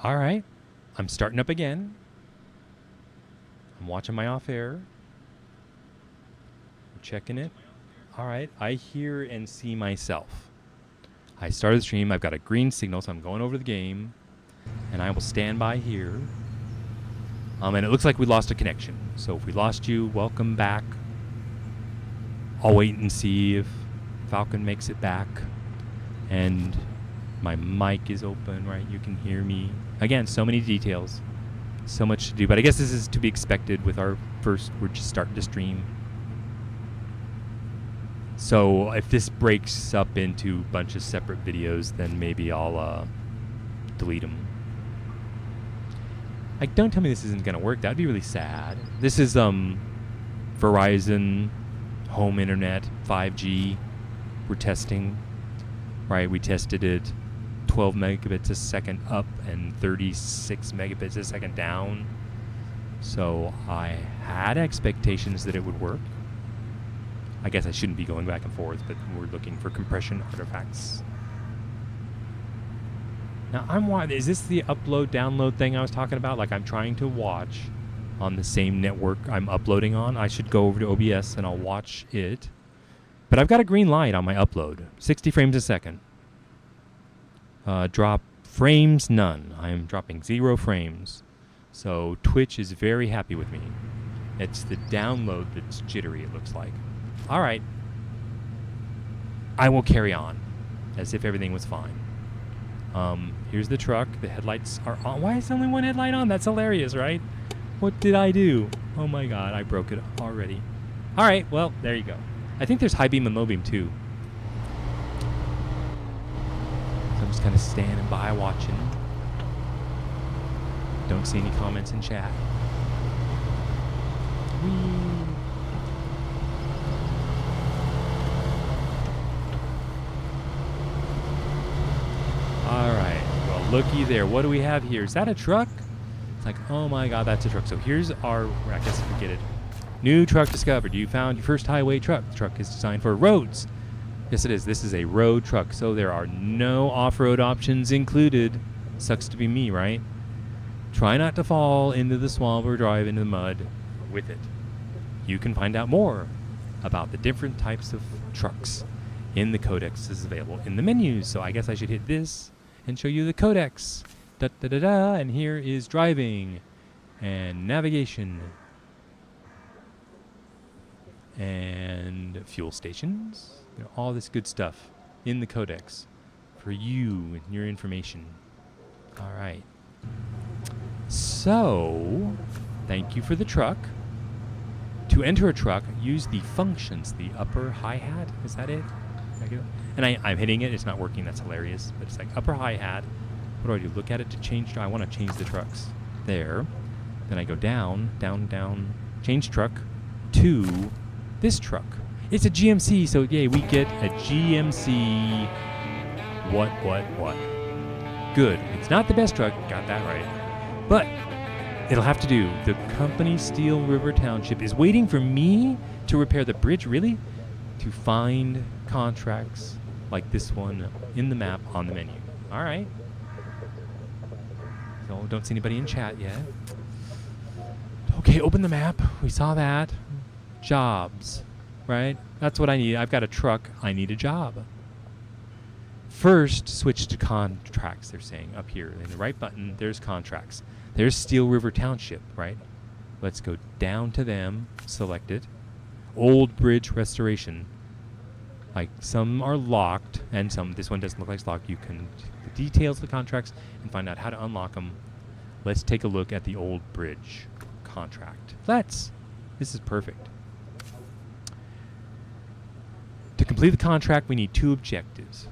All right. I'm starting up again. I'm watching my off air. I'm checking it. All right. I hear and see myself. I started the stream. I've got a green signal, so I'm going over the game. And I will stand by here. And it looks like we lost a connection. So if we lost you, welcome back. I'll wait and see if Falcon makes it back. And my mic is open, right? You can hear me. Again, so many details. So much to do. But I guess this is to be expected with our first, we're just starting to stream. So if this breaks up into a bunch of separate videos, then maybe I'll delete them. Like, don't tell me this isn't going to work. That'd be really sad. This is Verizon home internet, 5G. We're testing, right? We tested it 12 megabits a second up and 36 megabits a second down. So I had expectations that it would work. I guess I shouldn't be going back and forth, but we're looking for compression artifacts. Now, is this the upload, download thing I was talking about? Like, I'm trying to watch on the same network I'm uploading on. I should go over to OBS and I'll watch it. But I've got a green light on my upload. 60 frames a second. Drop frames, none. I am dropping 0 frames. So Twitch is very happy with me. It's the download that's jittery, it looks like. All right. I will carry on as if everything was fine. Here's the truck. The headlights are on. Why is only one headlight on? That's hilarious, right? What did I do? Oh my god, I broke it already. All right, well, there you go. I think there's high beam and low beam too. So I'm just kind of standing by watching. Don't see any comments in chat. Whee! All right. Well, looky there. What do we have here? Is that a truck? It's like, oh my god, that's a truck. So here's our, I guess if we get it. New truck discovered. You found your first highway truck. The truck is designed for roads. Yes, it is. This is a road truck. So there are no off-road options included. Sucks to be me, right? Try not to fall into the swamp or drive into the mud with it. You can find out more about the different types of trucks in the codex available in the menus. So I guess I should hit this and show you the codex. Da da da da. And here is driving and navigation and fuel stations. You know, all this good stuff in the codex for you and your information. All right. So, thank you for the truck. To enter a truck, use the functions, the upper hi-hat. Is that it? And I'm hitting it. It's not working. That's hilarious. But it's like upper hi-hat. What do? Look at it to change. I want to change the trucks. There. Then I go down, down, down. Change truck to this truck. It's a GMC. So, yeah, we get a GMC. What? Good. It's not the best truck. Got that right. But it'll have to do. The company Steel River Township is waiting for me to repair the bridge. Really? To find contracts like this one in the map on the menu. All right. So don't see anybody in chat yet. Okay, open the map. We saw that. Jobs, right? That's what I need. I've got a truck. I need a job. First, switch to contracts, they're saying up here. In the right button, there's contracts. There's Steel River Township, right? Let's go down to them, select it. Old bridge restoration. Like, some are locked, and this one doesn't look like it's locked. You can the details of the contracts and find out how to unlock them. Let's take a look at the old bridge contract. This is perfect. To complete the contract, we need 2 objectives.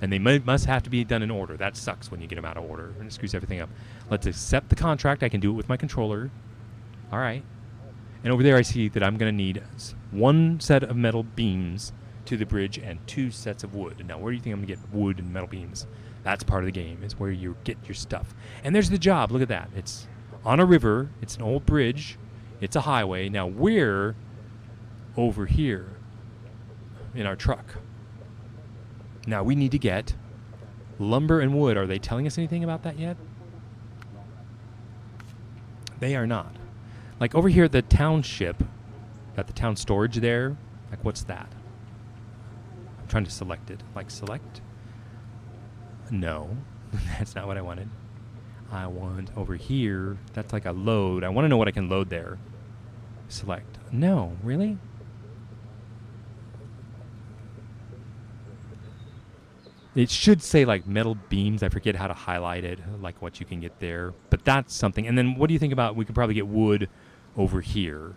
And they must have to be done in order. That sucks when you get them out of order, and it screws everything up. Let's accept the contract. I can do it with my controller. All right. And over there I see that I'm going to need 1 set of metal beams to the bridge and 2 sets of wood. Now, where do you think I'm going to get wood and metal beams? That's part of the game. It's where you get your stuff. And there's the job. Look at that. It's on a river. It's an old bridge. It's a highway. Now, we're over here in our truck. Now, we need to get lumber and wood. Are they telling us anything about that yet? They are not. Like over here at the township, got the town storage there. Like what's that? I'm trying to select it. Like select? No, that's not what I wanted. I want over here, that's like a load. I want to know what I can load there. Select. No, really? It should say like metal beams. I forget how to highlight it, like what you can get there. But that's something. And then what do you think about, we could probably get wood over here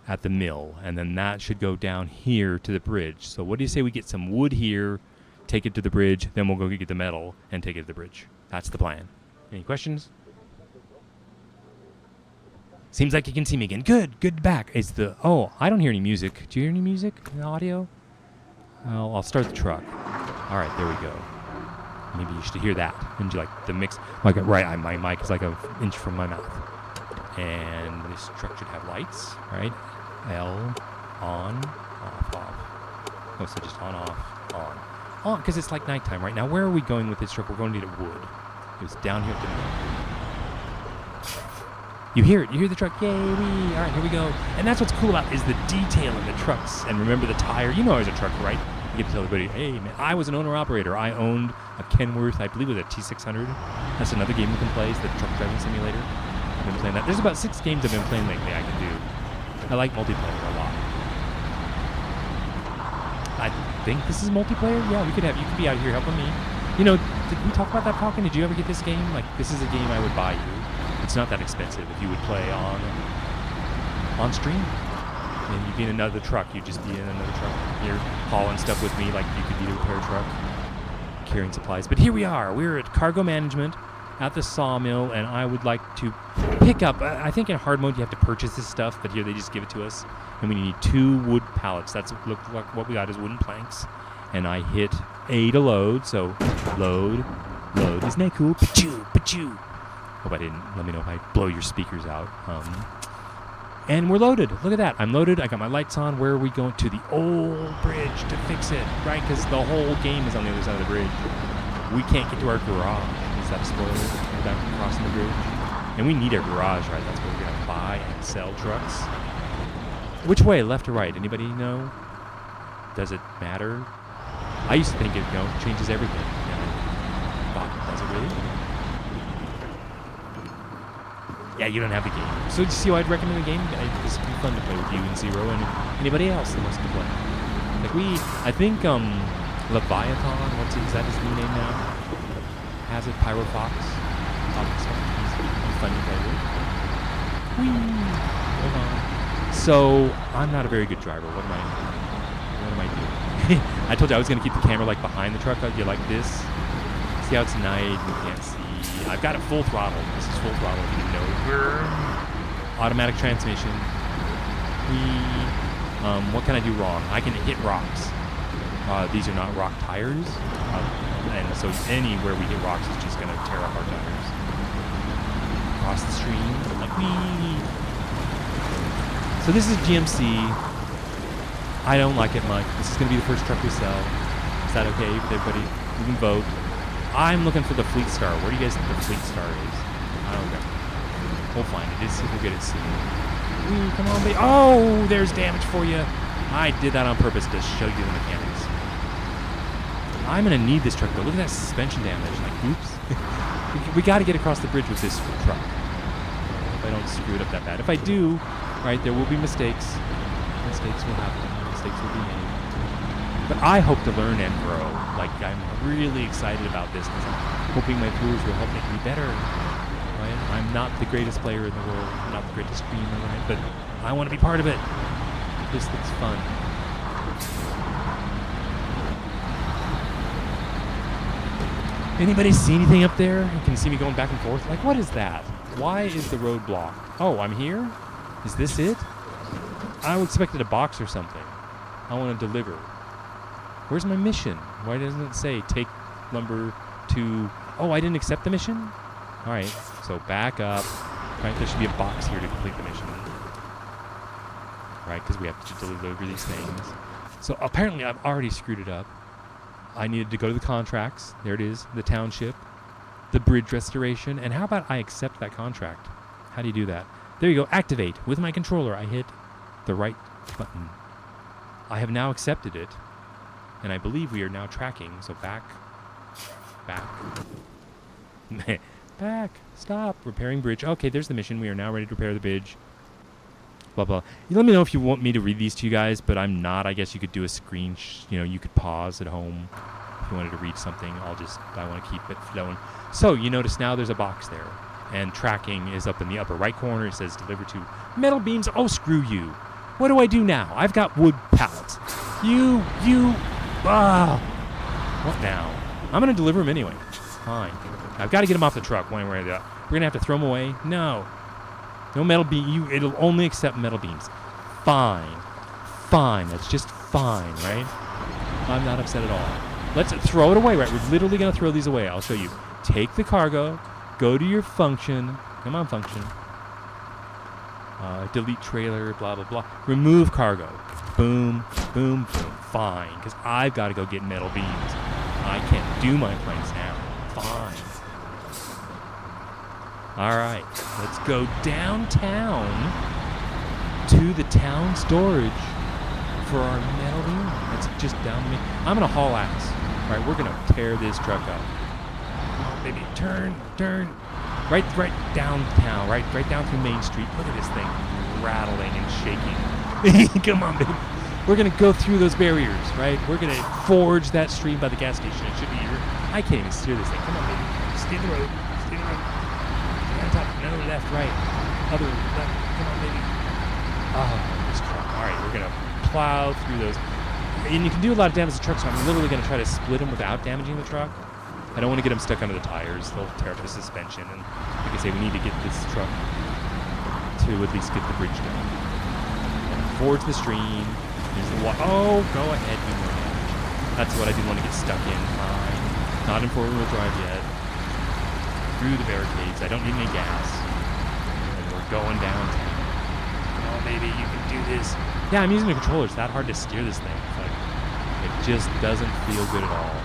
at the mill. And then that should go down here to the bridge. So what do you say we get some wood here, take it to the bridge, then we'll go get the metal and take it to the bridge. That's the plan. Any questions? Seems like you can see me again. Good back. Is the, oh, I don't hear any music. Do you hear any music in the audio? Well, I'll start the truck. All right, there we go. Maybe you should hear that. And you like the mix. Like right, my mic is like an inch from my mouth. And this truck should have lights, right? L, on, off. Oh, so just on, off, on, because it's like nighttime right now. Where are we going with this truck? We're going to need a wood. It was down here at the mill. You hear it. You hear the truck. Yay, wee. All right, here we go. And that's what's cool about is the detail in the trucks. And remember the tire. You know I was a trucker, right? You get to tell everybody, hey, man, I was an owner-operator. I owned a Kenworth, I believe it was a T600. That's another game you can play. It's the truck driving simulator. I've been playing that. There's about 6 games I've been playing lately I can do. I like multiplayer a lot. I think this is multiplayer. Yeah, you could be out here helping me. You know, did we talk about that, Falcon? Did you ever get this game? Like, this is a game I would buy you. It's not that expensive if you would play on stream. And you'd be in another truck. You'd just be in another truck. You're hauling stuff with me like you could be a repair truck, carrying supplies. But here we are. We're at cargo management at the sawmill, and I would like to pick up. I think in hard mode you have to purchase this stuff, but here they just give it to us. And we need 2 wood pallets. That's what we got is wooden planks. And I hit A to load, so load. Isn't that cool? Pachoo. Hope I didn't. Let me know if I blow your speakers out. And we're loaded. Look at that. I'm loaded. I got my lights on. Where are we going? To the old bridge to fix it, right? Because the whole game is on the other side of the bridge. We can't get to our garage. Is that a spoiler? Without crossing the bridge? And we need a garage, right? That's where we're going to buy and sell trucks. Which way? Left or right? Anybody know? Does it matter? I used to think it changes everything. But does it really? Yeah, you don't have the game. So you see why I'd recommend the game? This would be fun to play with you and Zero and anybody else that wants to play. Like I think Leviathan, is that his new name now? Has it, Pyro Fox. He's fun to play with. Whee! Hold on. So I'm not a very good driver. What am I doing? I told you I was gonna keep the camera like behind the truck. You like this? See how it's night and you can't see. I've got it full throttle. This is full throttle. If you didn't know. Automatic transmission. What can I do wrong? I can hit rocks. These are not rock tires. And so anywhere we hit rocks is just going to tear up our tires. Across the stream. Like wee. So this is GMC. I don't like it much. This is going to be the first truck we sell. Is that okay with everybody? You can vote. I'm looking for the Fleet Star. Where do you guys think the Fleet Star is? I don't know. We'll find it. We'll get it soon. Ooh, come on, baby. Oh, there's damage for you. I did that on purpose to show you the mechanics. I'm going to need this truck, though. Look at that suspension damage. Like, oops. we got to get across the bridge with this truck. If I don't screw it up that bad. If I do, right, there will be mistakes. Mistakes will happen. Mistakes will be made. But I hope to learn and grow. Like, I'm really excited about this because I'm hoping my tools will help make me better. Right? I'm not the greatest player in the world. I'm not the greatest streamer, right? But I want to be part of it. This looks fun. Anybody see anything up there? Can you see me going back and forth? Like, what is that? Why is the road blocked? Oh, I'm here? Is this it? I expected a box or something. I want to deliver. Where's my mission? Why doesn't it say take lumber to... Oh, I didn't accept the mission? All right, so back up. Right, there should be a box here to complete the mission. Right, because we have to deliver these things. So apparently I've already screwed it up. I needed to go to the contracts. There it is, the township, the bridge restoration. And how about I accept that contract? How do you do that? There you go. Activate. With my controller, I hit the right button. I have now accepted it, and I believe we are now tracking. So back. Back. Stop. Repairing bridge. Okay, there's the mission. We are now ready to repair the bridge. Blah, blah. You let me know if you want me to read these to you guys, but I'm not. I guess you could do a screen, you could pause at home if you wanted to read something. I want to keep it flowing. So you notice now there's a box there, and tracking is up in the upper right corner. It says deliver to metal beams. Oh, screw you. What do I do now? I've got wood pallets. What now? I'm going to deliver them anyway. Fine. I've got to get them off the truck one way or the other. We're going to have to throw them away? No. No metal beam. It'll only accept metal beams. Fine. That's just fine, right? I'm not upset at all. Let's throw it away, right? We're literally going to throw these away. I'll show you. Take the cargo. Go to your function. Come on, function. Delete trailer, blah, blah, blah. Remove cargo. Boom, boom, boom. Fine. Because I've got to go get metal beams. I can't do my planks now. Fine. All right, let's go downtown to the town storage for our metal beam. That's just down me. I'm gonna haul ass. All right, we're gonna tear this truck up. Oh, baby, turn. Right downtown, right down through Main Street. Look at this thing rattling and shaking. Come on, baby. We're gonna go through those barriers, right? We're gonna forge that stream by the gas station. It should be here. I can't even steer this thing. Come on, baby. Stay the road. On top. No, left, right. Other left. Come on, baby. Oh, this truck. All right, we're going to plow through those. And you can do a lot of damage to the truck, so I'm literally going to try to split them without damaging the truck. I don't want to get them stuck under the tires. They'll tear up the suspension. And like I say, we need to get this truck to at least get the bridge done. And forge the stream. There's the water. Oh, go ahead. That's what I didn't want to get stuck in. Fine. Not in four-wheel drive yet. Through the barricades. I don't need any gas. And we're going downtown. Oh, baby, you can do this. Yeah, I'm using the controller. It's that hard to steer this thing. It's like, it just doesn't feel good at all.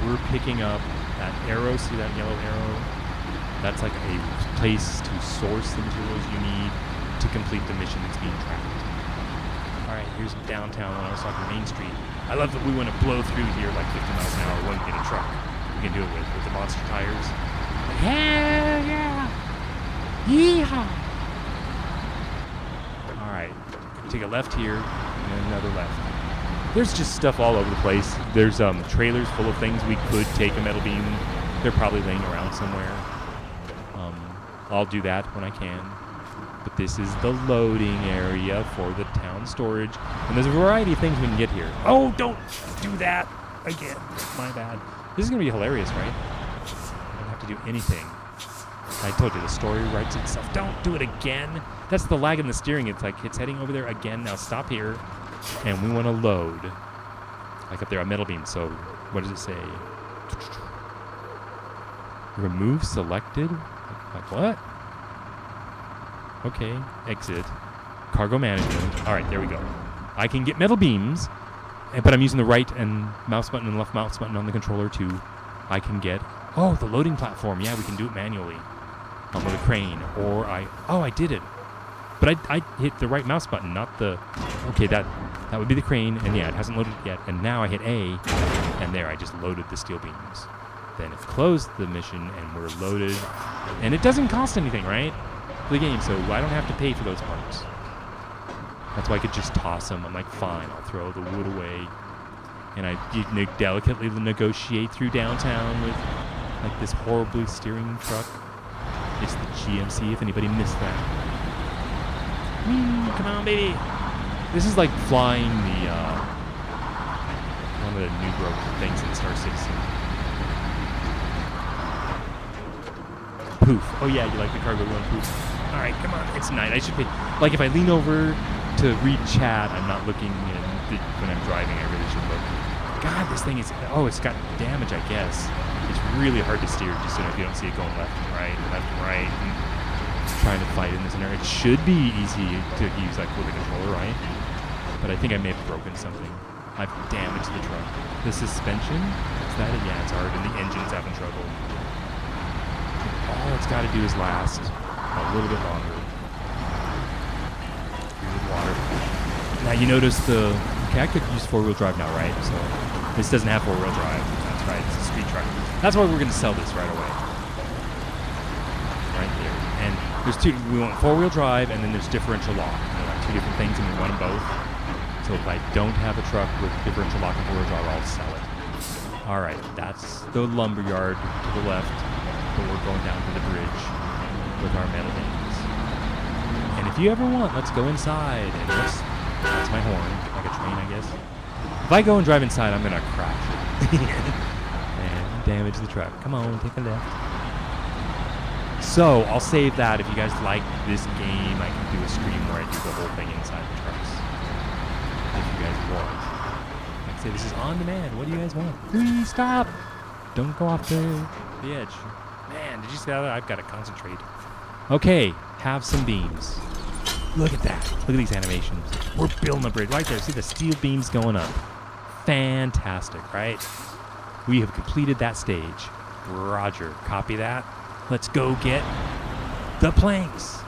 We're picking up that arrow. See that yellow arrow? That's like a place to source the materials you need to complete the mission that's being tracked. All right, here's downtown when I was talking Main Street. I love that we want to blow through here like 50 miles an hour. One get a truck. We can do it with the monster tires. Hell yeah! Yeehaw! All right, take a left here and another left. There's just stuff all over the place. There's trailers full of things we could take a metal beam. They're probably laying around somewhere. I'll do that when I can. But this is the loading area for the town storage. And there's a variety of things we can get here. Oh, don't do that again. My bad. This is going to be hilarious, right? I don't have to do anything. I told you, the story writes itself. Don't do it again. That's the lag in the steering. It's like it's heading over there again. Now stop here. And we want to load. Like up there, a metal beam. So what does it say? Remove selected? Like what? Okay, exit. Cargo management. All right, there we go. I can get metal beams, but I'm using the right and mouse button and left mouse button on the controller too. I can get, the loading platform. Yeah, we can do it manually with a crane. Or I did it. But I hit the right mouse button, not the, okay, that would be the crane. And yeah, it hasn't loaded it yet. And now I hit A, and there, I just loaded the steel beams. Then it closed the mission, and we're loaded. And it doesn't cost anything, right? The game, so I don't have to pay for those parts. That's why I could just toss them. I'm like, fine, I'll throw the wood away. And I delicately negotiate through downtown with like this horribly steering truck. It's the GMC, if anybody missed that. Come on, baby. This is like flying the one of the new broken things in Star Citizen. Poof. Oh yeah, you like the cargo going poof. All right, come on. It's night. I should be like if I lean over to read chat, I'm not looking when I'm driving. I really should look. God, this thing is. Oh, it's got damage. I guess it's really hard to steer just so if you don't see it going left and right, and trying to fight in this area. It should be easy to use like with a controller, right? But I think I may have broken something. I've damaged the truck. The suspension. Is that it? Yeah, it's hard, and the engine's having trouble. all it's got to do is last a little bit longer. Good water. Now you notice okay, I could use 4-wheel drive now, right? So this doesn't have 4-wheel drive. That's right, it's a street truck. That's why we're going to sell this right away. Right there. And there's we want 4-wheel drive, and then there's differential lock. Like 2 different things, and we want them both. So if I don't have a truck with differential lock and 4-wheel drive, I'll sell it. All right, that's the lumber yard to the left, but we're going down to the bridge with our metal beams. And if you ever want, let's go inside. And that's my horn, like a train, I guess. If I go and drive inside, I'm gonna crash it and damage the truck. Come on, take a left. So I'll save that. If you guys like this game, I can do a stream where I do the whole thing inside the trucks. If you guys want. Like I say, this is on demand. What do you guys want? Please stop! Don't go off the edge. Man, did you see that? I've got to concentrate. Okay, have some beams. Look at that. Look at these animations. We're building a bridge right there. See the steel beams going up. Fantastic, right? We have completed that stage. Roger. Copy that. Let's go get the planks.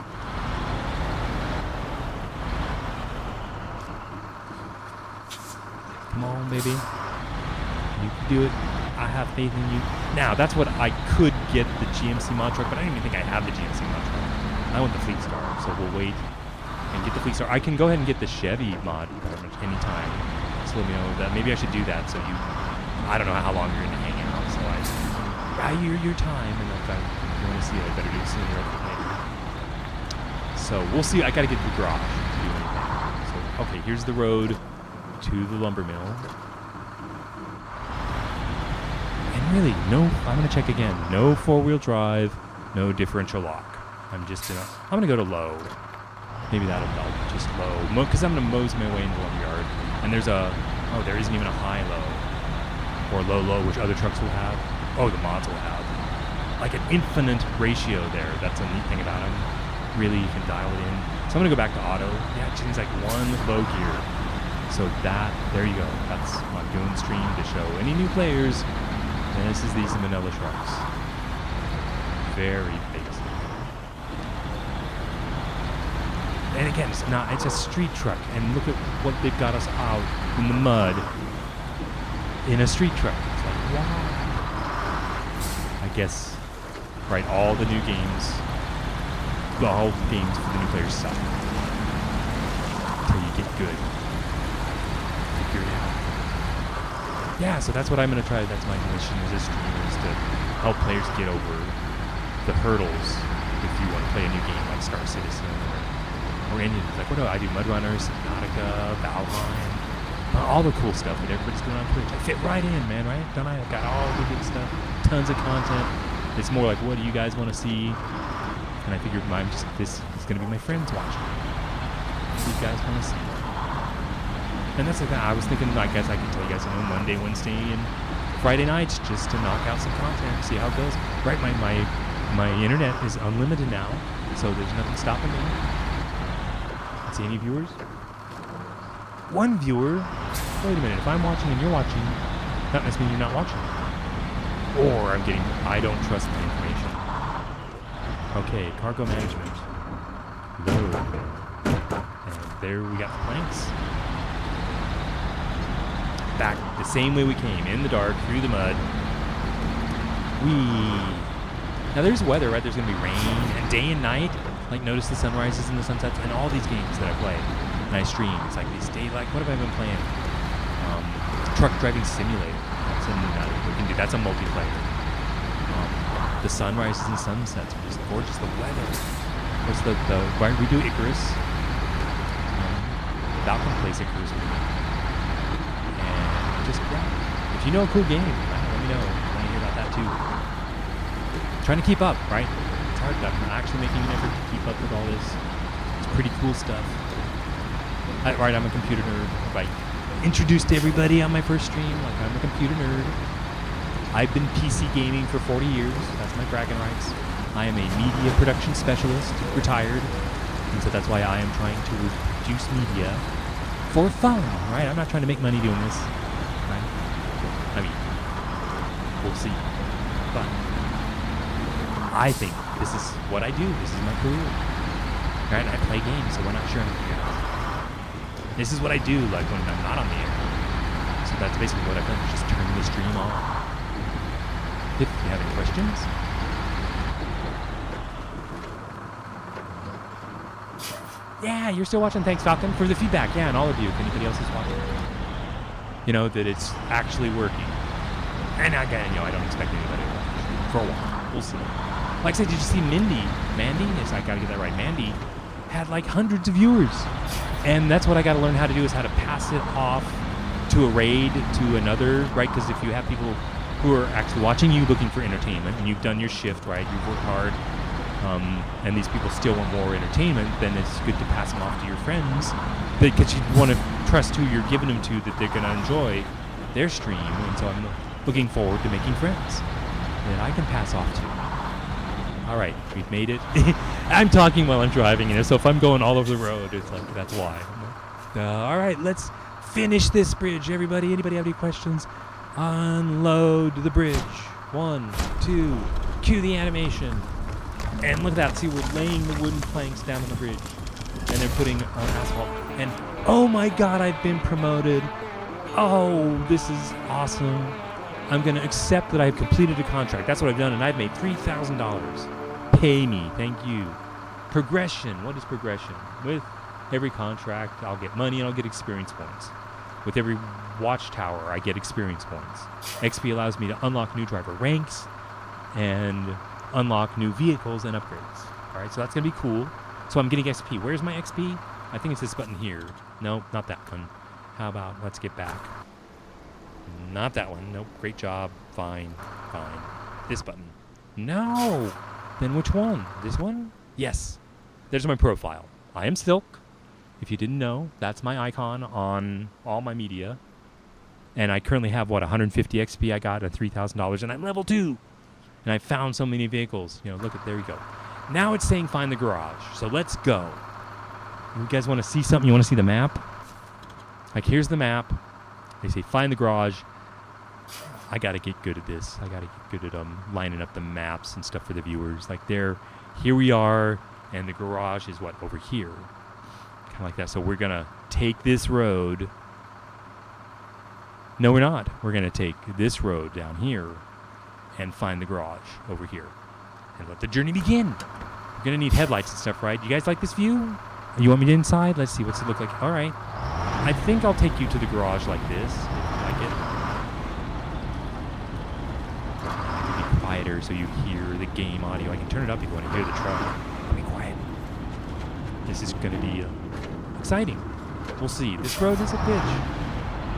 Come on, baby. You can do it. I have faith in you. Now, that's what I could get the GMC mod truck, but I don't even think I have the GMC mod truck. I want the Fleet Star, so we'll wait and get the Fleet Star. I can go ahead and get the Chevy mod pretty much anytime. So let me know that. Maybe I should do that so you, I don't know how long you're going to hang out, so your time, and if you want to see it, I better do it sooner or later. So we'll see. I got to get to the garage to do anything. So, okay, here's the road to the lumber mill. And really, I'm going to check again. No 4-wheel drive, no differential lock. I'm going to go to low. Maybe that'll help. Just low. Because I'm going to mose my way into the lumber yard. And there isn't even a high-low. Or low-low, which other trucks will have. Oh, the mods will have. Like an infinite ratio there. That's a neat thing about them. Really, you can dial it in. So I'm going to go back to auto. Yeah, it seems like one low gear. So there you go. That's my doing stream to show any new players. And this is these vanilla trucks. Very basic. And again, it's a street truck. And look at what they've got us out in the mud in a street truck. It's like, wow. I guess, right, all the new games, all the games for the new players suck. Until you get good. Yeah, so that's what I'm going to try. That's my mission as a streamer, is to help players get over the hurdles if you want to play a new game like Star Citizen or any of these. Like, what do I do? Mudrunner, Subnautica, Valheim, all the cool stuff that everybody's doing on Twitch. I fit right in, man, right? Don't I? I've got all the good stuff, tons of content. It's more like, what do you guys want to see? And I figured this is going to be my friends watching. What do you guys want to see? And that's like that. I was thinking, I guess I can tell you guys, Monday, Wednesday, and Friday nights just to knock out some content, see how it goes. Right, my internet is unlimited now, so there's nothing stopping me. See any viewers? One viewer? Wait a minute, if I'm watching and you're watching, that must mean you're not watching. Or I don't trust the information. Okay, cargo management. Load. And there we got the planks. Back the same way we came, in the dark, through the mud. Now there's weather, right? There's going to be rain, and day and night. Like, notice the sunrises and the sunsets, and all these games that I play, and I stream. It's like these what have I been playing? Truck Driving Simulator. That's we can do. That's a multiplayer. The sunrises and sunsets are just gorgeous. The weather. What's right? We do Icarus. Falcon plays Icarus with me. Just, yeah. If you know a cool game, let me know. I want to hear about that too. Trying to keep up, right? It's hard. I'm actually making an effort to keep up with all this. It's pretty cool stuff. Right, I'm a computer nerd. Like, introduced to everybody on my first stream, like, I'm a computer nerd. I've been PC gaming for 40 years. That's my bragging rights. I am a media production specialist, retired. And so that's why I am trying to produce media for fun, right? I'm not trying to make money doing this. I mean, we'll see. But I think This is what I do. This is my career. Right? I play games, so why not share them with you guys? This is what I do, like when I'm not on the air. So that's basically what I've done, just turn the stream on. If you have any questions. Yeah, you're still watching. Thanks, Falcon, for the feedback. Yeah, and all of you, if anybody else is watching. You know, that it's actually working. And again, I don't expect anybody to watch for a while. We'll see. Like I said, did you see Mandy? Yes, I gotta get that right. Mandy had like hundreds of viewers. And that's what I gotta learn how to do, is how to pass it off to a raid, to another, right? Because if you have people who are actually watching you looking for entertainment, and you've done your shift, right? You've worked hard, and these people still want more entertainment, then it's good to pass them off to your friends, because you want to trust who you're giving them to, that they're going to enjoy their stream. And so I'm looking forward to making friends that I can pass off to. All right, we've made it. I'm talking while I'm driving, so if I'm going all over the road, it's like, that's why. All right, let's finish this bridge, everybody. Anybody have any questions? Unload the bridge. 1, 2, cue the animation. And look at that. See, we're laying the wooden planks down on the bridge. And they're putting on asphalt. And, oh my God, I've been promoted. Oh, this is awesome. I'm going to accept that I've completed a contract. That's what I've done, and I've made $3,000. Pay me. Thank you. Progression. What is progression? With every contract, I'll get money and I'll get experience points. With every watchtower, I get experience points. XP allows me to unlock new driver ranks and unlock new vehicles and upgrades. All right, so that's going to be cool. So I'm getting XP. Where's my XP? I think it's this button here. No, not that one. How about, let's get back. Not that one. Nope, great job. Fine, fine. This button. No! Then which one? This one? Yes. There's my profile. I am Silk. If you didn't know, that's my icon on all my media. And I currently have, 150 XP I got at $3,000, and I'm level 2. And I found so many vehicles. Look at, there you go. Now it's saying find the garage. So let's go. You guys want to see something? You want to see the map? Like, here's the map. They say find the garage. I got to get good at this. I got to get good at lining up the maps and stuff for the viewers. Like, here we are, and the garage is over here. Kind of like that. So we're going to take this road. No, we're not. We're going to take this road down here and find the garage over here. And let the journey begin. We're going to need headlights and stuff, right? You guys like this view? You want me to inside? Let's see. What's it look like? All right. I think I'll take you to the garage like this, if you like it. It'll be quieter so you hear the game audio. I can turn it up if you want to hear the truck. I'll be quiet. This is going to be exciting. We'll see. This road is a bitch.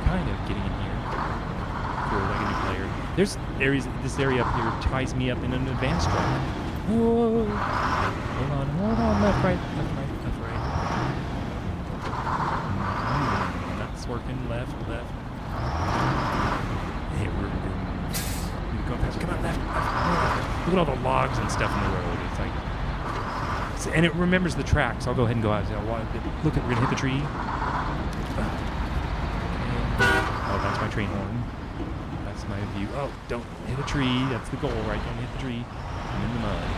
Kind of getting in here. For like a new player. This area up here ties me up in an advanced drive. Whoa. Hold on. Left, right. That's working. Left. Hey, we're going fast. Come on, left. Look at all the logs and stuff in the road. It's like, and it remembers the track, so I'll go ahead and go out. Look, we're gonna hit the tree. Oh, that's my train horn. That's my view. Oh, don't hit a tree. That's the goal, right? Don't hit the tree. I'm in the mud.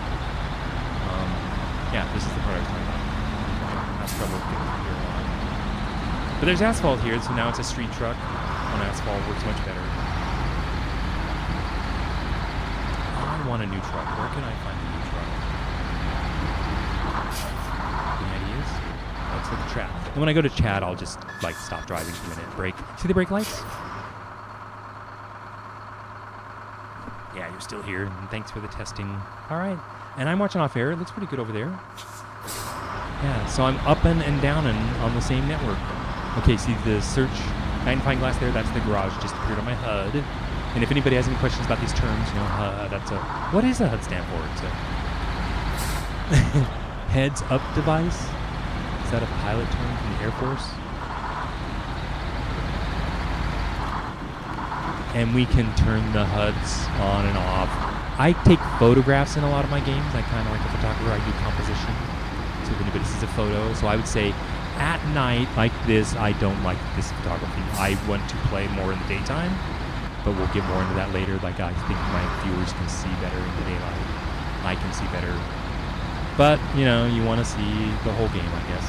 Yeah, this is the part I was talking about. That's trouble getting here. But there's asphalt here, so now it's a street truck on asphalt. Works much better. I want a new truck. Where can I find a new truck? Any ideas? Let's look at Chad. And when I go to Chad, I'll just stop driving for a minute. Brake. See the brake lights? Yeah, you're still here. And thanks for the testing. All right. And I'm watching off air. It looks pretty good over there. Yeah, so I'm up and down on the same network. Okay, see the search magnifying glass there? That's the garage. Just appeared on my HUD. And if anybody has any questions about these terms, that's a... What does a HUD stand for? It's a heads up device? Is that a pilot term from the Air Force? And we can turn the HUDs on and off. I take photographs in a lot of my games. I kind of like a photographer. I do composition. So if anybody sees a photo. So I would say at night like this, I don't like this photography. I want to play more in the daytime, but we'll get more into that later. Like I think my viewers can see better in the daylight. I can see better. But, you know, you want to see the whole game, I guess.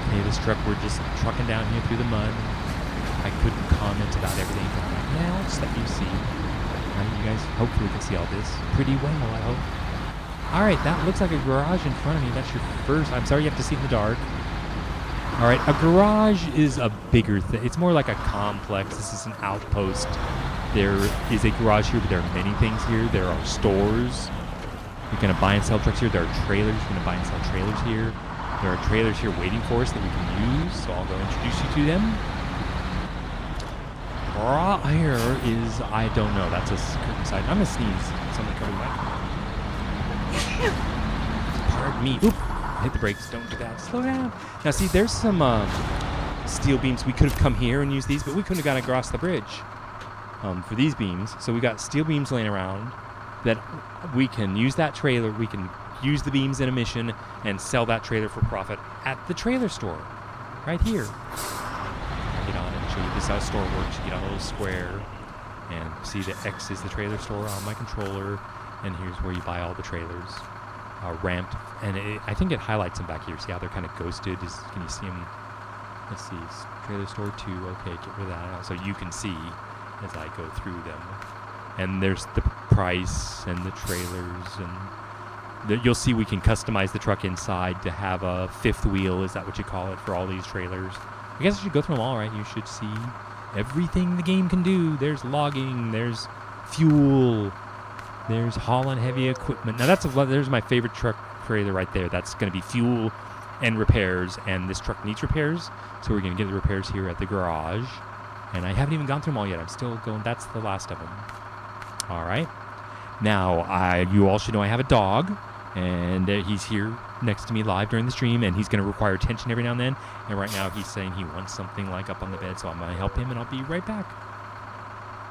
Okay, this truck, we're just trucking down here through the mud. I couldn't comment about everything, but I'm like, yeah, I'll just let you see. You guys hopefully can see all this pretty well, I hope. All right, that looks like a garage in front of me. That's your first. I'm sorry you have to see it in the dark. All right, a garage is a bigger thing. It's more like a complex. This is an outpost. There is a garage here, but there are many things here. There are stores. You're going to buy and sell trucks here. There are trailers. You're going to buy and sell trailers here. There are trailers here waiting for us that we can use, so I'll go introduce you to them. Right here is, I don't know, that's a curtain side. I'm going to sneeze. Somebody cover the mic. Pardon me. Oop. Hit the brakes. Don't do that. Slow down. Now, see, there's some steel beams. We could have come here and used these, but we couldn't have gone across the bridge for these beams. So we got steel beams laying around that we can use that trailer. We can use the beams in a mission and sell that trailer for profit at the trailer store right here. Get on it and show you this is how a store works. You get on a little square and see the X is the trailer store on my controller, and here's where you buy all the trailers. Ramped, and I think it highlights them back here. See how they're kind of ghosted? Can you see them? Let's see. Trailer store 2. Okay, get rid of that. So you can see as I go through them. And there's the price and the trailers, and you'll see we can customize the truck inside to have a fifth wheel. Is that what you call it for all these trailers? I guess I should go through them all, right? You should see everything the game can do. There's logging. There's fuel. There's hauling heavy equipment. Now there's my favorite truck trailer right there. That's going to be fuel and repairs, and this truck needs repairs, so we're going to get the repairs here at the garage. And I haven't even gone through them all yet. I'm still going. That's the last of them. All right. Now, you all should know I have a dog, and he's here next to me live during the stream, and he's going to require attention every now and then. And right now he's saying he wants something like up on the bed, so I'm going to help him, and I'll be right back.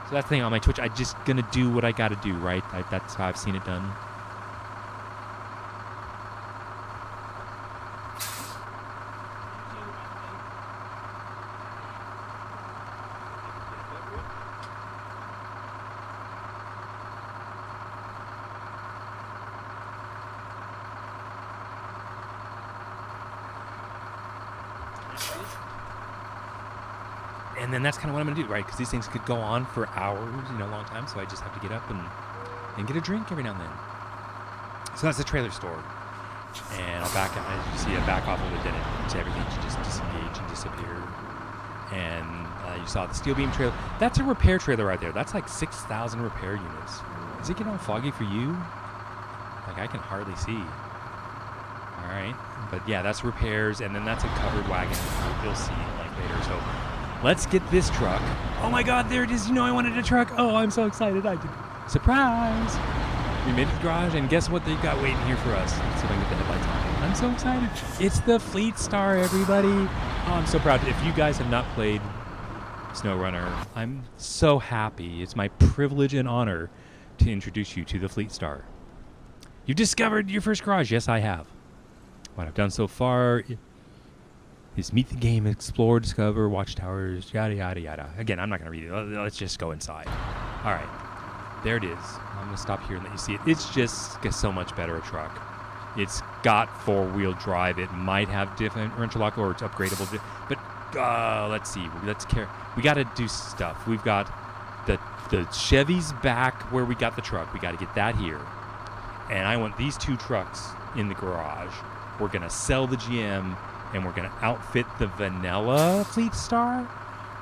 So that's the thing on my Twitch. I'm just going to do what I got to do, right? That's how I've seen it done. And then that's kind of what I'm going to do, right? Because these things could go on for hours, a long time. So I just have to get up and get a drink every now and then. So that's the trailer store. And I'll back out. As you see, I back off of it, then everything should just disengage and disappear. And you saw the steel beam trailer. That's a repair trailer right there. That's like 6,000 repair units. Is it getting all foggy for you? Like, I can hardly see. All right. But yeah, that's repairs. And then that's a covered wagon. You'll see like later. So let's get this truck. Oh my God, there it is. I wanted a truck. Oh, I'm so excited. I did. Surprise! We made the garage, and guess what they've got waiting here for us? Let's see if I can get the headlights on. I'm so excited. It's the Fleet Star, everybody. Oh, I'm so proud. If you guys have not played Snowrunner, I'm so happy. It's my privilege and honor to introduce you to the Fleet Star. You've discovered your first garage. Yes, I have. What I've done so far is meet the game, explore, discover, watchtowers, yada, yada, yada. Again, I'm not going to read it. Let's just go inside. All right. There it is. I'm going to stop here and let you see it. It's just so much better a truck. It's got four-wheel drive. It might have differential lock, or it's upgradable. But let's see. We got to do stuff. We've got the Chevy's back where we got the truck. We got to get that here. And I want these two trucks in the garage. We're going to sell the GM, and we're going to outfit the vanilla Fleet Star,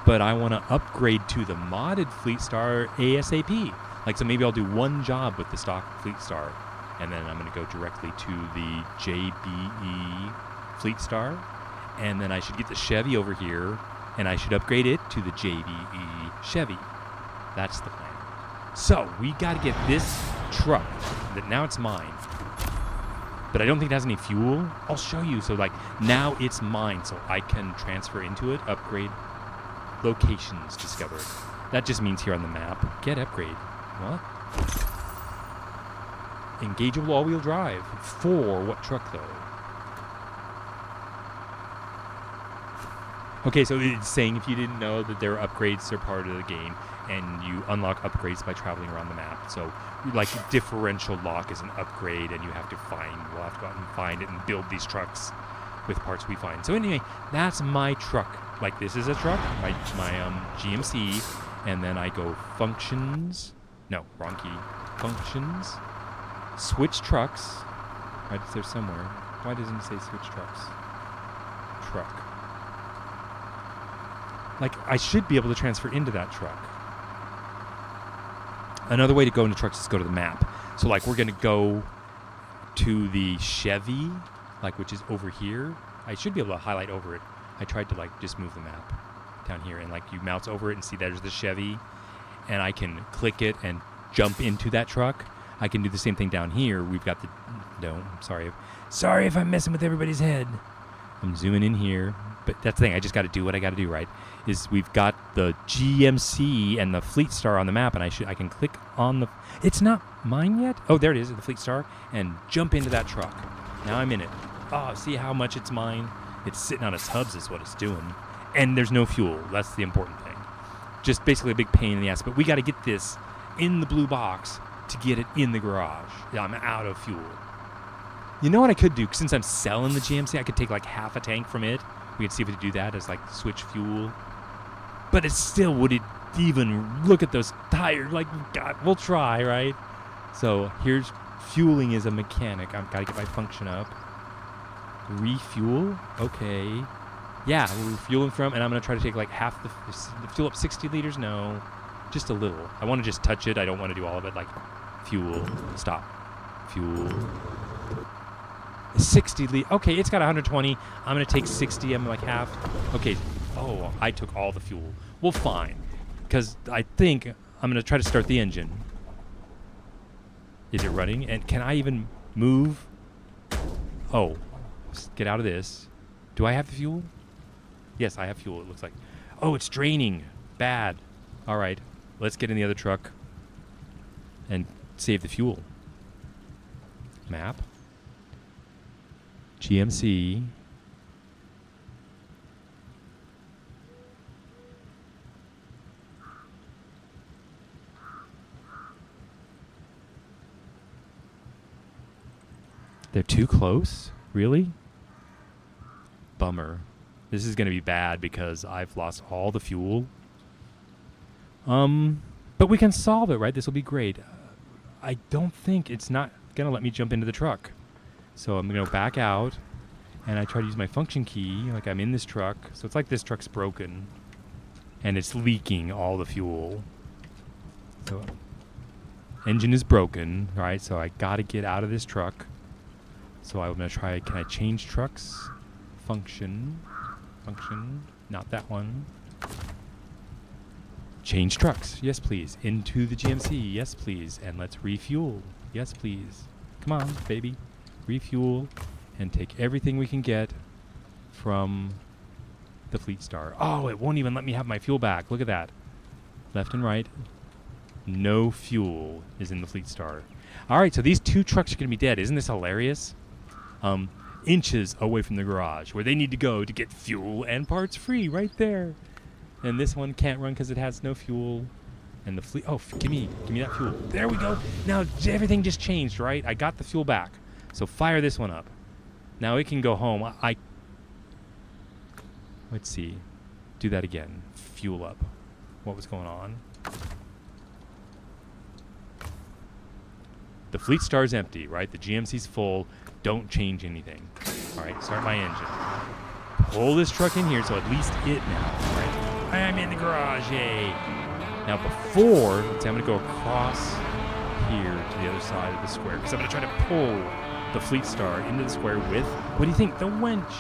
but I want to upgrade to the modded Fleet Star ASAP. So maybe I'll do one job with the stock Fleet Star, and then I'm going to go directly to the JBE Fleet Star, and then I should get the Chevy over here, and I should upgrade it to the JBE Chevy. That's the plan. So we got to get this truck, that now it's mine, but I don't think it has any fuel. I'll show you. So now it's mine, so I can transfer into it, upgrade, locations discovered. That just means here on the map, get upgrade. What? Engageable all-wheel drive. For what truck, though? Okay, so it's saying if you didn't know that their upgrades are part of the game. and you unlock upgrades by traveling around the map. So, like, differential lock is an upgrade, and we'll have to go out and find it and build these trucks with parts we find. So anyway, that's my truck. Like, this is a truck, my GMC, and then I go functions. No, wrong key. Functions. Switch trucks. Right, it's there somewhere. Why doesn't it say switch trucks? Truck. Like, I should be able to transfer into that truck. Another way to go into trucks is go to the map. So, like, we're going to go to the Chevy, like, which is over here. I should be able to highlight over it. I tried to, like, just move the map down here. And, like, you mouse over it and see there's the Chevy. And I can click it and jump into that truck. I can do the same thing down here. We've got the... No, I'm sorry. Sorry if I'm messing with everybody's head. I'm zooming in here. But that's the thing. I just got to do what I got to do, right? Is we've got the GMC and the Fleet Star on the map, and I can click on the... It's not mine yet? Oh, there it is, the Fleet Star. And jump into that truck. Now I'm in it. Oh, see how much it's mine? It's sitting on its hubs is what it's doing. And there's no fuel. That's the important thing. Just basically a big pain in the ass. But we got to get this in the blue box to get it in the garage. Yeah, I'm out of fuel. You know what I could do? Since I'm selling the GMC, I could take like half a tank from it. We could see if we could do that as like switch fuel. But it still, would it even look at those tires? Like, God, we'll try, right? So here's fueling as a mechanic. I've got to get my function up. Refuel. Okay. Yeah, we're fueling from, and I'm going to try to take like half the fuel up 60 liters. No, just a little. I want to just touch it. I don't want to do all of it. Like, fuel. Stop. Fuel. 60 liters. Okay, it's got 120. I'm going to take 60. I'm like half. Okay. Oh, I took all the fuel. Well, fine. Because I think I'm going to try to start the engine. Is it running? And can I even move? Oh, let's get out of this. Do I have the fuel? Yes, I have fuel, it looks like. Oh, it's draining. Bad. All right. Let's get in the other truck and save the fuel. Map. GMC. They're too close? Really? Bummer. This is going to be bad because I've lost all the fuel. But we can solve it, right? This will be great. I don't think it's not going to let me jump into the truck. So I'm going to back out, and I try to use my function key, like I'm in this truck. So it's like this truck's broken, and it's leaking all the fuel. So engine is broken, right? So I got to get out of this truck. So I'm going to try, can I change trucks? Function, not that one. Change trucks, yes please. Into the GMC, yes please. And let's refuel, yes please. Come on, baby. Refuel and take everything we can get from the Fleet Star. Oh, it won't even let me have my fuel back. Look at that. Left and right. No fuel is in the Fleet Star. All right, so these two trucks are going to be dead. Isn't this hilarious? Inches away from the garage where they need to go to get fuel and parts free right there. And this one can't run because it has no fuel. And the fleet, oh, give me that fuel. There we go. Now everything just changed, right? I got the fuel back. So fire this one up. Now it can go home. Let's see. Do that again. Fuel up. What was going on? The Fleet Star's empty, right? The GMC's full. Don't change anything. All right, start my engine. Pull this truck in here so at least it now, right? I'm in the garage, yay. Now before, let's see, I'm gonna go across here to the other side of the square because I'm gonna try to pull the Fleet Star into the square with, what do you think? The winch.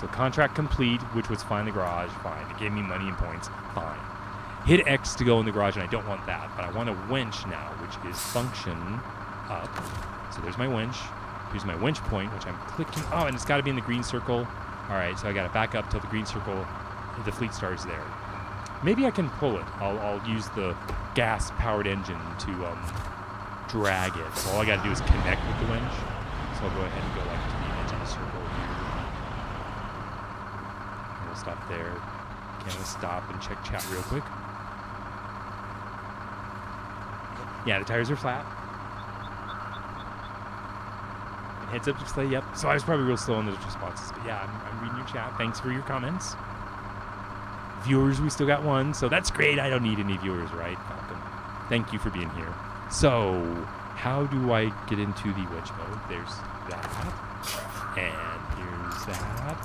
So contract complete, which was find the garage, fine. It gave me money and points, fine. Hit X to go in the garage, and I don't want that, but I want a winch now, which is function up. So there's my winch. Here's my winch point, which I'm clicking. Oh, and it's got to be in the green circle. All right, so I got to back up till the green circle. The Fleet Star is there. Maybe I can pull it. I'll use the gas-powered engine to drag it. So all I got to do is connect with the winch. So I'll go ahead and go like to the edge of the circle here. And we'll stop there. Okay, let's stop and check chat real quick. Yeah, the tires are flat. And heads up display, yep. So I was probably real slow on those responses. But yeah, I'm reading your chat. Thanks for your comments. Viewers, we still got one, so that's great. I don't need any viewers, right, Falcon? Thank you for being here. So, how do I get into the wedge mode? There's that, and here's that.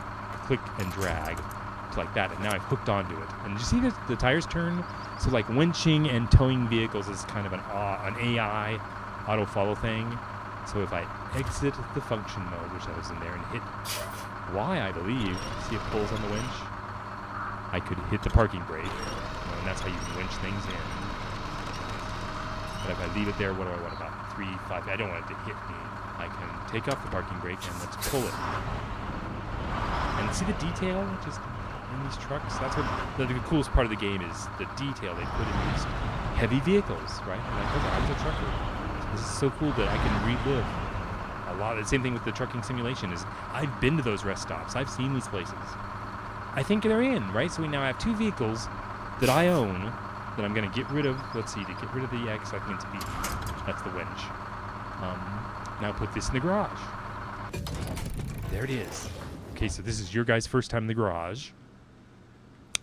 Click and drag like that, and now I've hooked onto it. And you see the tires turn? So like winching and towing vehicles is kind of an AI auto follow thing. So if I exit the function mode, which I was in there, and hit Y, I believe, see it pulls on the winch, I could hit the parking brake, and that's how you can winch things in. But if I leave it there, what do I want? About 3, 5, I don't want it to hit me. I can take off the parking brake and let's pull it. And see the detail just in these trucks? That's what the coolest part of the game is, the detail they put in these heavy vehicles, right? And I was a trucker. This is so cool that I can relive a lot. The same thing with the trucking simulation is I've been to those rest stops. I've seen these places. I think they're in, right? So we now have 2 vehicles that I own that I'm going to get rid of. Let's see, to get rid of the X, I think it's B. That's the winch. Now put this in the garage. There it is. Okay, so this is your guys' first time in the garage.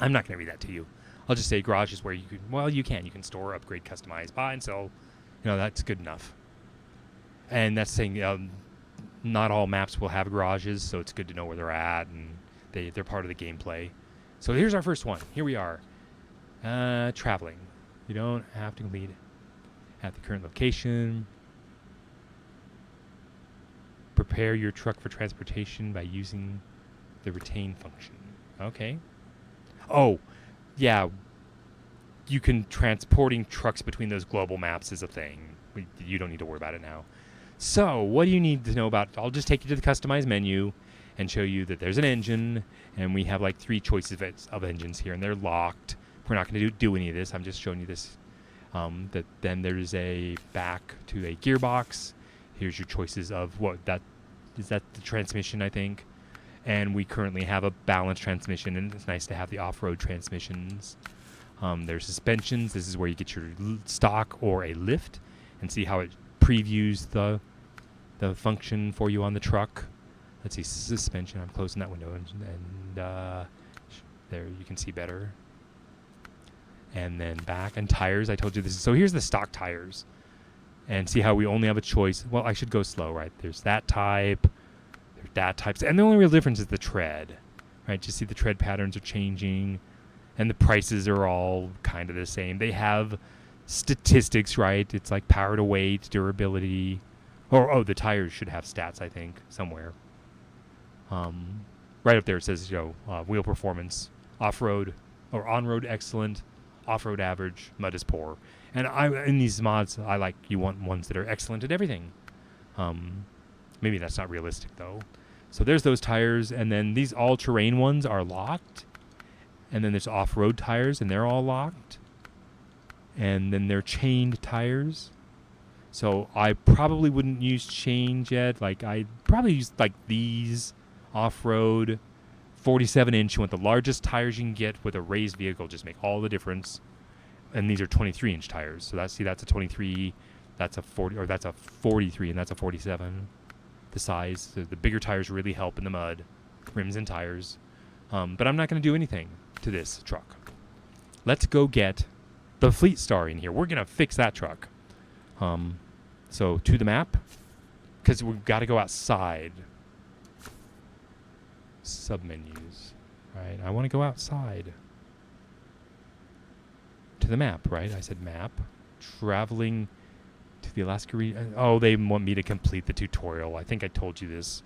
I'm not going to read that to you. I'll just say garage is where you can, well, you can store, upgrade, customize, buy, and sell. You know, that's good enough. And that's saying not all maps will have garages, so it's good to know where they're at, and they're part of the gameplay. So here's our first one. Here we are. Traveling. You don't have to complete at the current location. Prepare your truck for transportation by using the retain function. Okay. Oh, yeah. You can transporting trucks between those global maps is a thing. You don't need to worry about it now. So, what do you need to know about? I'll just take you to the customize menu and show you that there's an engine, and we have like 3 choices of engines here, and they're locked. We're not going to do any of this. I'm just showing you this. That then there's a back to a gearbox. Here's your choices of what that is. That the transmission, I think. And we currently have a balanced transmission, and it's nice to have the off-road transmissions. There's suspensions. This is where you get your stock or a lift, and see how it previews the function for you on the truck. Let's see, suspension. I'm closing that window, and there you can see better. And then back and tires. I told you this. So here's the stock tires, and see how we only have a choice. Well, I should go slow, right? There's that type. There's that type, and the only real difference is the tread, right? You see the tread patterns are changing, and the prices are all kind of the same. They have statistics, right? It's like power to weight, durability, or the tires should have stats, I think, somewhere. Right up there it says, wheel performance, off-road or on-road excellent, off-road average, mud is poor. And in these mods, you want ones that are excellent at everything. Maybe that's not realistic though. So there's those tires, and then these all-terrain ones are locked. And then there's off-road tires, and they're all locked. And then they're chained tires. So I probably wouldn't use chains yet. I'd probably use these off-road 47-inch. You want the largest tires you can get with a raised vehicle. Just make all the difference. And these are 23-inch tires. So that's a 23, that's a 40, or that's a 43, and that's a 47. The size. The bigger tires really help in the mud. Rims and tires. But I'm not going to do anything to this truck. Let's go get the Fleet Star in here. We're going to fix that truck. So to the map, because we've got to go outside. Submenus, right? I want to go outside. To the map, right? I said map. Traveling to the Alaska region. Oh, they want me to complete the tutorial. I think I told you this.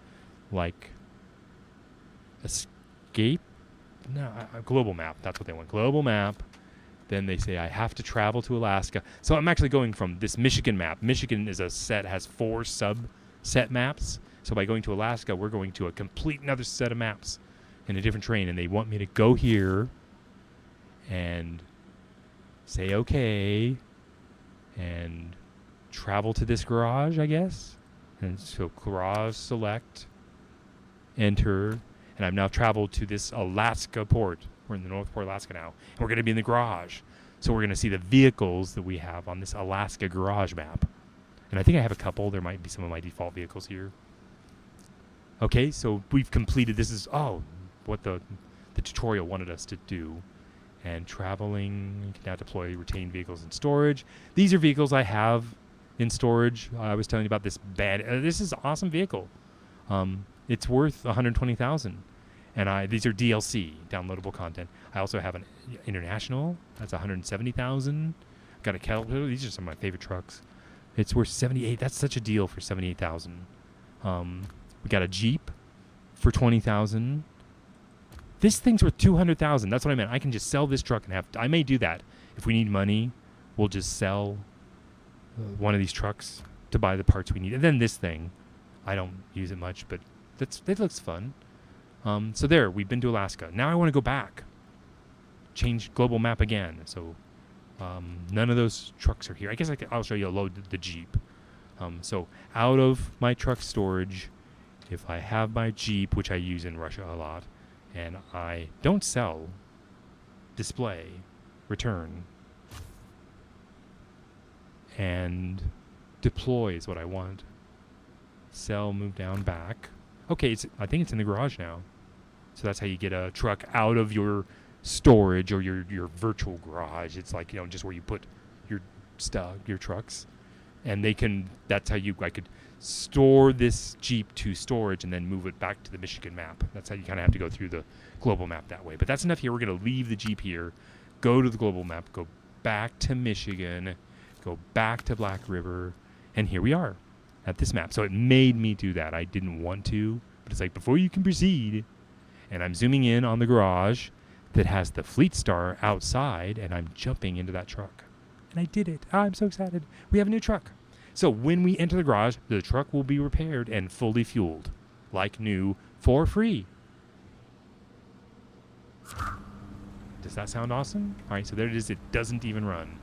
Escape? No, global map. That's what they want. Global map. Then they say I have to travel to Alaska. So I'm actually going from this Michigan map. Michigan is a set, has 4 subset maps. So by going to Alaska, we're going to a complete another set of maps in a different terrain. And they want me to go here and say okay and travel to this garage, I guess. And so garage, select, enter. And I've now traveled to this Alaska port. We're in the North Port, Alaska now. And we're going to be in the garage. So we're going to see the vehicles that we have on this Alaska garage map. And I think I have a couple. There might be some of my default vehicles here. Okay, so we've completed. This is, what the tutorial wanted us to do. And traveling, you can now deploy retained vehicles in storage. These are vehicles I have in storage. I was telling you about this this is an awesome vehicle. It's worth $120,000. And these are DLC, downloadable content. I also have an International. That's $170,000. Got a Caterpillar. These are some of my favorite trucks. It's worth $78,000. That's such a deal for $78,000. We got a Jeep for $20,000. This thing's worth $200,000. That's what I meant. I can just sell this truck and I may do that. If we need money, we'll just sell one of these trucks to buy the parts we need. And then this thing, I don't use it much, but it looks fun. So there, we've been to Alaska. Now I want to go back. Change global map again. So none of those trucks are here. I guess I'll show you. I'll load the Jeep. So out of my truck storage, if I have my Jeep, which I use in Russia a lot, and I don't sell, display, return, and deploy is what I want. Sell, move down, back. Okay, I think it's in the garage now. So that's how you get a truck out of your storage or your virtual garage. It's like, just where you put your stuff, your trucks. And that's how I could store this Jeep to storage and then move it back to the Michigan map. That's how you kind of have to go through the global map that way. But that's enough here. We're going to leave the Jeep here, go to the global map, go back to Michigan, go back to Black River, and here we are at this map. So it made me do that. I didn't want to, but it's like, before you can proceed, and I'm zooming in on the garage that has the Fleet Star outside, and I'm jumping into that truck. And I did it. I'm so excited. We have a new truck. So when we enter the garage, the truck will be repaired and fully fueled, like new, for free. Does that sound awesome? All right, so there it is. It doesn't even run.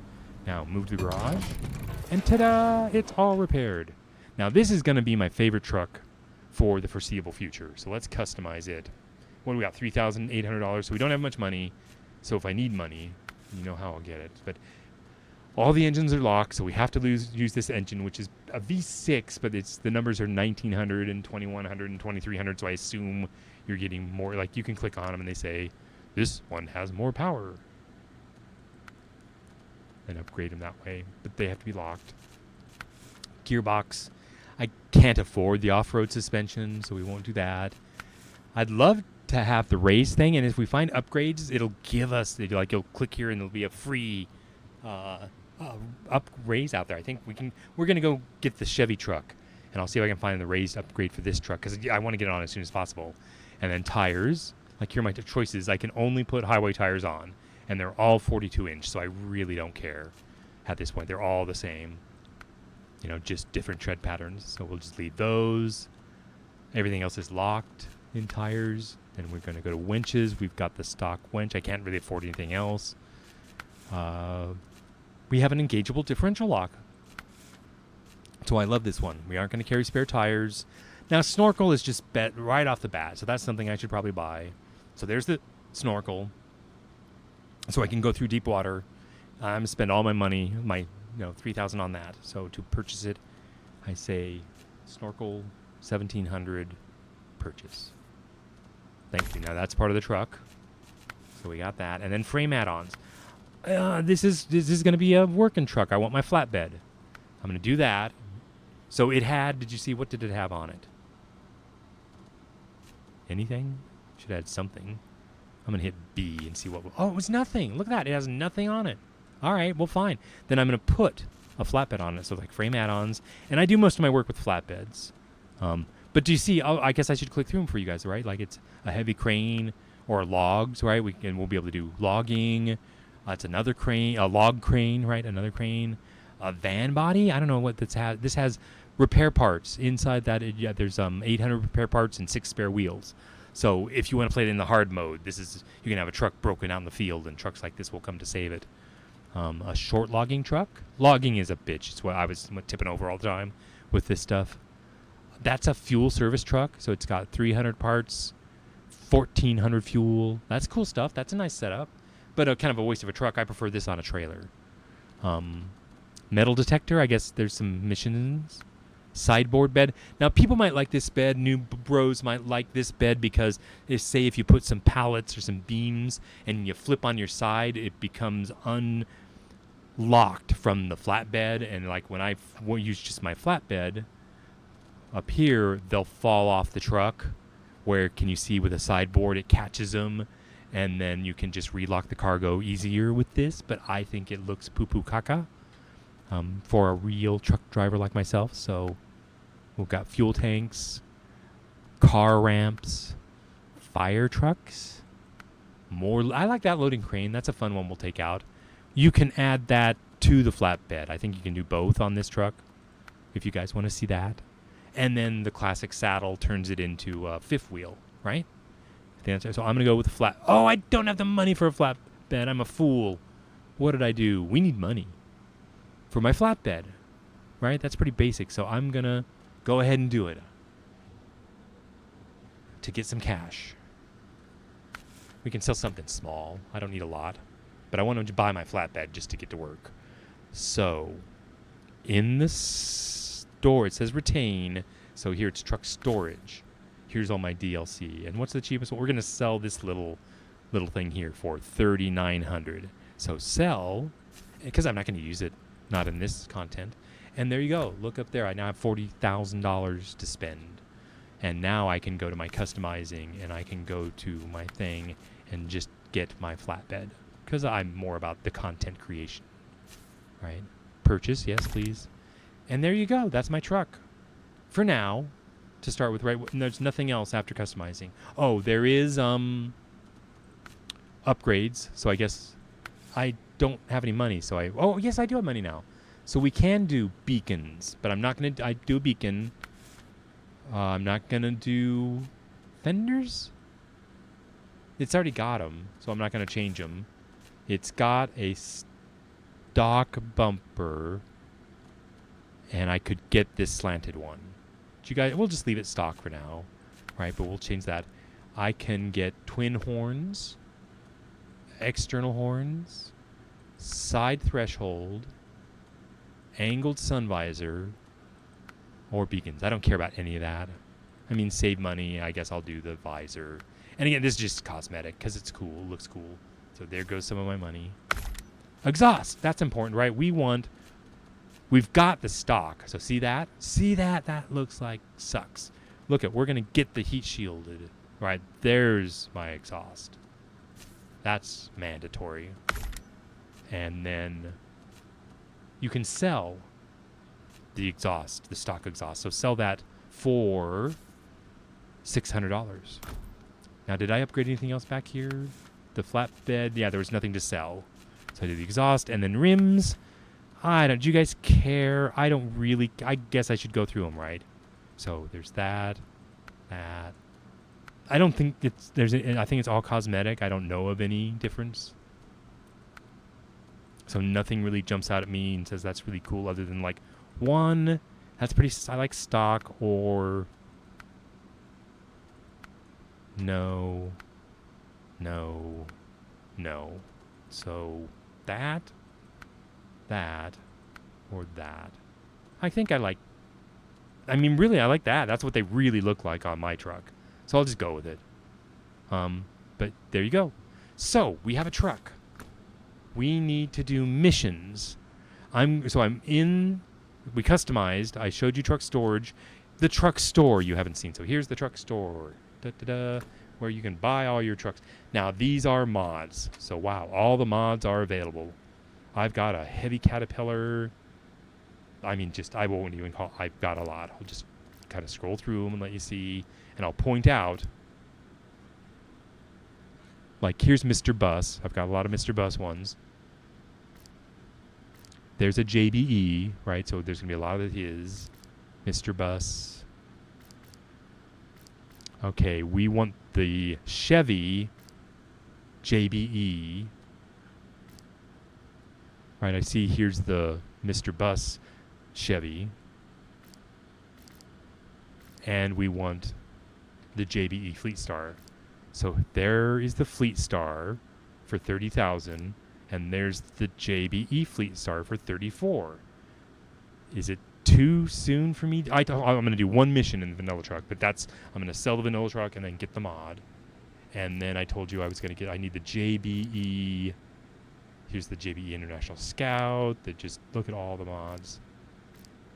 Now move to the garage, and ta-da! It's all repaired. Now this is going to be my favorite truck for the foreseeable future. So let's customize it. What do we got? $3,800. So we don't have much money. So if I need money, you know how I'll get it. But all the engines are locked, so we have to use this engine, which is a V6, but the numbers are 1900 and 2100 and 2300. So I assume you're getting more. Like, you can click on them and they say this one has more power, and upgrade them that way. But they have to be locked. Gearbox. I can't afford the off-road suspension, so we won't do that. I'd love to have the race thing, and if we find upgrades, it'll give us, you'll click here and there'll be a free raise out there. I think we're going to go get the Chevy truck, and I'll see if I can find the raised upgrade for this truck, because I want to get it on as soon as possible. And then tires, here are my choices. I can only put highway tires on, and they're all 42-inch, so I really don't care at this point. They're all the same. Just different tread patterns. So we'll just leave those. Everything else is locked in tires. Then we're going to go to winches. We've got the stock winch. I can't really afford anything else. We have an engageable differential lock. So I love this one. We aren't going to carry spare tires. Now, snorkel is just bet right off the bat. So that's something I should probably buy. So there's the snorkel. So I can go through deep water. I'm going to spend all my money, $3,000 on that. So to purchase it, I say snorkel 1700 purchase. Thank you. Now that's part of the truck. So we got that. And then frame add-ons. This is going to be a working truck. I want my flatbed. I'm going to do that. So it had, did you see, what did it have on it? Anything? Should have had something. I'm going to hit B and see what, it was nothing. Look at that. It has nothing on it. All right, well, fine. Then I'm going to put a flatbed on it, so frame add-ons. And I do most of my work with flatbeds. But do you see, I guess I should click through them for you guys, right? It's a heavy crane or logs, right? We'll be able to do logging. It's another crane, a log crane, right? Another crane. A van body. I don't know what this has. This has repair parts. Inside that, there's 800 repair parts and 6 spare wheels. So if you want to play it in the hard mode, you can have a truck broken out in the field, and trucks like this will come to save it. A short logging truck. Logging is a bitch. It's what I was tipping over all the time with this stuff. That's a fuel service truck. So it's got 300 parts, 1,400 fuel. That's cool stuff. That's a nice setup. but a kind of a waste of a truck. I prefer this on a trailer. Metal detector, I guess there's some missions. Sideboard bed. Now, people might like this bed. New bros might like this bed because, say, if you put some pallets or some beams and you flip on your side, it becomes unlocked from the flatbed. And like when I use just my flatbed up here, they'll fall off the truck. Where can you see with a sideboard, it catches them, and then you can just relock the cargo easier with this. But I think it looks poo-poo caca for a real truck driver like myself. So we've got fuel tanks, car ramps, fire trucks, more. I like that loading crane. That's a fun one we'll take out. You can add that to the flatbed. I think you can do both on this truck if you guys want to see that. And then the classic saddle turns it into a fifth wheel, right? So I'm going to go with a flat. Oh, I don't have the money for a flatbed. I'm a fool. What did I do? We need money for my flatbed, right? That's pretty basic. So I'm going to go ahead and do it to get some cash. We can sell something small. I don't need a lot, but I want to buy my flatbed just to get to work. So in the store, it says retain. So here it's truck storage. Here's all my DLC. And what's the cheapest one? We're going to sell this little thing here for $3,900. So sell, because I'm not going to use it, not in this content. And there you go. Look up there. I now have $40,000 to spend. And now I can go to my customizing and I can go to my thing and just get my flatbed. Because I'm more about the content creation. Right? Purchase, yes, please. And there you go. That's my truck. For now, to start with, right? There's nothing else after customizing. Oh, there is upgrades. So I guess I don't have any money. So oh, yes, I do have money now. So we can do beacons, but I'm not going to, I do a beacon. I'm not going to do fenders. It's already got them, so I'm not going to change them. It's got a stock bumper, and I could get this slanted one. You guys, we'll just leave it stock for now, right? But we'll change that. I can get twin horns, external horns, side threshold, angled sun visor, or beacons. I don't care about any of that. I mean, save money. I guess I'll do the visor. And again, this is just cosmetic because it's cool. Looks cool. So there goes some of my money. Exhaust. That's important, right? We've got the stock. So see that? See that? That looks like sucks. Look at, we're going to get the heat shielded. Right? There's my exhaust. That's mandatory. And then you can sell the exhaust, the stock exhaust. So sell that for $600. Now, did I upgrade anything else back here? The flatbed? Yeah, there was nothing to sell. So I did the exhaust and then rims. Do you guys care? I don't really, I guess I should go through them, right? So there's that. I don't think I think it's all cosmetic. I don't know of any difference. So nothing really jumps out at me and says that's really cool other than like one, that's pretty, I like stock or no. So that, or that. I think I like, I mean, really, I like that. That's what they really look like on my truck. So I'll just go with it. But there you go. So we have a truck. We need to do missions. We customized. I showed you truck storage. The truck store you haven't seen. So here's the truck store. Where you can buy all your trucks. Now, these are mods. So, wow, all the mods are available. I've got a heavy Caterpillar. I mean, I won't even call, I've got a lot. I'll just kind of scroll through them and let you see. And I'll point out, like, here's Mr. Bus. I've got a lot of Mr. Bus ones. There's a JBE, right? So there's going to be a lot of his. Mr. Bus. Okay, we want the Chevy JBE. Right, I see here's the Mr. Bus Chevy. And we want the JBE Fleet Star. So there is the Fleet Star for 30,000, and there's the JBE Fleet Star for 34. Is it too soon for me? I'm going to do one mission in the vanilla truck, but I'm going to sell the vanilla truck and then get the mod. And then I told you I need the JBE. Here's the JBE International Scout. Just look at all the mods.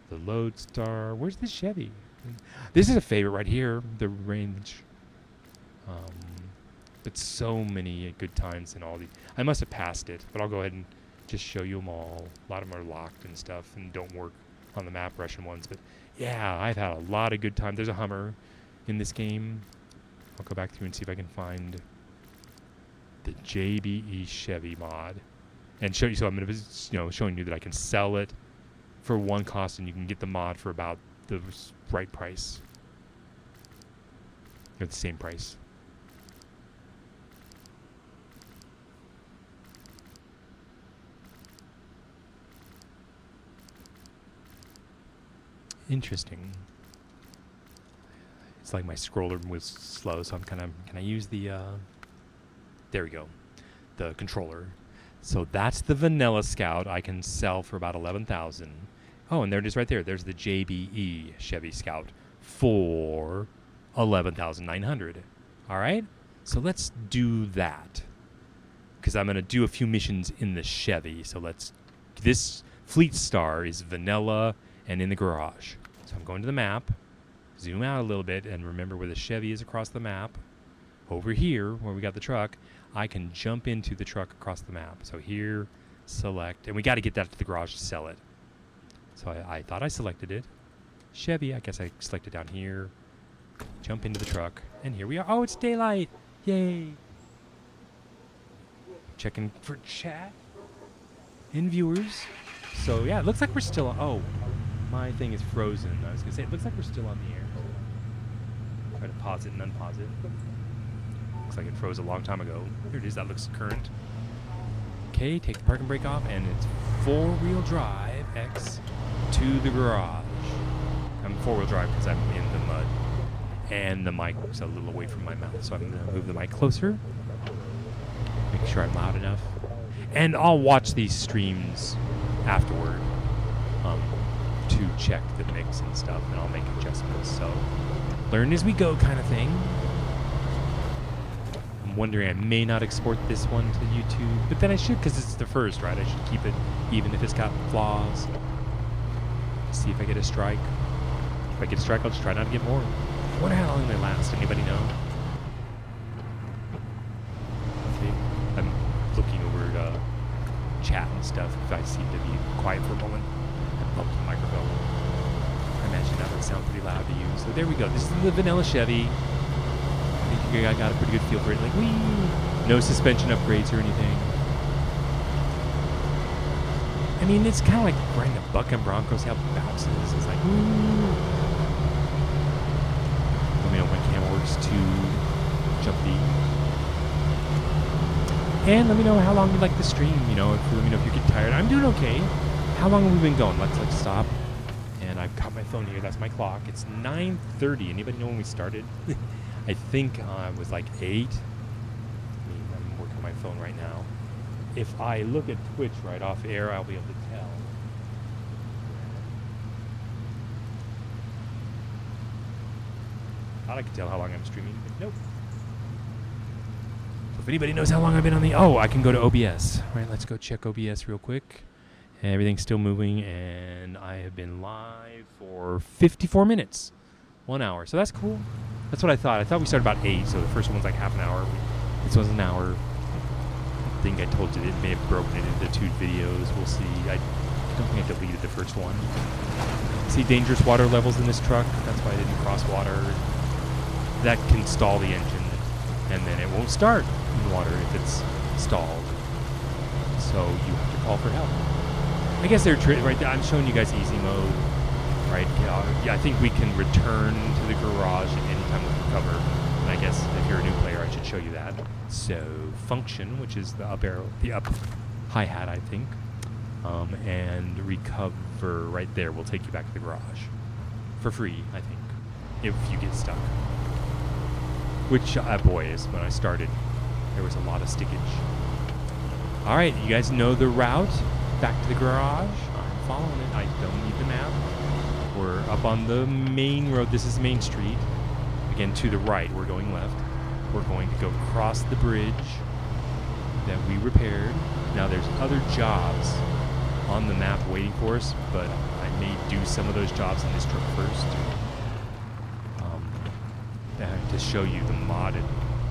The Lodestar. Where's the Chevy? This is a favorite right here. The range. But so many good times in all these. I must have passed it, but I'll go ahead and just show you them all. A lot of them are locked and stuff and don't work on the map Russian ones. But yeah, I've had a lot of good times. There's a Hummer in this game. I'll go back through and see if I can find the JBE Chevy mod and show you. So I'm going to, showing you that I can sell it for one cost, and you can get the mod for about the right price, or the same price. Interesting. It's like my scroller was slow, so can I use the, there we go, the controller. So that's the Vanilla Scout I can sell for about 11,000. Oh, and there it is right there. There's the JBE Chevy Scout for 11,900. All right? So let's do that, because I'm going to do a few missions in the Chevy. So this Fleet Star is vanilla and in the garage. So I'm going to the map, zoom out a little bit, and remember where the Chevy is across the map. Over here, where we got the truck, I can jump into the truck across the map. So here, select, and we got to get that to the garage to sell it. So I thought I selected it. Chevy, I guess I selected down here. Jump into the truck, and here we are. Oh, it's daylight! Yay! Checking for chat and viewers. So yeah, it looks like we're still on. Oh, my thing is frozen. I was gonna say, it looks like we're still on the air. Try to pause it and unpause it. Looks like it froze a long time ago. Here it is, that looks current. Okay, take the parking brake off, and it's 4-wheel drive X to the garage. I'm 4-wheel drive because I'm in the mud. And the mic's a little away from my mouth, so I'm gonna move the mic closer. Make sure I'm loud enough. And I'll watch these streams afterward to check the mix and stuff, and I'll make adjustments. So learn as we go kind of thing. I'm wondering, I may not export this one to YouTube, but then I should, because it's the first, right? I should keep it even if it's got flaws. See if I get a strike. If I get a strike, I'll just try not to get more. I wonder how long they last. Anybody know? Okay. I'm looking over chat and stuff. If I seem to be quiet for a moment, I bumped the microphone. I imagine that would sound pretty loud to you. So there we go. This is the vanilla Chevy. I think I got a pretty good feel for it. Like, whee! No suspension upgrades or anything. I mean, it's kind of like riding a buck and Bronco. See how it bounces. It's like, woo! Let me know when camera works to jump the. And let me know how long you like the stream. Let me know if you get tired. I'm doing okay. How long have we been going? Let's stop. And I've got my phone here. That's my clock. It's 9:30. Anybody know when we started? I think it was like 8. I'm working on my phone right now. If I look at Twitch right off air, I'll be able to tell. Thought I could tell how long I'm streaming, but nope. So if anybody knows how long I've been on I can go to OBS. All right, let's go check OBS real quick. Everything's still moving, and I have been live for 54 minutes. 1 hour. So that's cool. That's what I thought. I thought we started about 8, so the first one's like half an hour. This was an hour. I think I told you it may have broken it into 2 videos. We'll see. I don't think I deleted the first one. See dangerous water levels in this truck. That's why I didn't cross water. That can stall the engine, and then it won't start in water if it's stalled. So you have to call for help. I guess they're right. I'm showing you guys easy mode, right? Yeah, I think we can return to the garage at any time we recover. And I guess if you're a new player, I should show you that. So function, which is the up arrow, the up hi-hat, I think, and recover right there will take you back to the garage for free, I think, if you get stuck. Which, boy, is when I started, there was a lot of stickage. All right, you guys know the route back to the garage. I'm following it. I don't need the map. We're up on the main road. This is Main Street. Again, to the right. We're going left. We're going to go across the bridge that we repaired. Now, there's other jobs on the map waiting for us, but I may do some of those jobs in this truck first. To show you the modded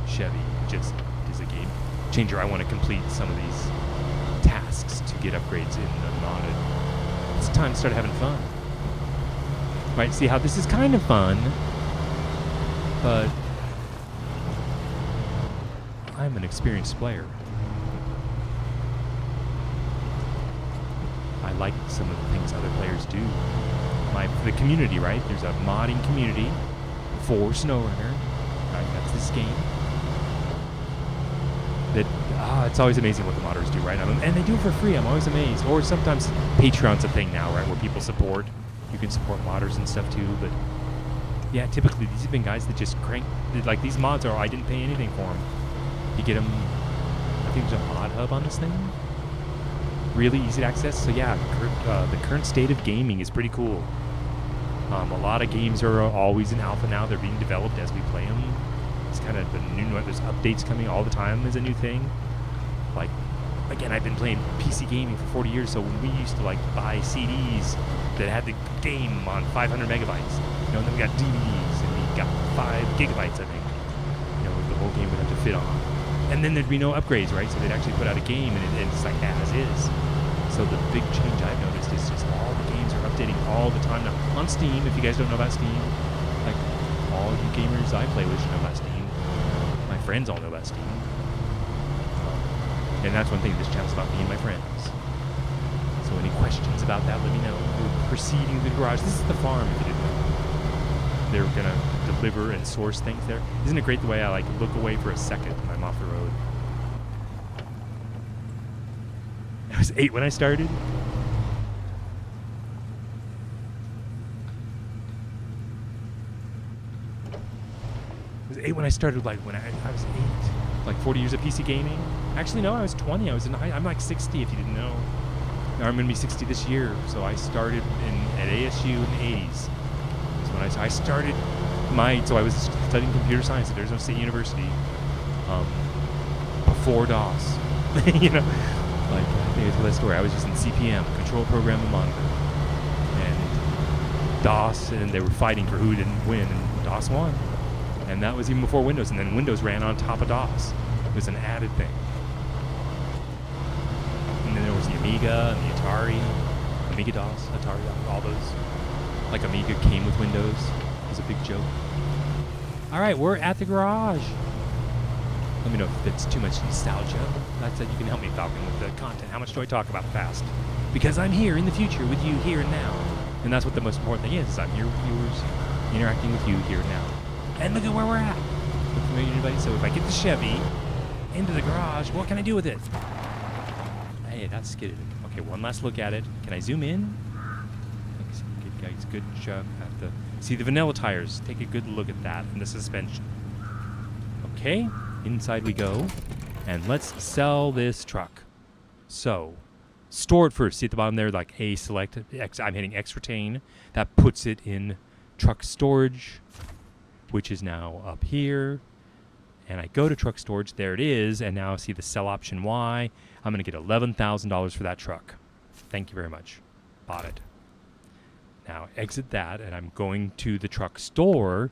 Chevy just is a game changer. I want to complete some of these tasks to get upgrades in the modded. It's time to start having fun. Right, see how this is kind of fun, but I'm an experienced player. I like some of the things other players do. The community, right? There's a modding community for Snowrunner. Right, that's this game. It's always amazing what the modders do, right? And they do it for free. I'm always amazed. Or sometimes Patreon's a thing now, right, where people support. You can support modders and stuff too. But yeah, typically these have been guys that just crank. Like these mods are, I didn't pay anything for them. You get them. I think there's a mod hub on this thing. Really easy to access. So yeah, the current state of gaming is pretty cool. A lot of games are always in alpha now. They're being developed as we play them. It's kind of the new. There's updates coming all the time as a new thing. Like, again, I've been playing PC gaming for 40 years. So when we used to like buy CDs that had the game on 500 megabytes, and then we got DVDs and we got 5 gigabytes, I think. The whole game would have to fit on. And then there'd be no upgrades, right? So they'd actually put out a game and it's like as is. So the big change I've noticed is just all the games are updating all the time now. On Steam, if you guys don't know about Steam, like all you gamers I play with should know about Steam. My friends all know about Steam. And that's one thing, this channel's about me and my friends. So any questions about that, let me know. We're proceeding to the garage. This is the farm, if you didn't know. They're going to deliver and source things there. Isn't it great the way I like look away for a second when I'm off the road? I was 8 when I started. I was 8 when I started, like when I was 8. Like 40 years of PC gaming. Actually, no, I was 20. I'm like 60 if you didn't know. Now I'm going to be 60 this year. So I started at ASU in the 80s. That's when I started so I was studying computer science at Arizona State University before DOS. Like, I think it's a story. I was using CPM, Control Program and Monitor. And DOS, and they were fighting for who didn't win, and DOS won. And that was even before Windows, and then Windows ran on top of DOS. It was an added thing. And then there was the Amiga and the Atari, Amiga DOS, Atari, all those. Like Amiga came with Windows. It was a big joke. All right, we're at the garage. Let me know if it's too much nostalgia. That's it. You can help me, Falcon, with the content. How much do I talk about the past? Because I'm here in the future with you here and now. And that's what the most important thing is I'm here with viewers, interacting with you here and now. And look at where we're at. Look familiar to anybody? So if I get the Chevy into the garage, what can I do with it? Hey, that's skidded. Okay, one last look at it. Can I zoom in? Thanks. Good guys, good job. See the vanilla tires. Take a good look at that and the suspension. Okay, inside we go. And let's sell this truck. So, store it first. See at the bottom there, like A select. I'm hitting X retain. That puts it in truck storage, which is now up here. And I go to truck storage. There it is. And now I see the sell option Y. I'm going to get $11,000 for that truck. Thank you very much. Bought it. Now exit that, and I'm going to the truck store.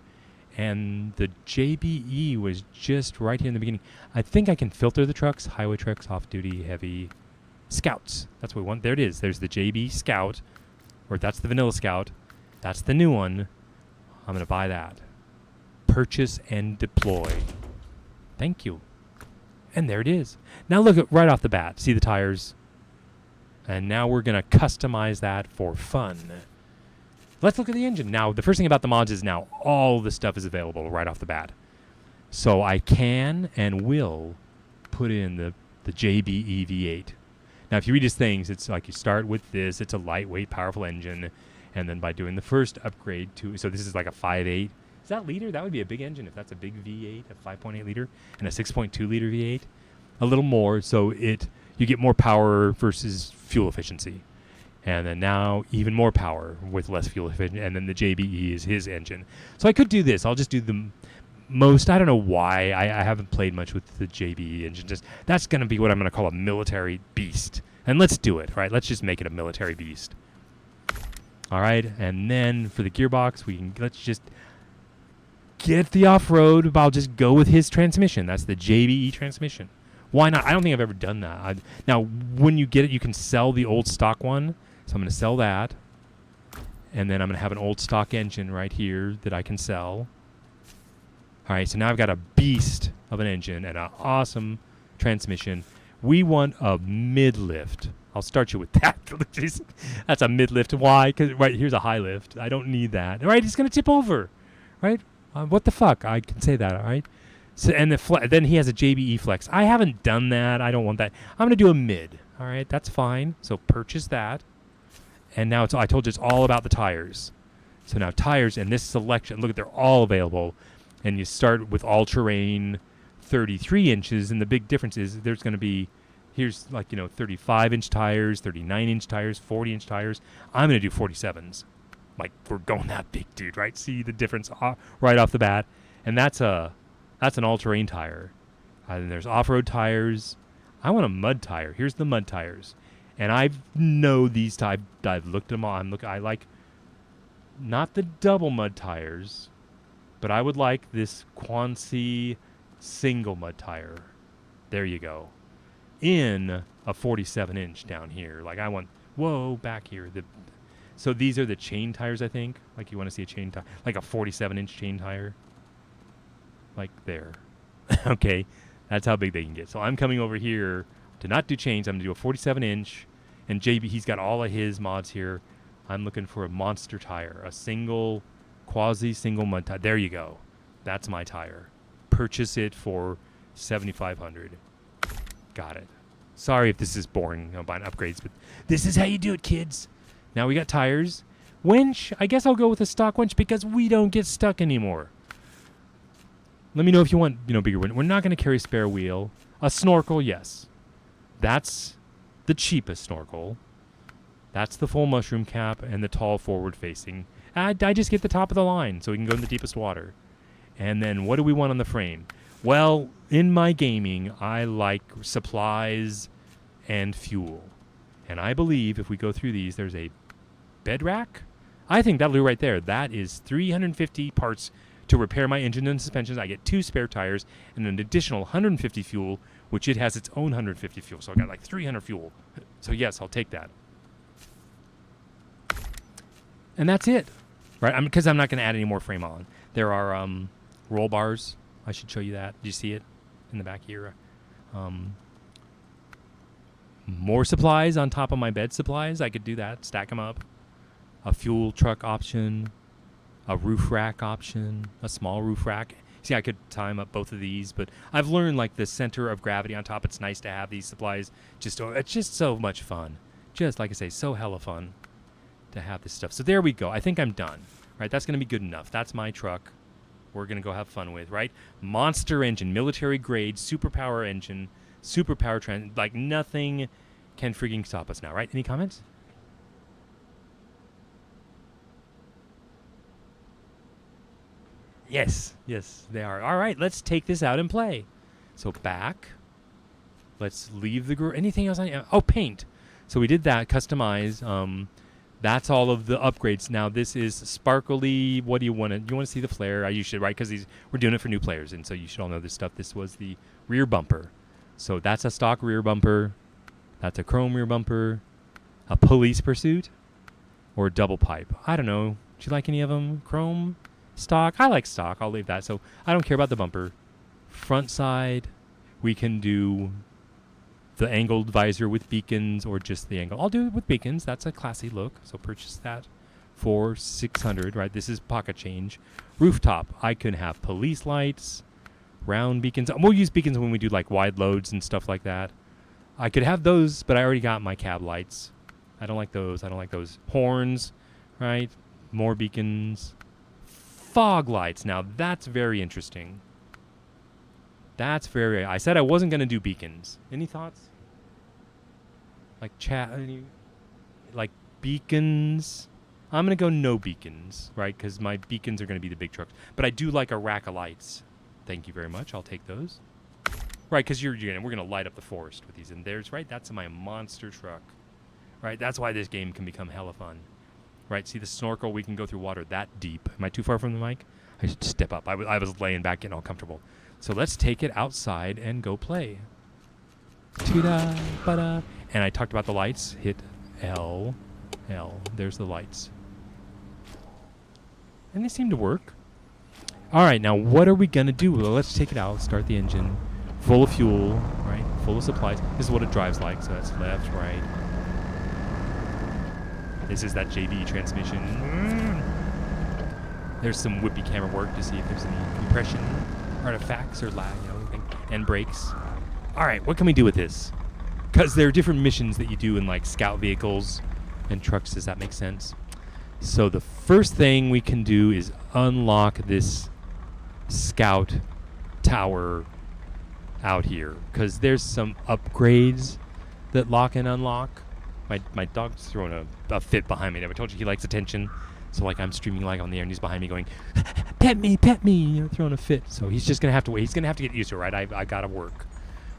And the JBE was just right here in the beginning. I think I can filter the trucks. Highway trucks, off-duty, heavy. Scouts. That's what we want. There it is. There's the JB Scout. Or that's the Vanilla Scout. That's the new one. I'm going to buy that. Purchase and deploy. Thank you. And there it is. Now look at right off the bat. See the tires? And now we're going to customize that for fun. Let's look at the engine. Now, the first thing about the mods is now all the stuff is available right off the bat. So I can and will put in the JBE V8. Now, if you read his things, it's like you start with this. It's a lightweight, powerful engine. And then by doing the first upgrade to... So this is like a 5.8. Is that liter? That would be a big engine if that's a big V8, a 5.8 liter, and a 6.2 liter V8. A little more, so it you get more power versus fuel efficiency. And then now even more power with less fuel efficient. And then the JBE is his engine. So I could do this. I'll just do the most. I don't know why. I haven't played much with the JBE engine. Just that's going to be what I'm going to call a military beast. And let's do it, right? Let's just make it a military beast. All right. And then for the gearbox, let's just get the off-road. I'll just go with his transmission. That's the JBE transmission. Why not? I don't think I've ever done that. Now, when you get it, you can sell the old stock one. So I'm going to sell that. And then I'm going to have an old stock engine right here that I can sell. All right, so now I've got a beast of an engine and an awesome transmission. We want a mid-lift. I'll start you with that. That's a mid-lift. Why? Because right here's a high lift. I don't need that. All right, it's going to tip over. Right? What the fuck? I can say that, all right? So, and then he has a JBE Flex. I haven't done that. I don't want that. I'm going to do a mid. All right, that's fine. So purchase that. And now I told you it's all about the tires. So now tires and this selection, look, they're all available. And you start with all-terrain 33 inches. And the big difference is there's going to be, here's 35-inch tires, 39-inch tires, 40-inch tires. I'm going to do 47s. Like, we're going that big, dude, right? See the difference right off the bat. And that's an all-terrain tire. And there's off-road tires. I want a mud tire. Here's the mud tires. And I know these type. I've looked them all. I like not the double mud tires, but I would like this Quansi single mud tire. There you go. In a 47-inch down here. Like I want, back here. So these are the chain tires, I think. Like you want to see a chain tire, like a 47-inch chain tire. Like there. Okay, that's how big they can get. So I'm coming over here to not do chains. I'm going to do a 47-inch. And JB, he's got all of his mods here. I'm looking for a monster tire, a quasi-single mud tire. There you go. That's my tire. Purchase it for $7,500. Got it. Sorry if this is boring, buying upgrades, but this is how you do it, kids. Now we got tires. Winch, I guess I'll go with a stock winch because we don't get stuck anymore. Let me know if you want, bigger winch. We're not going to carry a spare wheel. A snorkel, yes. That's the cheapest snorkel. That's the full mushroom cap and the tall forward facing. I just get the top of the line so we can go in the deepest water. And then what do we want on the frame? Well, in my gaming, I like supplies and fuel. And I believe if we go through these, there's a bed rack. I think that'll do right there. That is 350 parts to repair my engine and suspensions. I get 2 spare tires and an additional 150 fuel, which it has its own 150 fuel. So I got like 300 fuel. So yes, I'll take that. And that's it, right? Because I'm not going to add any more frame on. There are roll bars. I should show you that. Do you see it in the back here? More supplies on top of my bed supplies. I could do that. Stack them up. A fuel truck option. A roof rack option. A small roof rack. See, I could time up both of these, but I've learned like the center of gravity on top. It's nice to have these supplies. It's just so much fun. Just like I say, so hella fun to have this stuff. So there we go. I think I'm done. Right? That's going to be good enough. That's my truck. We're going to go have fun with, right? Monster engine, military grade, superpower engine, superpower like nothing can freaking stop us now, right? Any comments? Yes, they are. All right, let's take this out and play. So back. Let's leave the anything else on? Oh, paint. So we did that, customize. That's all of the upgrades. Now this is sparkly. What do you want to? You want to see the flare? You should, right? Because we're doing it for new players, and so you should all know this stuff. This was the rear bumper. So that's a stock rear bumper. That's a chrome rear bumper. A police pursuit, or a double pipe. I don't know. Do you like any of them? Chrome, stock. I like stock. I'll leave that. So I don't care about the bumper. Front side, we can do the angled visor with beacons or just the angle. I'll do it with beacons. That's a classy look. So purchase that for $600, right? This is pocket change. Rooftop, I can have police lights, round beacons. We'll use beacons when we do like wide loads and stuff like that. I could have those, but I already got my cab lights. I don't like those. Horns, right? More beacons. Fog lights. Now that's very interesting. I said I wasn't going to do beacons. Any thoughts? Like like beacons. I'm going to go no beacons, right? Because my beacons are going to be the big trucks. But I do like a rack of lights. Thank you very much. I'll take those. Right, because we're going to light up the forest with these. And that's my monster truck. Right, that's why this game can become hella fun. Right, see the snorkel? We can go through water that deep. Am I too far from the mic? I should step up. I was laying back getting all comfortable. So let's take it outside and go play. Ta-da, ba-da. And I talked about the lights. Hit L. There's the lights. And they seem to work. All right, now what are we going to do? Well, let's take it out. Start the engine. Full of fuel, right? Full of supplies. This is what it drives like. So that's left, right. This is that JB transmission. There's some whippy camera work to see if there's any compression artifacts or lag, anything. And brakes. All right, what can we do with this? Because there are different missions that you do in like scout vehicles and trucks. Does that make sense? So the first thing we can do is unlock this scout tower out here. Because there's some upgrades that lock and unlock. My dog's throwing a fit behind me. I told you he likes attention. So like I'm streaming like on the air and he's behind me going, pet me, throwing a fit. So he's just going to have to wait. He's going to have to get used to it, right? I got to work.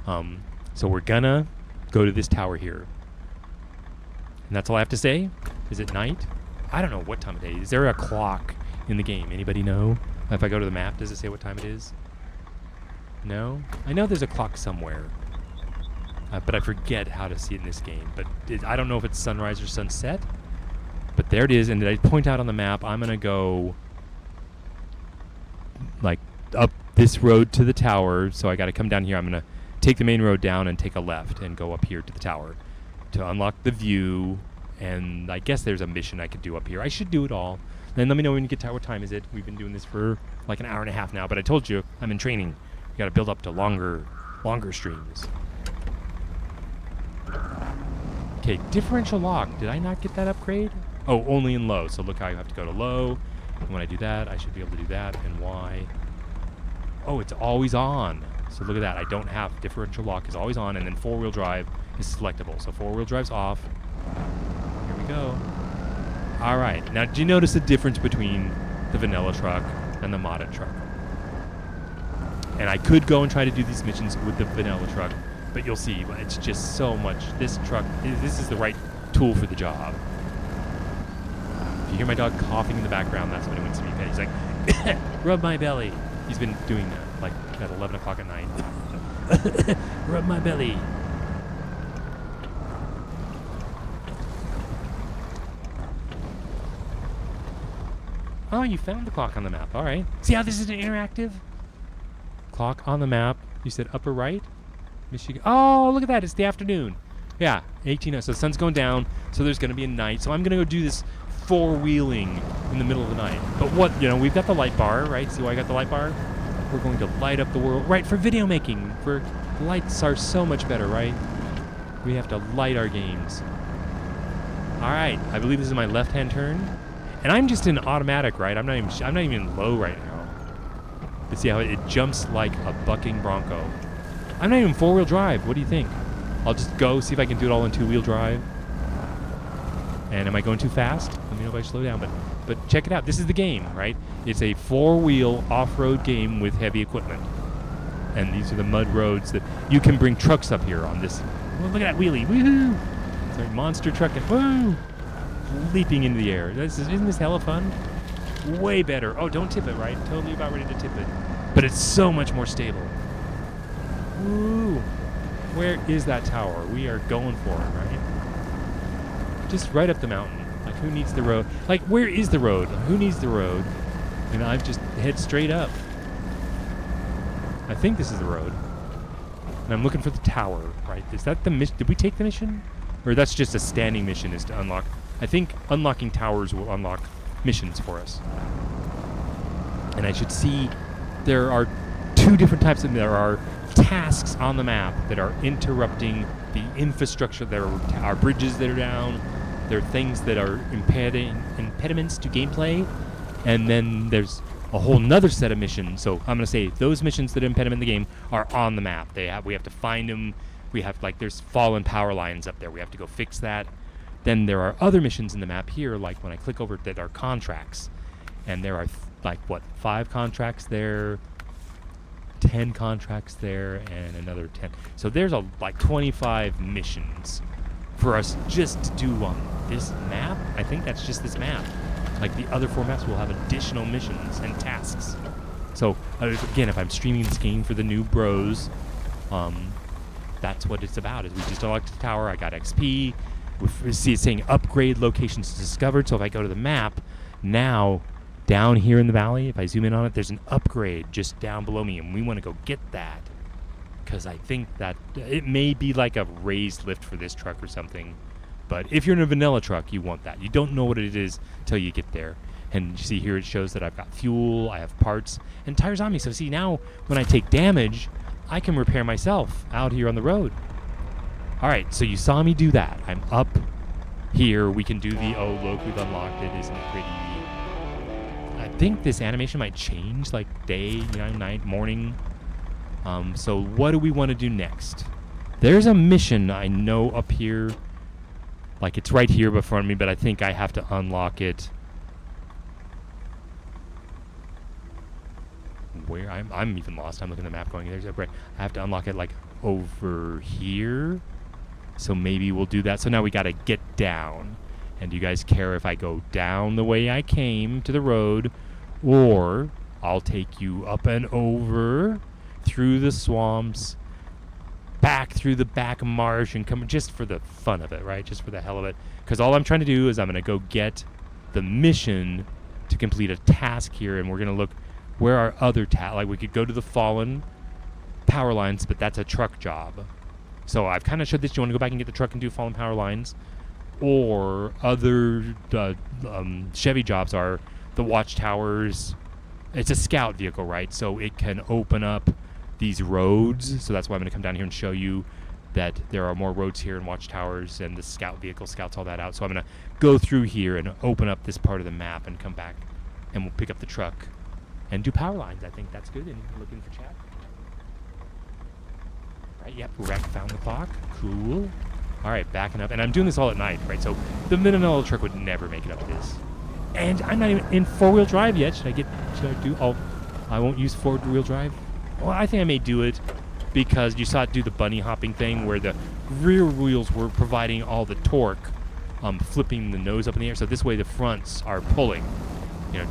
So we're going to go to this tower here. And that's all I have to say. Is it night? I don't know what time of day. Is there a clock in the game? Anybody know? If I go to the map, does it say what time it is? No? I know there's a clock somewhere. But I forget how to see it in this game. But I don't know if it's sunrise or sunset. But there it is. And did I point out on the map, I'm going to go like up this road to the tower. So I got to come down here. I'm going to take the main road down and take a left and go up here to the tower to unlock the view. And I guess there's a mission I could do up here. I should do it all. Then let me know when you get to what time is it. We've been doing this for like an hour and a half now. But I told you, I'm in training. You got to build up to longer streams. Okay, differential lock. Did I not get that upgrade? Oh, only in low. So look how you have to go to low. And when I do that, I should be able to do that. And why? Oh, it's always on. So look at that. I don't have differential lock is always on. And then four-wheel drive is selectable. So four-wheel drive's off. Here we go. All right. Now, do you notice the difference between the vanilla truck and the modded truck? And I could go and try to do these missions with the vanilla truck, but you'll see, it's just so much. This truck, this is the right tool for the job. If you hear my dog coughing in the background, that's when he wants to be fed. He's like, rub my belly. He's been doing that, like at 11 o'clock at night. Rub my belly. Oh, you found the clock on the map. All right. See how this is an interactive? Clock on the map. You said upper right? Michigan. Oh, look at that. It's the afternoon. Yeah, 18. So the sun's going down, so there's going to be a night. So I'm going to go do this four-wheeling in the middle of the night. But what, we've got the light bar, right? See why I got the light bar? We're going to light up the world. Right, for video making. Lights are so much better, right? We have to light our games. All right. I believe this is my left-hand turn. And I'm just in automatic, right? I'm not even in low right now. But see how it jumps like a bucking bronco. I'm not even four-wheel drive. What do you think? I'll just go see if I can do it all in two-wheel drive. And am I going too fast? Let me know if I slow down. But check it out. This is the game, right? It's a four-wheel off-road game with heavy equipment. And these are the mud roads that you can bring trucks up here on this. Oh, look at that wheelie. Woohoo! Sorry, monster truck and woo! Leaping into the air. Isn't this hella fun? Way better. Oh, don't tip it, right? Totally about ready to tip it. But it's so much more stable. Woo! Where is that tower? We are going for it, right? Just right up the mountain. Like, who needs the road? Like, where is the road? Who needs the road? And I just head straight up. I think this is the road. And I'm looking for the tower, right? Is that the mission? Did we take the mission? Or that's just a standing mission is to unlock. I think unlocking towers will unlock missions for us. And I should see there are two different types of, there are tasks on the map that are interrupting the infrastructure. There are bridges that are down. There are things that are impediments to gameplay. And then there's a whole nother set of missions. So I'm going to say those missions that are impediment in the game are on the map. We have to find them. We have, like, there's fallen power lines up there. We have to go fix that. Then there are other missions in the map here, like when I click over that are contracts. And there are, 5 contracts there, 10 contracts there, and another 10. So there's, 25 missions for us just to do on this map. I think that's just this map. Like, the other 4 maps will have additional missions and tasks. So, again, if I'm streaming this game for the new bros, that's what it's about. Is we just unlocked the tower, I got XP. We see it saying upgrade locations discovered. So if I go to the map, now down here in the valley, if I zoom in on it, there's an upgrade just down below me, and we want to go get that. Because I think that it may be like a raised lift for this truck or something. But if you're in a vanilla truck, you want that. You don't know what it is till you get there. And you see here it shows that I've got fuel, I have parts, and tires on me. So see, now when I take damage, I can repair myself out here on the road. All right, so you saw me do that. I'm up here. We can do the, oh, look, we've unlocked it. Isn't it pretty? I think this animation might change, like day, night, morning. So what do we want to do next? There's a mission I know up here. Like, it's right here before me, but I think I have to unlock it. Where? I'm even lost. I'm looking at the map going, there's a break. I have to unlock it, like, over here. So maybe we'll do that. So now we got to get down. And do you guys care if I go down the way I came to the road, or I'll take you up and over through the swamps, back through the back marsh, and come just for the fun of it, right? Just for the hell of it. Because all I'm trying to do is I'm going to go get the mission to complete a task here, and we're going to look where our other like we could go to the fallen power lines, but that's a truck job. So I've kind of showed this. Do you want to go back and get the truck and do fallen power lines? Or other Chevy jobs are the watchtowers. It's a scout vehicle, right? So it can open up these roads. So that's why I'm going to come down here and show you that there are more roads here and watchtowers, and the scout vehicle scouts all that out. So I'm going to go through here and open up this part of the map and come back, and we'll pick up the truck and do power lines. I think that's good. And looking for chat. Right, yep, Wreck found the clock. Cool. All right, backing up. And I'm doing this all at night, right? So the vanilla truck would never make it up this. And I'm not even in 4-wheel drive yet. Should I do, I won't use 4-wheel drive? Well, I think I may do it because you saw it do the bunny hopping thing where the rear wheels were providing all the torque, flipping the nose up in the air. So this way the fronts are pulling,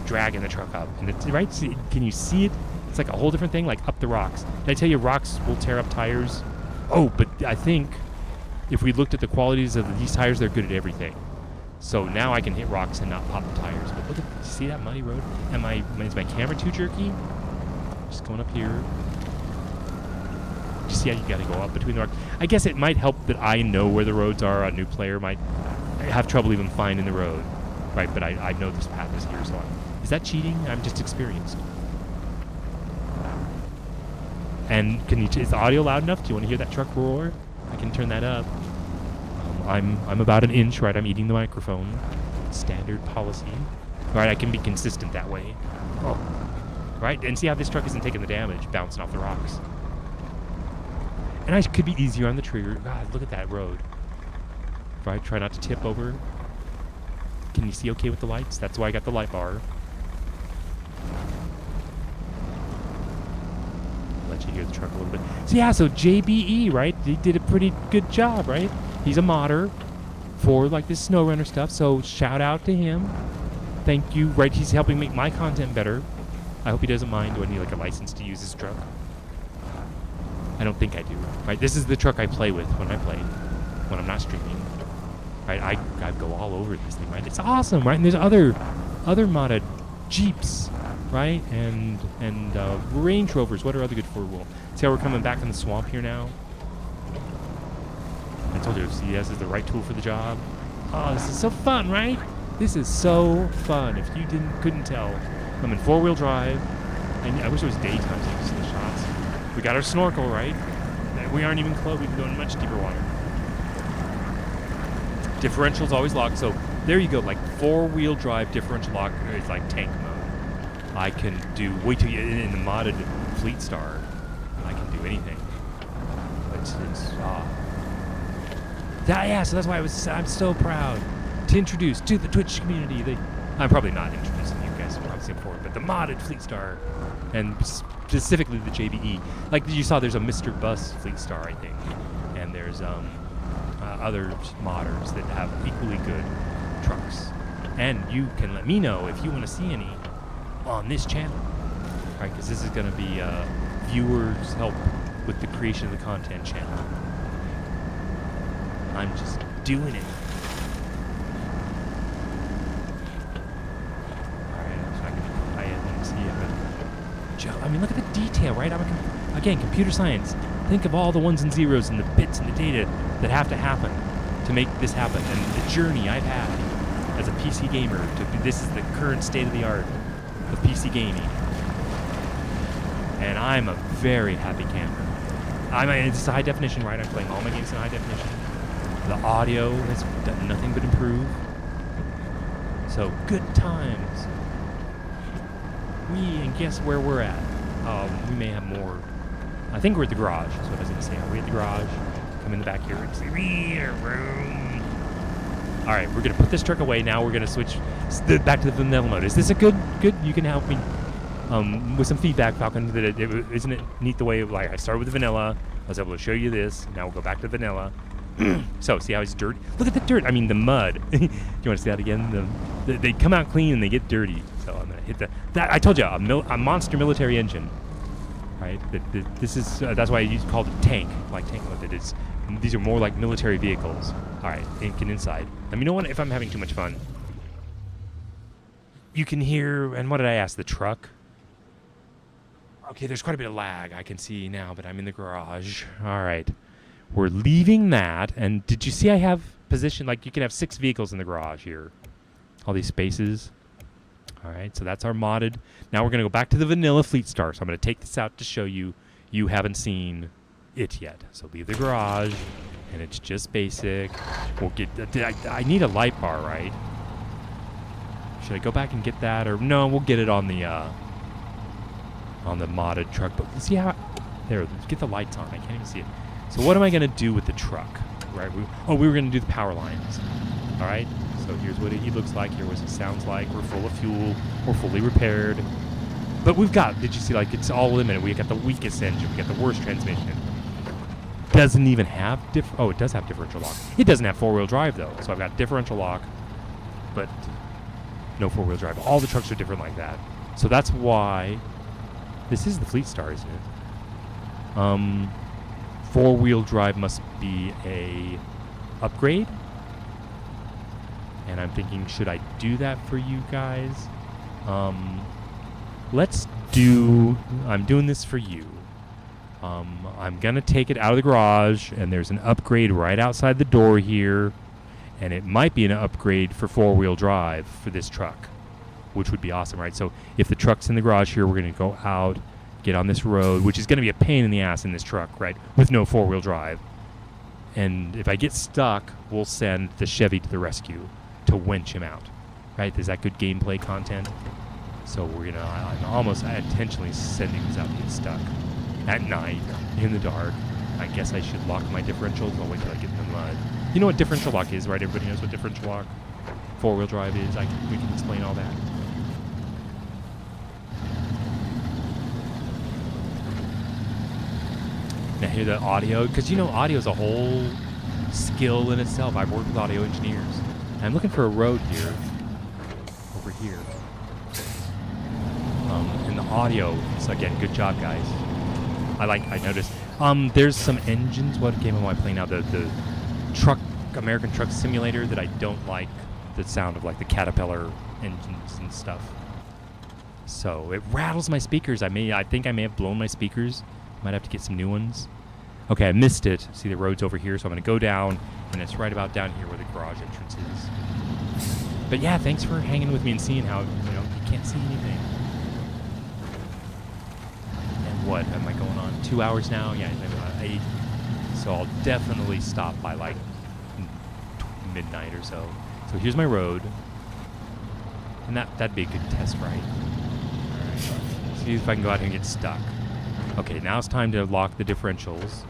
dragging the truck up. And it's, right? See, can you see it? It's like a whole different thing, like up the rocks. Did I tell you rocks will tear up tires? Oh, but I think if we looked at the qualities of these tires, they're good at everything. So now I can hit rocks and not pop the tires. But look at, see that muddy road? Is my camera too jerky? Just going up here. You see how you got to go up between the rocks? I guess it might help that I know where the roads are. A new player might have trouble even finding the road, right? But I know this path is here, so is that cheating? I'm just experienced. And is the audio loud enough? Do you want to hear that truck roar? I can turn that up. I'm about an inch, right? I'm eating the microphone. Standard policy. Right, I can be consistent that way. Oh. Right, and see how this truck isn't taking the damage, bouncing off the rocks. And I could be easier on the trigger. God, look at that road. Right, try not to tip over. Can you see okay with the lights? That's why I got the light bar. Let you hear the truck a little bit. So yeah, so JBE, right? He did a pretty good job, right? He's a modder for like this Snowrunner stuff. So shout out to him. Thank you. Right, he's helping make my content better. I hope he doesn't mind. Do I need like a license to use this truck? I don't think I do. Right, this is the truck I play with when I play, when I'm not streaming. Right, I go all over this thing. Right, it's awesome. Right, and there's other modded Jeeps. Right, and Range Rovers. What are other good 4-wheel? See how we're coming back in the swamp here now? I told you CS is the right tool for the job. Oh, this is so fun, right? This is so fun. If you couldn't tell, I'm in 4-wheel drive, and I wish it was daytime so you could see the shots. We got our snorkel, right? We aren't even close. We can go in much deeper water. Differential's always locked, so there you go. Like 4-wheel drive differential lock is like tank mode. I can do, wait till you in the modded Fleet Star, I can do anything. But Yeah, so that's why I'm so proud to introduce to the Twitch community. I'm probably not introducing you guys, I've probably seen before, but the modded Fleet Star, and specifically the JBE. Like you saw, there's a Mr. Bus Fleet Star, I think, and there's other modders that have equally good trucks. And you can let me know if you want to see any on this channel, right? Because this is going to be viewers help with the creation of the content channel. I'm just doing it. Alright, I'm trying to be quiet and see it, but I mean, look at the detail, right? Again, computer science. Think of all the ones and zeros and the bits and the data that have to happen to make this happen, and the journey I've had as a PC gamer this is the current state of the art of PC gaming. And I'm a very happy camper. I mean, it's high definition, right? I'm playing all my games in high definition. The audio has done nothing but improve. So, good times. And guess where we're at? We may have more. I think we're at the garage, is what I was going to say. Are we at the garage? Come in the back here and say, room. Alright, we're going to put this truck away. Now we're going to switch back to the vanilla mode. Is this a good? You can help me with some feedback, Falcon. Isn't it neat the way, like, I started with the vanilla. I was able to show you this. Now we'll go back to the vanilla. So, see how it's dirty? Look at the dirt. I mean, the mud. Do you want to see that again? They come out clean and they get dirty. So I'm going to hit that. I told you, a monster military engine. Right? This is, that's why I called it tank. Like tank with it. These are more like military vehicles. Alright, get inside. Let me know if I'm having too much fun. You can hear, and what did I ask? The truck? Okay, there's quite a bit of lag. I can see now, but I'm in the garage. Alright. We're leaving that, and did you see I have position, like you can have 6 vehicles in the garage here. All these spaces. Alright, so that's our modded. Now we're going to go back to the vanilla Fleet Star. So I'm going to take this out to show you haven't seen it yet. So leave the garage, and it's just basic. We'll get, I need a light bar, right? Should I go back and get that, or no, we'll get it on the modded truck. But see how, there, get the lights on. I can't even see it. So what am I going to do with the truck? Right? We were going to do the power lines. All right? So here's what he looks like. Here's what he sounds like. We're full of fuel. We're fully repaired. But we've got, did you see, like, it's all limited. We got the weakest engine. We got the worst transmission. Doesn't even have, oh, it does have differential lock. It doesn't have four-wheel drive, though. So I've got differential lock, but no four-wheel drive. All the trucks are different like that. So that's why, this is the Fleet Star, isn't it? Four-wheel drive must be a upgrade. And I'm thinking, should I do that for you guys? I'm doing this for you. I'm going to take it out of the garage, and there's an upgrade right outside the door here. And it might be an upgrade for four-wheel drive for this truck, which would be awesome, right? So if the truck's in the garage here, we're going to go out, get on this road, which is going to be a pain in the ass in this truck, right, with no four-wheel drive. And if I get stuck, we'll send the Chevy to the rescue to winch him out, right? Is that good gameplay content? So we're going to, I'm intentionally sending this out to get stuck at night, in the dark. I guess I should lock my differentials. I'll wait till I get in the mud. You know what differential lock is, right? Everybody knows what differential lock, four-wheel drive is. We can explain all that. Now hear the audio, because you know audio is a whole skill in itself. I've worked with audio engineers. And I'm looking for a road here, over here. And the audio, so again, good job, guys. I noticed. There's some engines. What game am I playing now? The American Truck Simulator that I don't like the sound of, like the Caterpillar engines and stuff. So it rattles my speakers. I think I may have blown my speakers. Might have to get some new ones. Okay, I missed it. See, the road's over here, so I'm going to go down, and it's right about down here where the garage entrance is. But yeah, thanks for hanging with me and seeing how, you can't see anything. And what, am I going on 2 hours now? Yeah, maybe about 8. So I'll definitely stop by like midnight or so. So here's my road. And that'd be a good test ride. Alright, see if I can go out here and get stuck. Okay, now it's time to lock the differentials.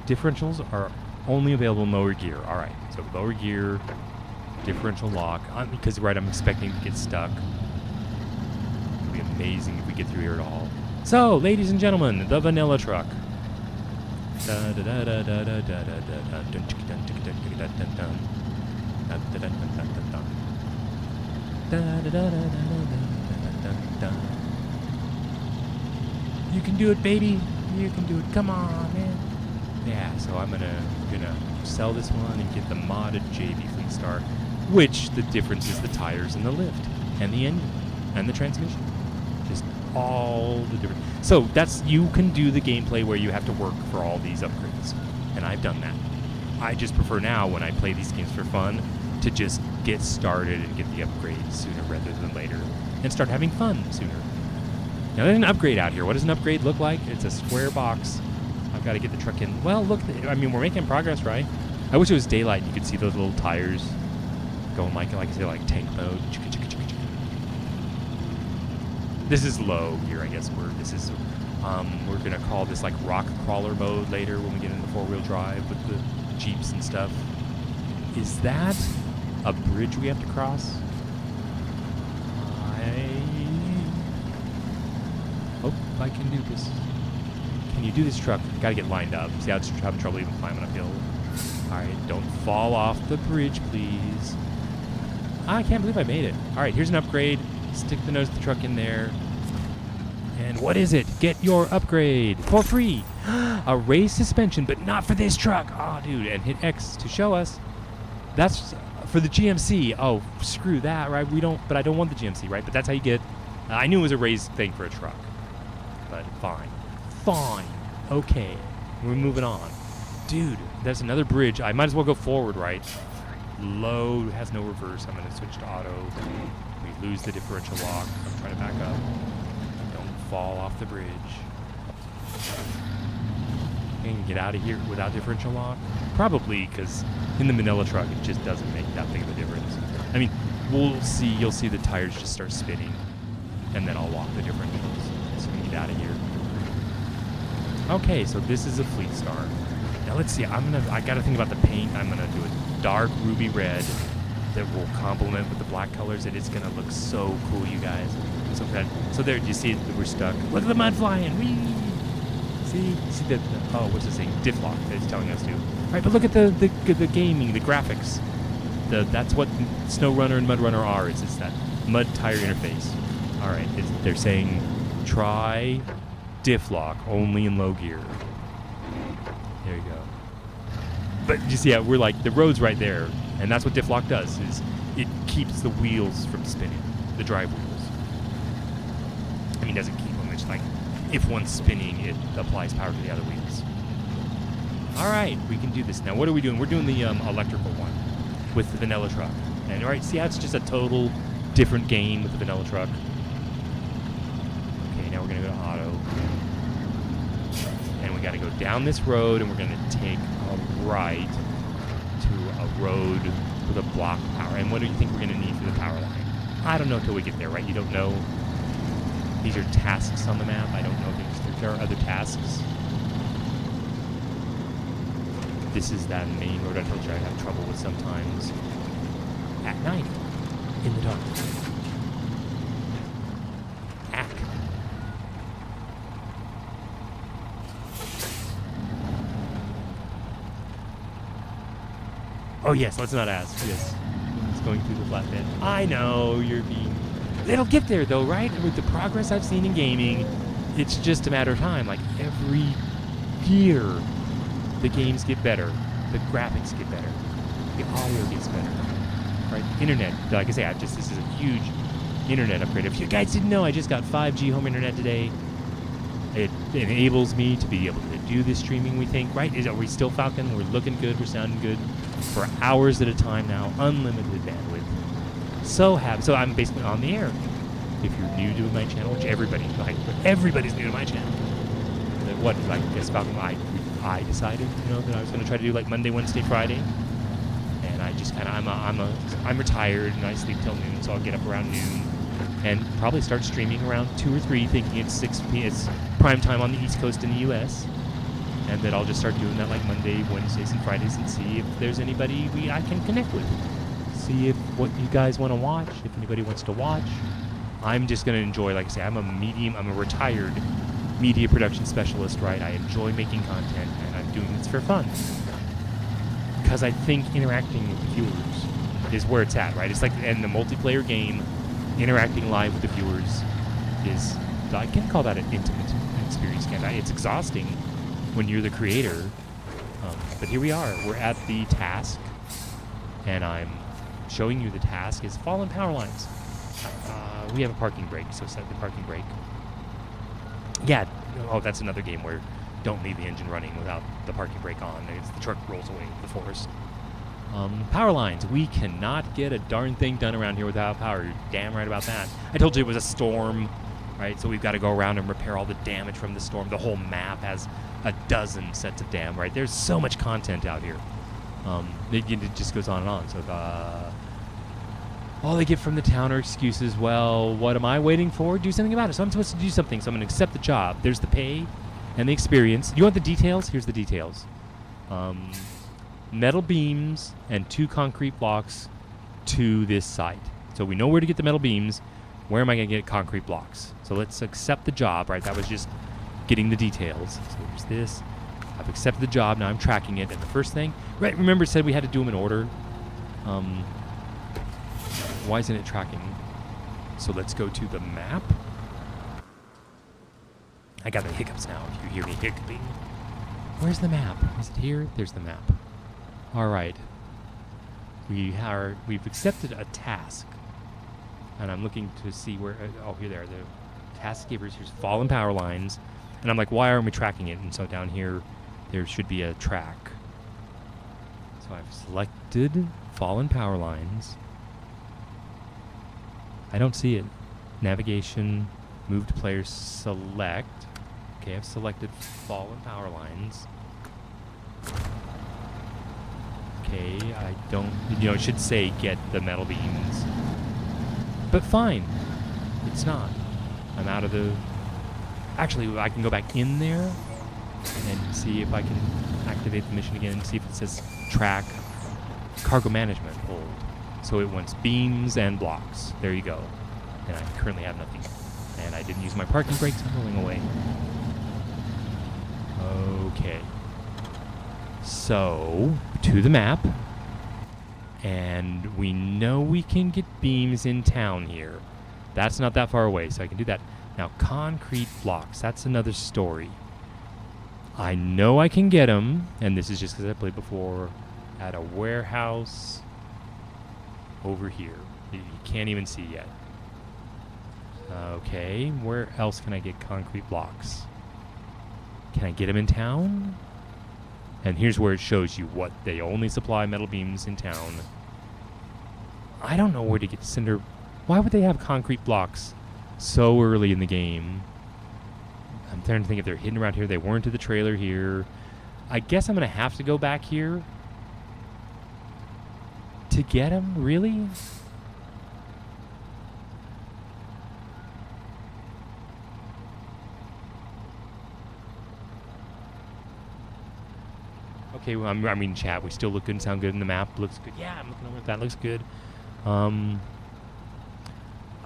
differentials are only available in lower gear. All right, so lower gear, differential lock. Because right, I'm expecting to get stuck. It'll be amazing if we get through here at all. So, ladies and gentlemen, the vanilla truck. You can do it, baby. You can do it. Come on, man. Yeah, so I'm gonna sell this one and get the modded JV Fleet Star, which the difference is the tires and the lift and the engine and the transmission. Just all the different. So you can do the gameplay where you have to work for all these upgrades, and I've done that. I just prefer now when I play these games for fun to just get started and get the upgrades sooner rather than later, and start having fun sooner. Now there's an upgrade out here. What does an upgrade look like? It's a square box. I've got to get the truck in. Well, look, I mean, we're making progress, right? I wish it was daylight and you could see those little tires going like I say, like tank mode. This is low here, I guess. We're gonna call this like rock crawler mode later when we get into 4-wheel drive with the Jeeps and stuff. Is that a bridge we have to cross? I hope I can do this. Can you do this, truck? Gotta get lined up. See how it's having trouble even climbing uphill. Alright, don't fall off the bridge, please. I can't believe I made it. Alright, here's an upgrade. Stick the nose of the truck in there. And what is it? Get your upgrade for free. A raised suspension, but not for this truck. Oh, dude. And hit X to show us. That's for the GMC. Oh, screw that, right? But I don't want the GMC, right? But that's how you get. I knew it was a raised thing for a truck. But fine. Fine. Okay. We're moving on. Dude, there's another bridge. I might as well go forward, right? Low has no reverse. I'm going to switch to auto. We lose the differential lock. I'm trying to back up. Don't fall off the bridge. Can you get out of here without differential lock? Probably, because in the Manila truck, it just doesn't make that big of a difference. I mean, we'll see. You'll see the tires just start spinning, and then I'll lock the differentials. So we can get out of here. Okay, so this is a Fleet Star. Now let's see. I gotta think about the paint. I'm gonna do a dark ruby red that will complement with the black colors. It is gonna look so cool, you guys. So there, you see that we're stuck. Look at the mud flying. Whee! See the what's this thing? Diff lock that it's telling us to. All right, but look at the gaming, the graphics. That's what Snowrunner and Mudrunner are. It's that mud tire interface. All right, they're saying try diff lock only in low gear. There you go. But you see, we're like the road's right there, and that's what diff lock does. Is it keeps the wheels from spinning, the drive wheels. I mean, it doesn't keep them. It's like if one's spinning, it applies power to the other wheels. All right, we can do this now. What are we doing? We're doing the electrical one with the vanilla truck. And all right, see how it's just a total different game with the vanilla truck. Okay, now we're gonna go to auto. And we gotta go down this road, and we're gonna take a right to a road with a block power. And what do you think we're gonna need for the power line? I don't know until we get there, right? You don't know. These are tasks on the map. I don't know if there are other tasks. This is that main road I told you I have trouble with sometimes. At night. In the dark. Hack. Oh yes, let's not ask. Yes. It's going through the flatbed. I know you're being... It'll get there though, right? With the progress I've seen in gaming, it's just a matter of time. Like every year, the games get better, the graphics get better, the audio gets better, right? Internet, like I say, this is a huge internet upgrade. If you guys didn't know, I just got 5G home internet today. It enables me to be able to do this streaming, we think, right? Are we still Falcon? We're looking good, we're sounding good for hours at a time now, unlimited bandwidth. So I'm basically on the air. If you're new to my channel, which everybody's new to my channel. What, like, guess Falcon, I decided, that I was going to try to do like Monday, Wednesday, Friday. And I just kind of, I'm retired and I sleep till noon, so I'll get up around noon and probably start streaming around 2 or 3, thinking it's 6 p.m. It's prime time on the East Coast in the U.S. and that I'll just start doing that like Monday, Wednesdays, and Fridays, and see if there's anybody I can connect with. See if what you guys want to watch, if anybody wants to watch. I'm just going to enjoy, like I say, I'm a retired media production specialist, right? I enjoy making content, and I'm doing this for fun. Because I think interacting with the viewers is where it's at, right? It's like in the multiplayer game, interacting live with the viewers is, I can call that an intimate experience, can't I? It's exhausting when you're the creator. But here we are. We're at the task, and I'm showing you the task is fallen power lines. We have a parking brake, so set the parking brake. Yeah, oh, that's another game where don't leave the engine running without the parking brake on. The truck rolls away into the forest. Power lines. We cannot get a darn thing done around here without power. You're damn right about that. I told you it was a storm, right? So we've got to go around and repair all the damage from the storm. The whole map has a dozen sets of dam, right? There's so much content out here. It just goes on and on. So all they get from the town are excuses. Well, what am I waiting for? Do something about it. So I'm supposed to do something. So I'm going to accept the job. There's the pay and the experience. You want the details? Here's the details. Metal beams and 2 concrete blocks to this site. So we know where to get the metal beams. Where am I going to get concrete blocks? So let's accept the job, right? That was just getting the details. So there's this. I've accepted the job. Now I'm tracking it. And the first thing, right? Remember it said we had to do them in order. Why isn't it tracking? So let's go to the map. I got the hiccups now if you hear me hiccuping. Where's the map? Is it here? There's the map. All right. We've accepted a task. And I'm looking to see where, oh, here they are. The task givers, here's fallen power lines. And I'm like, why aren't we tracking it? And so down here, there should be a track. So I've selected fallen power lines. I don't see it. Navigation, move to players, select. Okay, I've selected fallen power lines. Okay, I don't, it should say get the metal beams. But fine, it's not. I'm out of the, actually I can go back in there and see if I can activate the mission again and see if it says track cargo management hold. So it wants beams and blocks. There you go. And I currently have nothing. And I didn't use my parking brakes. I'm rolling away. Okay. So, to the map. And we know we can get beams in town here. That's not that far away, so I can do that. Now, concrete blocks. That's another story. I know I can get them, and this is just because I played before, at a warehouse over here. You can't even see yet. Okay, where else can I get concrete blocks? Can I get them in town? And here's where it shows you what they only supply metal beams in town. I don't know where to get cinder. Why would they have concrete blocks so early in the game? I'm trying to think if they're hidden around here. They weren't to the trailer here. I guess I'm going to have to go back here to get them, really? Okay, well, I'm reading chat. We still look good and sound good, and the map looks good. Yeah, I'm looking over at that. Looks good. Am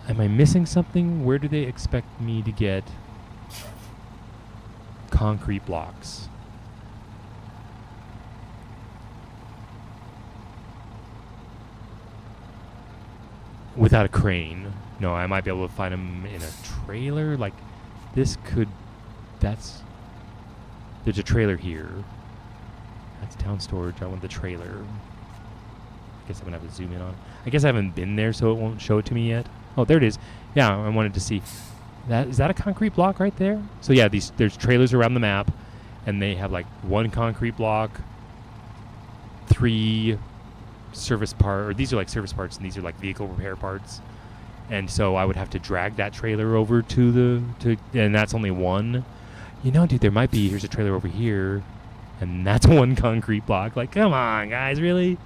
I missing something? Where do they expect me to get concrete blocks? Without a crane. No, I might be able to find them in a trailer. Like, this could... There's a trailer here. That's town storage. I want the trailer. I guess I'm going to have to zoom in on. I guess I haven't been there, so it won't show it to me yet. Oh, there it is. Yeah, I wanted to see. Is that a concrete block right there? So yeah, there's trailers around the map, and they have like 1 concrete block, 3 service part, or these are like service parts, and these are like vehicle repair parts. And so I would have to drag that trailer over and that's only 1. Dude, there might be. Here's a trailer over here. And that's 1 concrete block. Like, come on, guys, really?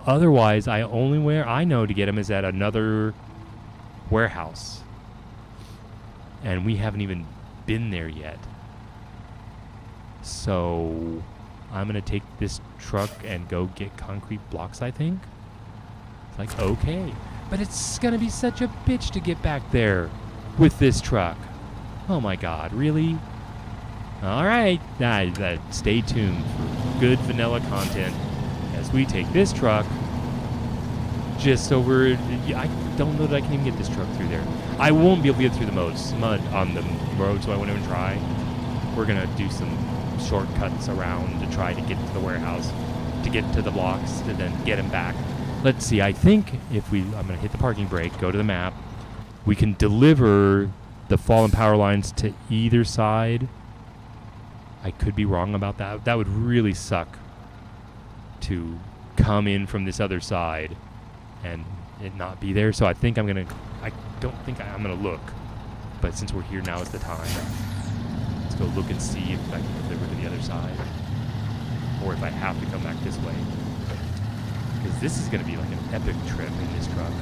Otherwise, where I know to get them is at another warehouse. And we haven't even been there yet. So I'm gonna take this truck and go get concrete blocks, I think. It's like, okay. But it's gonna be such a bitch to get back there with this truck. Oh my god, really? Alright, stay tuned for good vanilla content as we take this truck just over. I don't know that I can even get this truck through there. I won't be able to get through the mud on the road, so I won't even try. We're gonna do some shortcuts around to try to get to the warehouse, to get to the blocks, to then get them back. Let's see, I think if I'm gonna hit the parking brake, go to the map, we can deliver the fallen power lines to either side. I could be wrong about that. That would really suck to come in from this other side and it not be there. So I think I don't think I'm gonna look, but since we're here, now is the time. Let's go look and see if I can deliver to the other side, or if I have to come back this way. Because this is gonna be like an epic trip in this truck.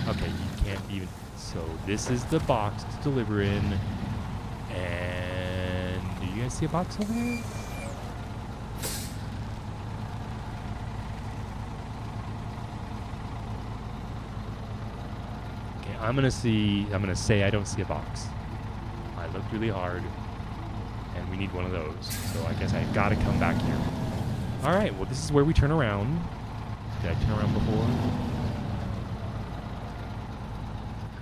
Okay, you can't even. So this is the box to deliver in, and do you guys see a box over here? Okay, I'm gonna say I don't see a box. I looked really hard, and we need one of those. So I guess I've got to come back here. All right, well, this is where we turn around. Did I turn around before?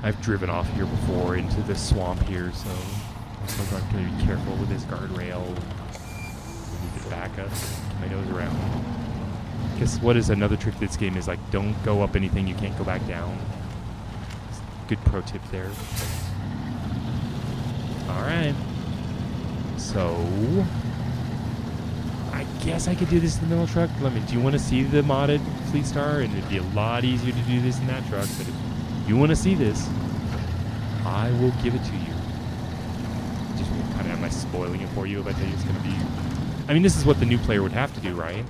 I've driven off here before into the swamp here, so I'm going to be careful with this guardrail. Move it back up, get my nose around. Guess what is another trick to this game is, like, don't go up anything you can't go back down. Good pro tip there. Alright. So I guess I could do this in the middle truck. Do you want to see the modded Fleet Star? And it'd be a lot easier to do this in that truck, but if you want to see this, I will give it to you. Just kind of am I spoiling it for you if I tell you it's going to be... I mean, this is what the new player would have to do, right?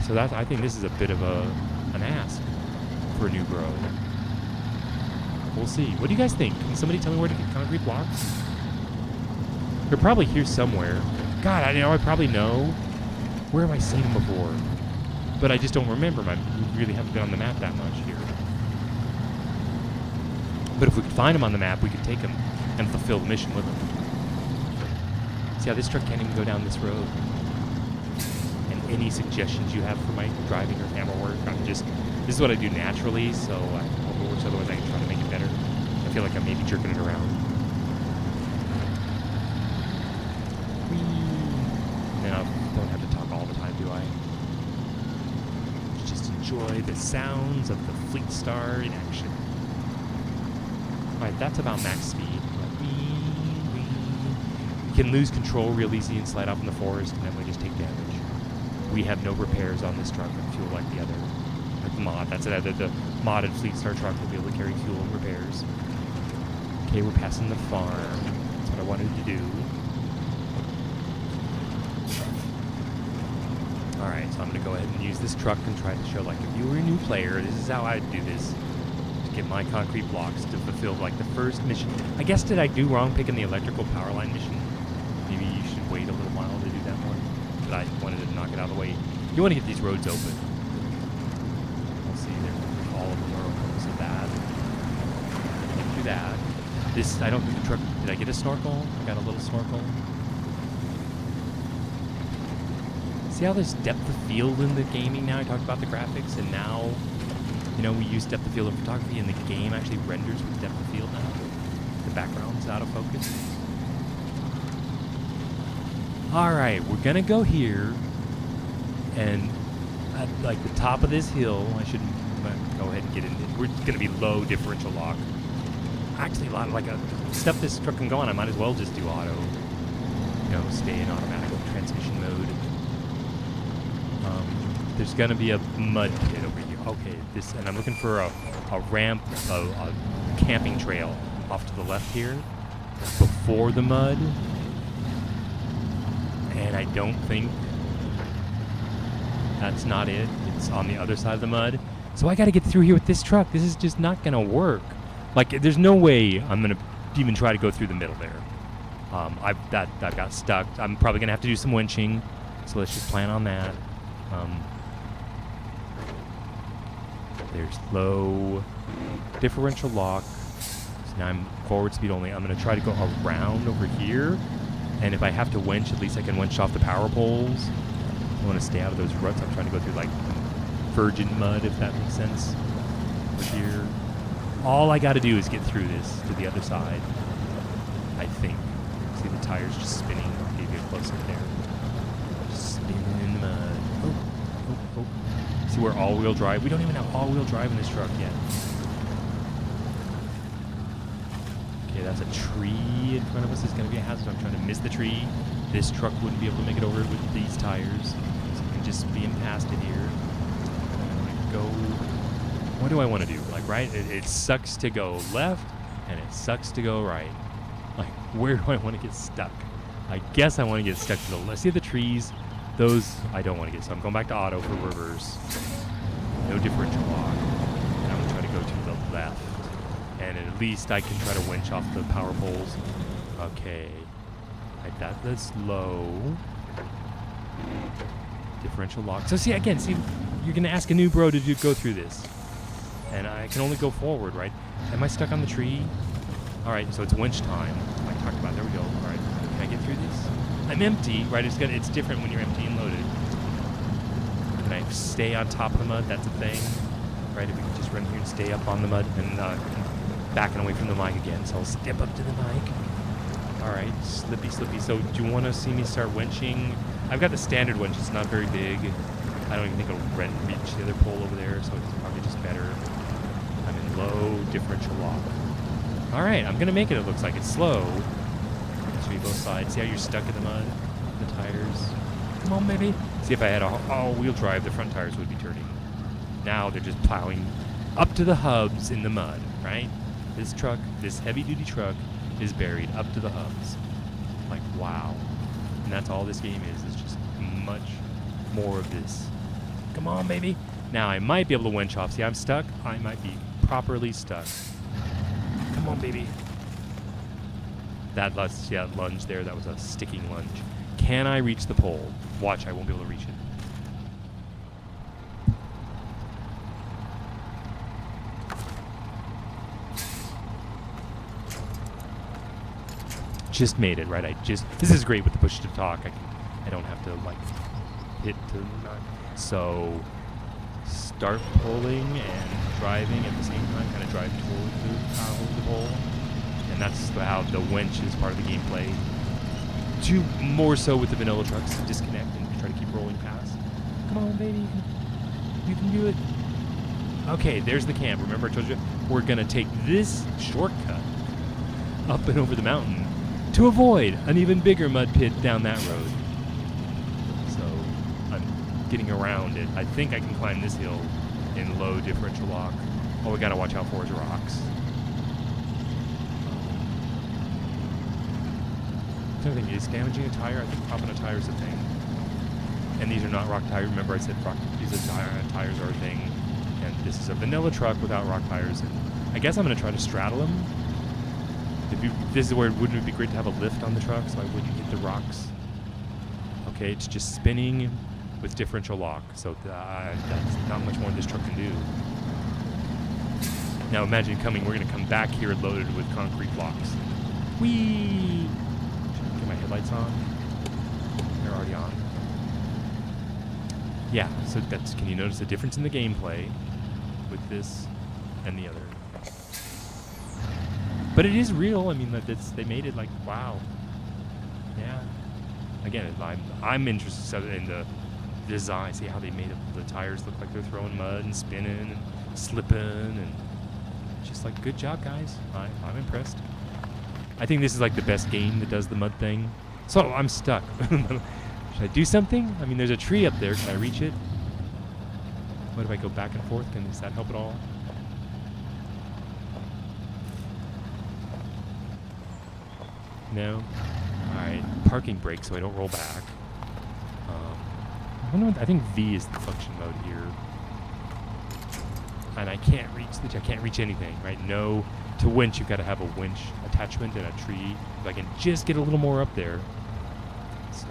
So I think this is a bit of an ask for a new bro. We'll see. What do you guys think? Can somebody tell me where to get concrete blocks? They're probably here somewhere. God, I probably know. Where have I seen them before? But I just don't remember them. I really haven't been on the map that much here. But if we could find them on the map, we could take them and fulfill the mission with them. See how this truck can't even go down this road? And any suggestions you have for my driving or camera work, this is what I do naturally, so I hope it works, otherwise I can try to make it better. I feel like I'm maybe jerking it around. And then I don't have to talk all the time, do I? Just enjoy the sounds of the Fleet Star in action. Alright, that's about max speed. You can lose control real easy and slide off in the forest and then we just take damage. We have no repairs on this truck and fuel like the other. Like the mod, that's it. The modded Fleet Star truck will be able to carry fuel and repairs. Okay, we're passing the farm. That's what I wanted to do. Alright, so I'm going to go ahead and use this truck and try to show, like, if you were a new player, this is how I'd do this. To get my concrete blocks to fulfill, like, the first mission. I guess, did I do wrong picking the electrical power line mission? Maybe you should wait a little while to do that one. But I wanted to knock it out of the way. You want to get these roads open. We'll see, all of them are open, so that. Can't do that. This, I don't think the truck, did I get a snorkel? I got a little snorkel. See how there's depth of field in the gaming now? I talked about the graphics, and now, you know, we use depth of field in photography, and the game actually renders with depth of field now. The background's out of focus. Alright, we're gonna go here, and at, like, the top of this hill, I should go ahead and get in. We're gonna be low differential lock. Actually, a lot of, like, stuff this truck can go on, I might as well just do auto. You know, stay in automatic transmission mode. There's gonna be a mud pit over here. Okay, this, and I'm looking for a ramp, a camping trail off to the left here, before the mud. And I don't think that's not it. It's on the other side of the mud. So I gotta get through here with this truck. This is just not gonna work. Like, there's no way I'm gonna even try to go through the middle there. I've got stuck. I'm probably gonna have to do some winching, so let's just plan on that. There's low differential lock. So now I'm forward speed only. I'm gonna try to go around over here, and if I have to winch, at least I can winch off the power poles. I want to stay out of those ruts. I'm trying to go through like virgin mud, if that makes sense. Over here, all I got to do is get through this to the other side. I think. See the tires just spinning. I'll give you a close up there. Just spinning in the mud. Oh. See, we're all-wheel drive. We don't even have all-wheel drive in this truck yet. Okay, that's a tree in front of us. It's going to be a hazard. I'm trying to miss the tree. This truck wouldn't be able to make it over with these tires. So we can just beam past it here. I'm going to go... What do I want to do? Like, right? It sucks to go left, and it sucks to go right. Like, where do I want to get stuck? I guess I want to get stuck to the left. See the trees? Those I don't want to get. So I'm going back to auto for reverse. No differential lock. And I'm going to try to go to the left. And at least I can try to winch off the power poles. Okay. That's low. Differential lock. So see, again, you're going to ask a new bro to go through this. And I can only go forward, right? Am I stuck on the tree? All right, so it's winch time. Like I talked about. There we go. All right, can I get through this? I'm empty, right? It's different when you're empty and loaded. Can I stay on top of the mud? That's a thing, right? If we can just run here and stay up on the mud and backing away from the mic again. So I'll step up to the mic. All right, slippy. So do you want to see me start winching? I've got the standard winch. It's not very big. I don't even think it'll reach the other pole over there, so it's probably just better. I'm in low differential lock. All right, I'm gonna make it. It looks like it's slow. Show you both sides. See how you're stuck in the mud? The tires. Come on, baby. See, if I had all-wheel drive, the front tires would be turning. Now they're just plowing up to the hubs in the mud, right? This truck, this heavy-duty truck, is buried up to the hubs. Like, wow. And that's all this game is just much more of this. Come on, baby. Now I might be able to winch off. See, I'm stuck. I might be properly stuck. Come on, baby. That lunge there, that was a sticking lunge. Can I reach the pole? Watch, I won't be able to reach it. Just made it, right? This is great with the push to talk. I don't have to like hit to not. So start pulling and driving at the same time, kind of drive toward the pole. And that's how the winch is part of the gameplay. More so with the vanilla trucks, disconnect and try to keep rolling past. Come on, baby. You can do it. Okay, there's the camp. Remember I told you we're going to take this shortcut up and over the mountain to avoid an even bigger mud pit down that road. So I'm getting around it. I think I can climb this hill in low differential lock. All we got to watch out for is rocks. I think is damaging a tire. I think popping a tire is a thing. And these are not rock tires. Remember I said these tires are a thing. And this is a vanilla truck without rock tires. And I guess I'm going to try to straddle them. This is where wouldn't it be great to have a lift on the truck so I wouldn't hit the rocks. Okay, it's just spinning with differential lock. So that's not much more this truck can do. Now imagine we're going to come back here loaded with concrete blocks. Whee! Get my headlights on. They're already on. Yeah, so can you notice the difference in the gameplay with this and the other? But it is real. I mean, they made it like, wow. Yeah. Again, I'm interested in the design. See how they made the tires look like they're throwing mud and spinning and slipping and just like, good job, guys. I'm impressed. I think this is like the best game that does the mud thing. So I'm stuck. Should I do something? I mean, there's a tree up there. Can I reach it? What if I go back and forth? Does that help at all? No? Alright, parking brake so I don't roll back. I think V is the function mode here. and I can't reach anything, right? No, to winch, you've got to have a winch attachment and a tree. If I can just get a little more up there. So,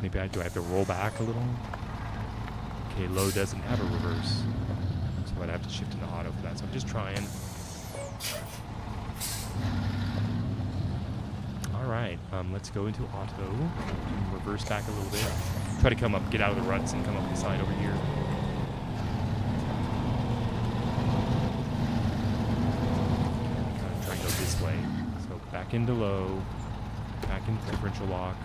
maybe do I have to roll back a little? Okay, low doesn't have a reverse. So I'd have to shift into auto for that. So I'm just trying. All right, let's go into auto. Reverse back a little bit. Try to come up, get out of the ruts and come up the side over here. Kind of try and go this way. So back into low, back into differential lock.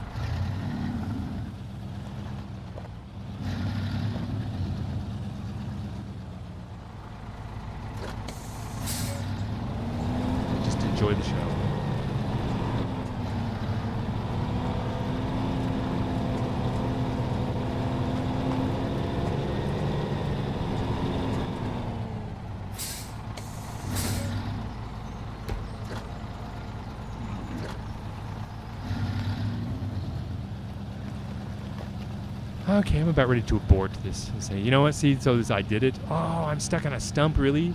Just enjoy the show. Okay, I'm about ready to abort this and say, you know what, see, so I did it. Oh, I'm stuck on a stump, really?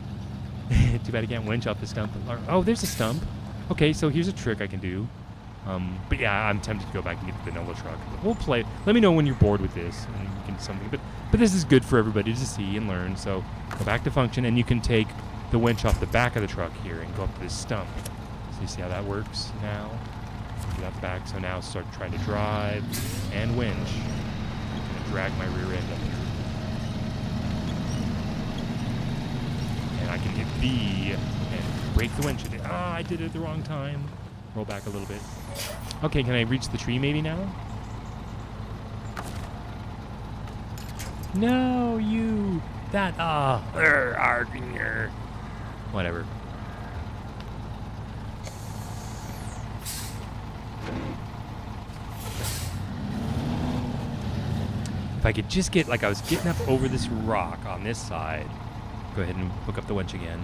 Too bad I can't winch off the stump. Oh, there's a stump. Okay, so here's a trick I can do. But yeah, I'm tempted to go back and get the vanilla truck. But we'll play. Let me know when you're bored with this and you can something. But this is good for everybody to see and learn. So go back to function and you can take the winch off the back of the truck here and go up to this stump. So you see how that works now? Do that back. So now start trying to drive and winch. Drag my rear end up here. And I can hit B and break the winch. I did it at the wrong time. Roll back a little bit. Okay, can I reach the tree maybe now? No, you. That, whatever. If I could just get, like I was getting up over this rock on this side. Go ahead and hook up the winch again.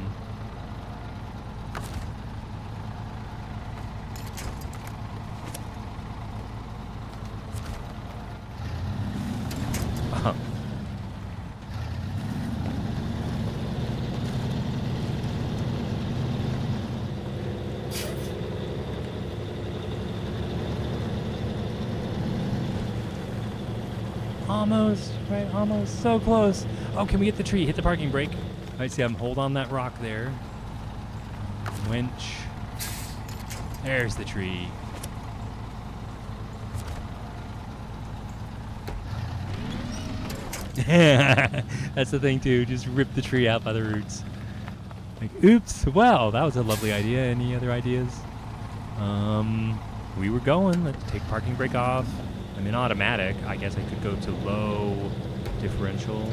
Almost, right? Almost. So close. Oh, can we get the tree? Hit the parking brake. All right, see, I'm hold on that rock there. Winch. There's the tree. That's the thing, too. Just rip the tree out by the roots. Like, oops. Well, that was a lovely idea. Any other ideas? We were going. Let's take parking brake off. I'm in automatic. I guess I could go to low differential.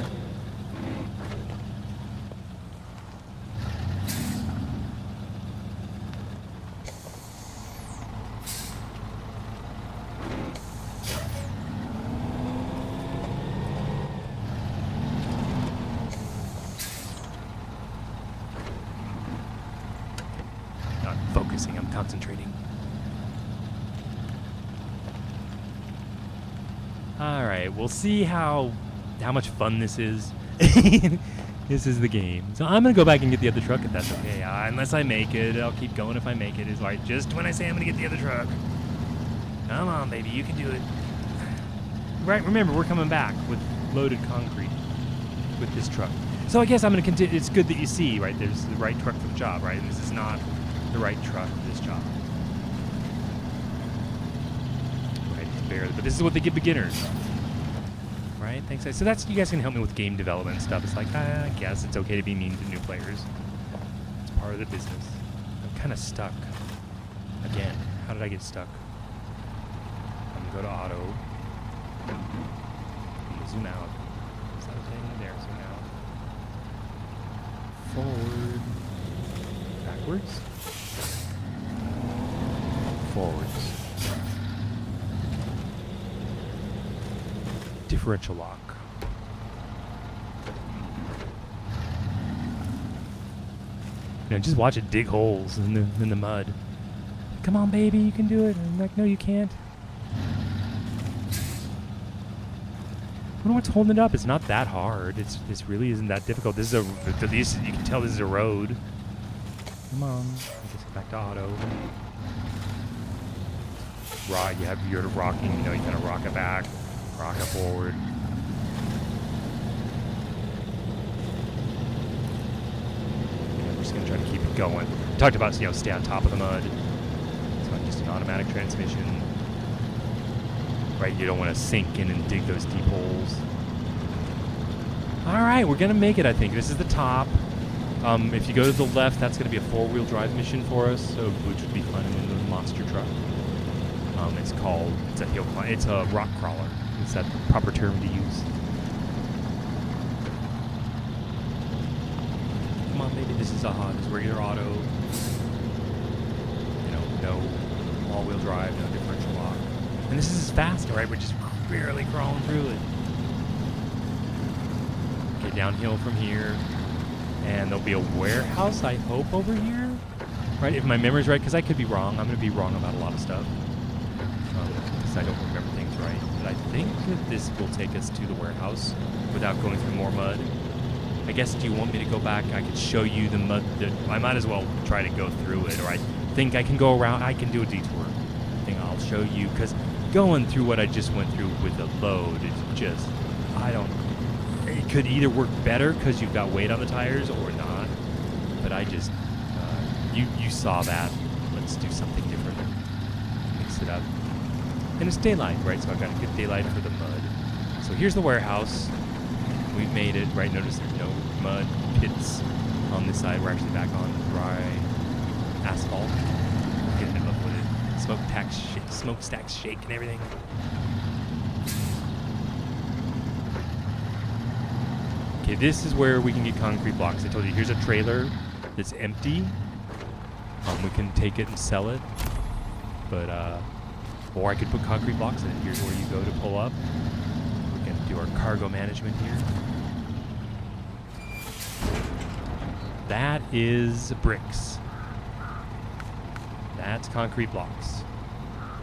Not focusing, I'm concentrating. All right, we'll see how much fun this is. This is the game. So I'm gonna go back and get the other truck if that's okay. Unless I make it, I'll keep going if I make it. Is right. Just when I say I'm gonna get the other truck. Come on, baby, you can do it. Right. Remember, we're coming back with loaded concrete with this truck. So I guess I'm gonna continue. It's good that you see, right? There's the right truck for the job, right? And this is not the right truck for this job. Barely, but this is what they give beginners, right? Thanks. So that's, you guys can help me with game development and stuff. It's like, I guess it's okay to be mean to new players. It's part of the business. I'm kind of stuck. Again, how did I get stuck? I'm gonna go to auto. I'm gonna zoom out. Is that okay? There, zoom out. Forward. Backwards. Forwards. Differential lock. You know, just watch it dig holes in the mud. Come on, baby, you can do it. I'm like, no, you can't. wonder what's holding it up. It's not that hard. This really isn't that difficult. This is at least you can tell this is a road. Come on. Let's get back to auto. Right, you have your rocking, you know, you kind of rock it back, rock it forward. Yeah, we're just gonna try to keep it going. We talked about, you know, stay on top of the mud. It's not just an automatic transmission. Right, you don't want to sink in and dig those deep holes. All right, we're gonna make it, I think. This is the top. If you go to the left, that's gonna be a 4-wheel drive mission for us, so which would be fun in the monster truck. It's a hill climb. It's a rock crawler. Is that the proper term to use? Come on, maybe this is this is regular auto. You know, no all-wheel drive, no differential lock. And this is fast, right? We're just barely crawling through it. Okay, downhill from here. And there'll be a warehouse, I hope, over here. Right, if my memory's right, because I could be wrong. I'm going to be wrong about a lot of stuff. Because I don't remember things right. But I think that this will take us to the warehouse without going through more mud. I guess, do you want me to go back? I could show you the mud. I might as well try to go through it. Or I think I can go around. I can do a detour. I think I'll show you. Because going through what I just went through with the load is just, it could either work better because you've got weight on the tires or not. But I just, you saw that. Let's do something different. Mix it up. And it's daylight, right? So I've got a good daylight for the mud. So here's the warehouse. We've made it, right? Notice there's no mud pits on this side. We're actually back on dry asphalt. Getting it up with it. Smokestacks shake and everything. Okay, this is where we can get concrete blocks. I told you, here's a trailer that's empty. We can take it and sell it. But, or I could put concrete blocks in it. Here's where you go to pull up. We're going to do our cargo management here. That is bricks. That's concrete blocks.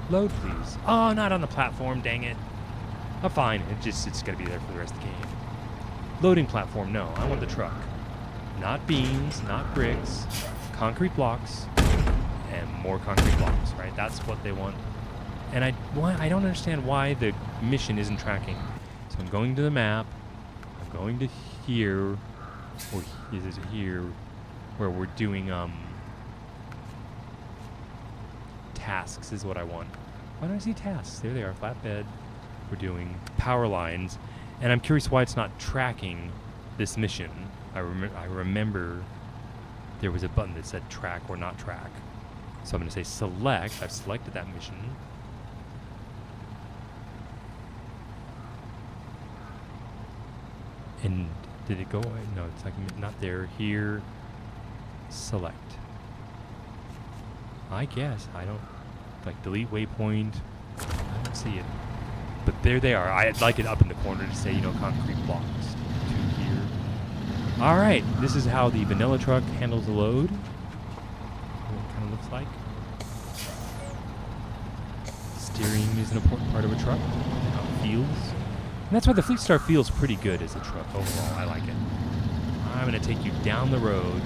Load, please. Oh, not on the platform, dang it. Oh, fine. It's going to be there for the rest of the game. Loading platform, no. I want the truck. Not beams, not bricks. Concrete blocks. And more concrete blocks, right? That's what they want. And I don't understand why the mission isn't tracking. So I'm going to the map. I'm going to here. Or is it here? Where we're doing tasks is what I want. Why don't I see tasks? There they are, flatbed. We're doing power lines. And I'm curious why it's not tracking this mission. I remember there was a button that said track or not track. So I'm going to say select. I've selected that mission. And did it go away? No, it's like not there. Here. Select. I guess. I don't. Like delete waypoint. I don't see it. But there they are. I'd like it up in the corner to say, you know, concrete blocks to here. All right. This is how the vanilla truck handles the load. What it kind of looks like. Steering is an important part of a truck. How it feels. And that's why the Fleet Star feels pretty good as a truck overall. I like it. I'm going to take you down the road.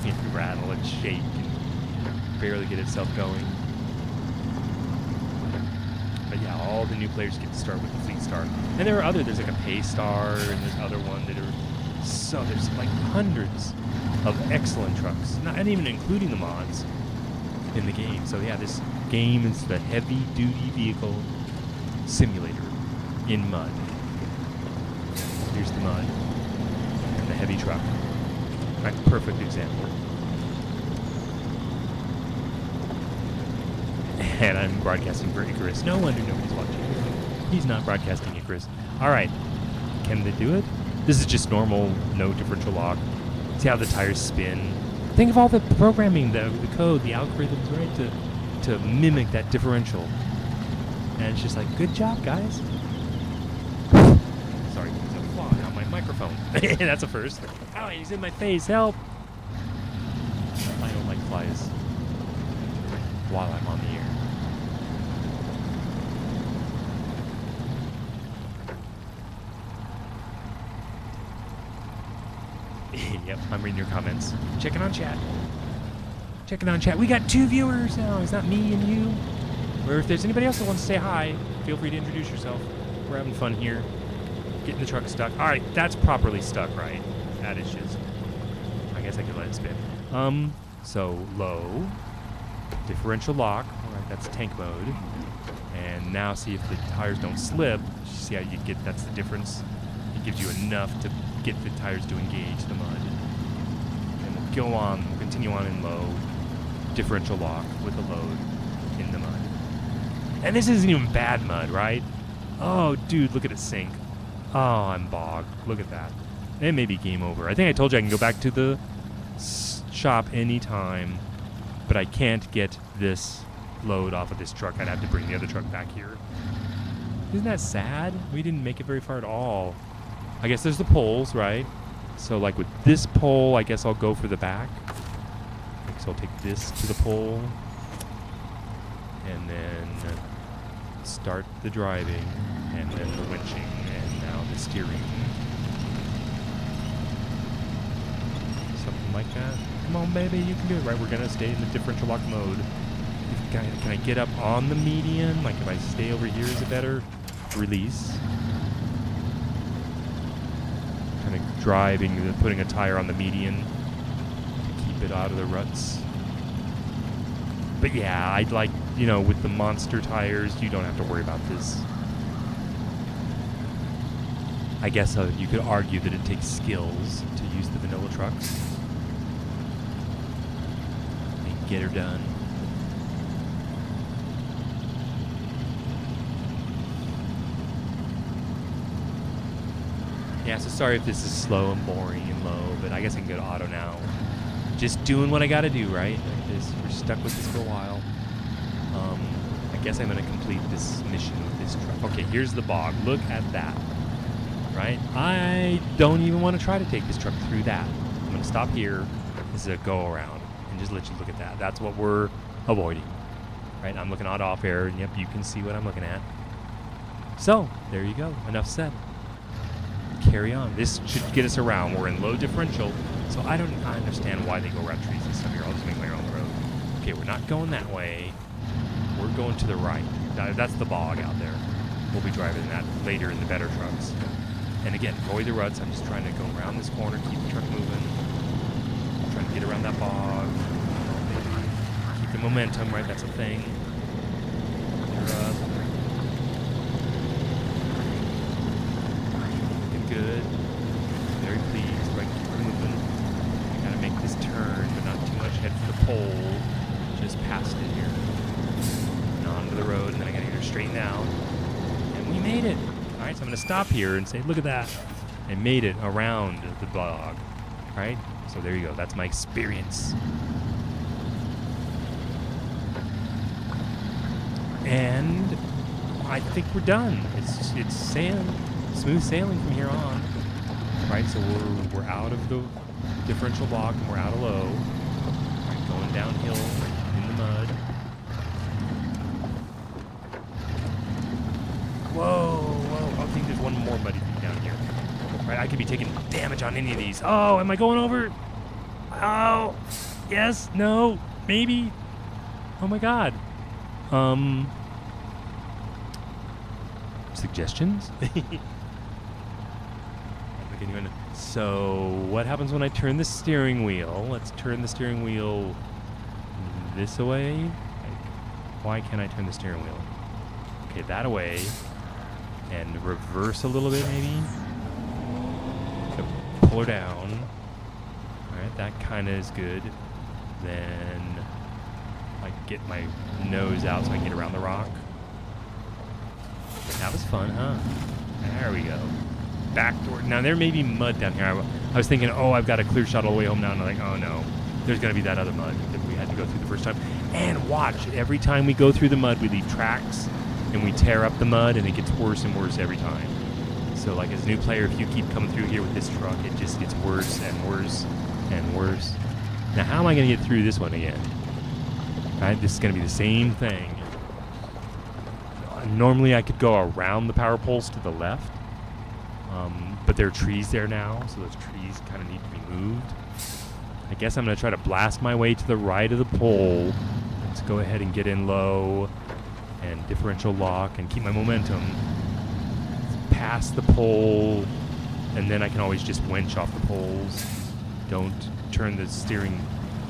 It rattle and shake and barely get itself going. But yeah, all the new players get to start with the Fleet Star. And there are there's like a Pay Star and there's other one that are, there's like hundreds of excellent trucks. Not even including the mods in the game. So yeah, this game is the heavy duty vehicle simulator in mud. Here's the mud and the heavy truck. Right, perfect example. And I'm broadcasting for Icarus. No wonder nobody's watching. He's not broadcasting Icarus. All right. Can they do it? This is just normal, no differential lock. See how the tires spin. Think of all the programming, the code, the algorithms, right, to mimic that differential. And it's just like, good job, guys. Sorry, there's a fly on my microphone. That's a first. Oh, he's in my face. Help. I don't like flies while I'm on the air. Yep, I'm reading your comments. Checking on chat. Checking on chat. We got 2 viewers now. It's not me and you. Or if there's anybody else that wants to say hi, feel free to introduce yourself. We're having fun here. Getting the truck stuck. All right, that's properly stuck, right? That is just... I guess I could let it spin. So low. Differential lock. All right, that's tank mode. And now see if the tires don't slip. See how you get... That's the difference. It gives you enough to get the tires to engage the mud. And we'll go on. We'll continue on in low. Differential lock with the load in the mud. And this isn't even bad mud, right? Oh, dude, look at it sink. Oh, I'm bogged. Look at that. It may be game over. I think I told you I can go back to the shop anytime, but I can't get this load off of this truck. I'd have to bring the other truck back here. Isn't that sad? We didn't make it very far at all. I guess there's the poles, right? So, like, with this pole, I guess I'll go for the back. So I'll take this to the pole. And then start the driving. And then the winching. And now the steering. Something like that. Come on, baby, you can do it. Right, we're going to stay in the differential lock mode. Can I get up on the median? Like, if I stay over here, is it better? Release. Kind of driving, putting a tire on the median. Keep it out of the ruts. But yeah, I'd like, you know, with the monster tires, you don't have to worry about this. I guess you could argue that it takes skills to use the vanilla trucks. And get her done. Yeah, so sorry if this is slow and boring and low, but I guess I can go to auto now. Just doing what I gotta do, right? We're stuck with this for a while. I guess I'm gonna complete this mission with this truck. Okay, here's the bog. Look at that, right? I don't even want to try to take this truck through that. I'm gonna stop here. This is a go around, and just let you look at that. That's what we're avoiding, right? I'm looking off air, and yep, you can see what I'm looking at. So there you go. Enough said. Carry on. This should get us around. We're in low differential, so I understand why they go around trees and stuff here. I'll just make my own road. Okay, we're not going that way. We're going to the right. That's the bog out there. We'll be driving that later in the better trucks. And again, avoid the ruts. I'm just trying to go around this corner, keep the truck moving. I'm trying to get around that bog. Keep the momentum, right? That's a thing. You're up. Good. Very pleased. Right, keep moving. Gotta make this turn, but not too much. Head for the pole. Just past it here. And onto the road, and then I gotta get her straightened out. And we made it. Alright, so I'm gonna stop here and say, look at that. I made it around the bog. Right? So there you go. That's my experience. And I think we're done. It's sand. Smooth sailing from here on, right? So we're out of the differential block and we're out of low. Right, going downhill in the mud. Whoa! I think there's one more muddy thing down here. Right, I could be taking damage on any of these. Oh, am I going over? Oh, yes, no, maybe. Oh my God. Suggestions? So, what happens when I turn the steering wheel? Let's turn the steering wheel this way. Why can't I turn the steering wheel? Okay, that away. And reverse a little bit, maybe. So pull her down. Alright, that kind of is good. Then I get my nose out so I can get around the rock. That was fun, huh? There we go. Back door. Now, there may be mud down here. I was thinking, oh, I've got a clear shot all the way home now. And I'm like, oh, no. There's going to be that other mud that we had to go through the first time. And watch. Every time we go through the mud, we leave tracks. And we tear up the mud. And it gets worse and worse every time. So, like, as a new player, if you keep coming through here with this truck, it just gets worse and worse and worse. Now, how am I going to get through this one again? Right? This is going to be the same thing. Normally, I could go around the power poles to the left. But there are trees there now, so those trees kind of need to be moved. I guess I'm going to try to blast my way to the right of the pole. Let's go ahead and get in low and differential lock and keep my momentum. Past the pole, and then I can always just winch off the poles. Don't turn the steering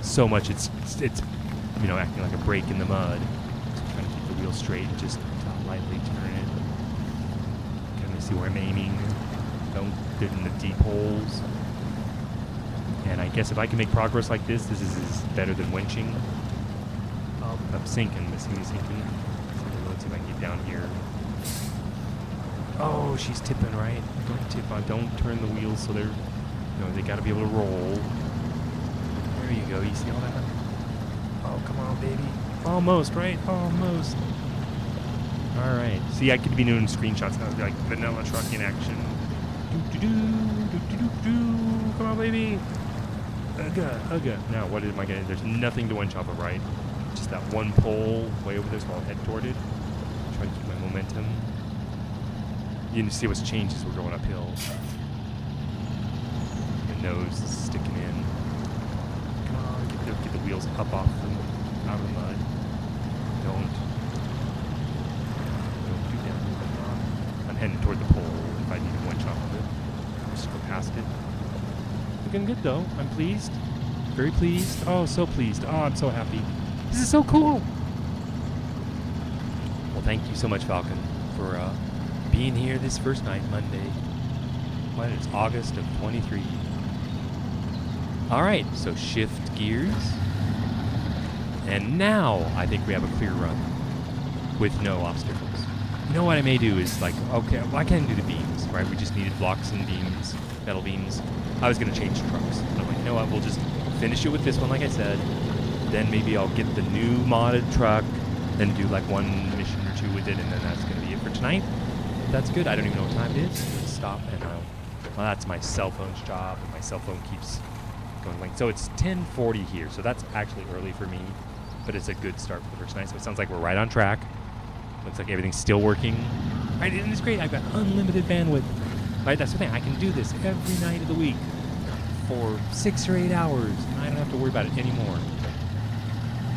so much it's acting like a brake in the mud. So I'm trying to keep the wheel straight, just lightly turn it. Kind of see where I'm aiming. Don't get in the deep holes. And I guess if I can make progress like this, this is better than winching. Oh, I'm sinking. Let's see me sinking. Let's see if I can get down here. Oh, she's tipping, right? Don't tip on. Don't turn the wheels so they're, they got to be able to roll. There you go. You see all that? Oh, come on, baby. Almost, right? Almost. All right. See, I could be doing screenshots now. It'd be like vanilla truck in action. Come on, baby. Ugga. Now, what am I getting? There's nothing to winch off of, right? Just that one pole way over there, so I'll head toward it. Try to keep my momentum. You can see what's changed as we're going uphill. The nose is sticking in. Come on, get the wheels up off them, out of the mud. Don't do that. I'm heading toward the pole if I need to winch off of it. Just go past it. Looking good though. I'm pleased. Very pleased. Oh, so pleased. Oh, I'm so happy. This is so cool. Well, thank you so much, Falcon, for being here this first night, Monday. What is August of 23. All right, so shift gears. And now I think we have a clear run with no obstacles. You know what I may do is like, okay, well, I can't do the beams, right? We just needed blocks and beams, metal beams. I was going to change trucks. But I'm like, you know what? We'll just finish it with this one, like I said. Then maybe I'll get the new modded truck, then do like one mission or two with it, and then that's going to be it for tonight. That's good. I don't even know what time it is. Let's stop and well, that's my cell phone's job, and my cell phone keeps going late. So it's 10:40 here, so that's actually early for me, but it's a good start for the first night. So it sounds like we're right on track. Looks like everything's still working. Right, and it's great. I've got unlimited bandwidth. Right, that's the thing. I can do this every night of the week for 6 or 8 hours, and I don't have to worry about it anymore.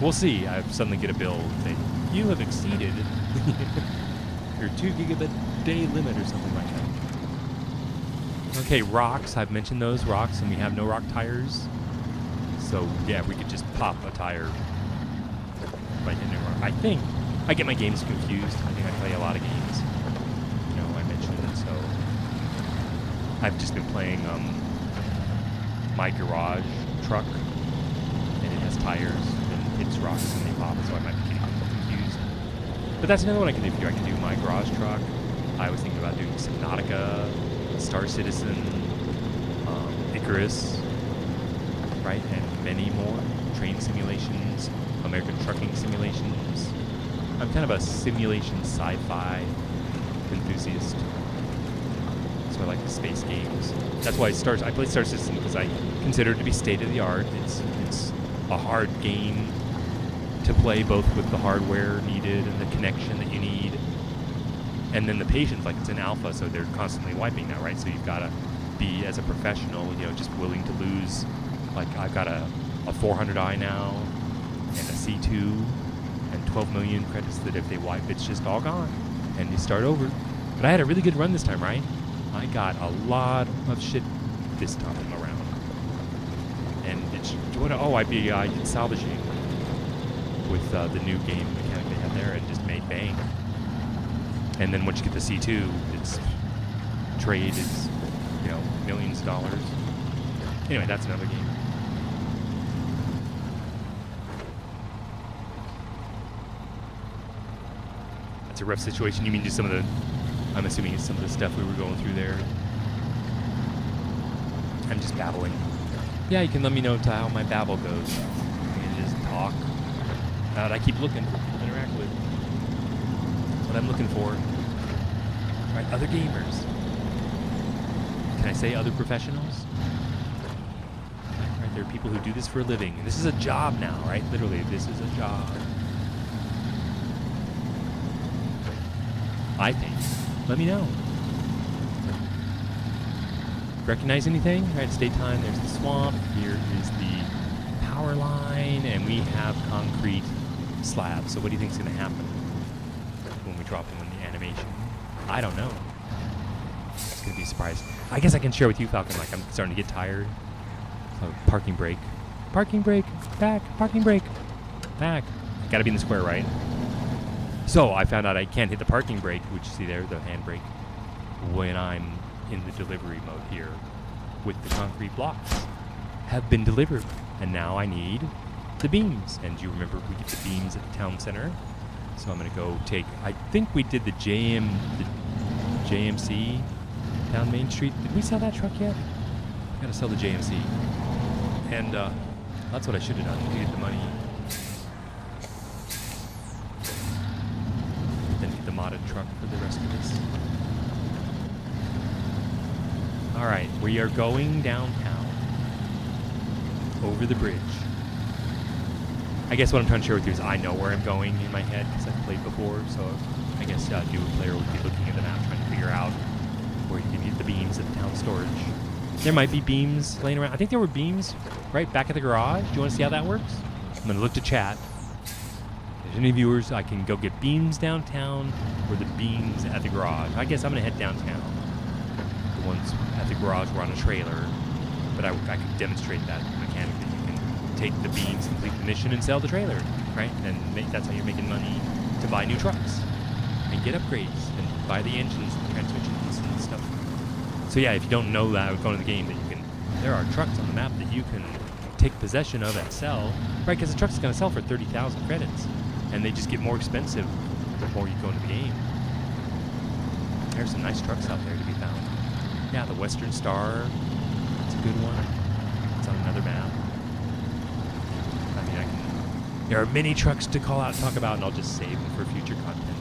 We'll see. I suddenly get a bill and say, you have exceeded your 2 gigabit day limit or something like that. Okay, rocks. I've mentioned those rocks, and we have no rock tires. So, yeah, we could just pop a tire by hitting a rock. I think I get my games confused. I think I play a lot of games. I mentioned it, so I've just been playing my garage truck, and it has tires, and hits rocks, and they pop, so I might be getting confused. But that's another one I can do for you. I can do my garage truck. I was thinking about doing Subnautica, Star Citizen, Icarus, right, and many more. Train simulations, American trucking simulations. I'm kind of a simulation sci-fi enthusiast. So I like the space games. That's why I play Star Citizen because I consider it to be state-of-the-art. It's a hard game to play, both with the hardware needed and the connection that you need, and then the patience. Like, it's an alpha, so they're constantly wiping now, right? So you've got to be, as a professional, just willing to lose. Like, I've got a 400i now and a C2 and 12 million credits that if they wipe, it's just all gone and you start over. But I had a really good run this time, right? I got a lot of shit this time around. And I did salvaging with the new game mechanic they had there, and just made bank. And then once you get the C2, it's trade is, millions of dollars. Anyway, that's another game. That's a rough situation. You mean just I'm assuming it's some of the stuff we were going through there. I'm just babbling. Yeah, you can let me know how my babble goes. You can just talk. I keep looking, interact with. That's what I'm looking for. All right, other gamers. Can I say other professionals? Right, there are people who do this for a living. This is a job now, right? Literally, this is a job. I think. Let me know. recognize anything? Right, it's daytime. There's the swamp. Here is the power line, and we have concrete slabs. So what do you think is going to happen when we drop them in the animation? I don't know. It's going to be a surprise. I guess I can share with you, Falcon. Like, I'm starting to get tired. So parking brake. Parking brake. Back. Parking brake. Back. Got to be in the square, right? So I found out I can't hit the parking brake, which you see there, the handbrake, when I'm in the delivery mode here with the concrete blocks have been delivered. And now I need the beams. And do you remember we get the beams at the town center? So I'm going to go take, I think we did the JMC down Main Street. Did we sell that truck yet? Got to sell the JMC. And that's what I should have done to get the money. Then get the modded truck for the rest of this. Alright, we are going downtown. Over the bridge. I guess what I'm trying to share with you is I know where I'm going in my head because I've played before, so I guess a new player would be looking at the map trying to figure out where you can get the beams at the town storage. There might be beams laying around. I think there were beams right back at the garage. Do you want to see how that works? I'm going to look to chat. If there's any viewers, I can go get beams downtown or the beams at the garage. I guess I'm going to head downtown. The ones at the garage were on a trailer, but I could demonstrate that mechanically. You can take the beams, complete the mission, and sell the trailer, right? And that's how you're making money to buy new trucks and get upgrades and buy the engines and transmissions and stuff. So yeah, if you don't know that, going to the game, that you can, there are trucks on the map that you can take possession of and sell, right? Because the truck's going to sell for 30,000 credits, and they just get more expensive the more you go into the game. There's some nice trucks out there to be found. Yeah, the Western Star, it's a good one. It's on another map. I mean, there are many trucks to call out and talk about, and I'll just save them for future content.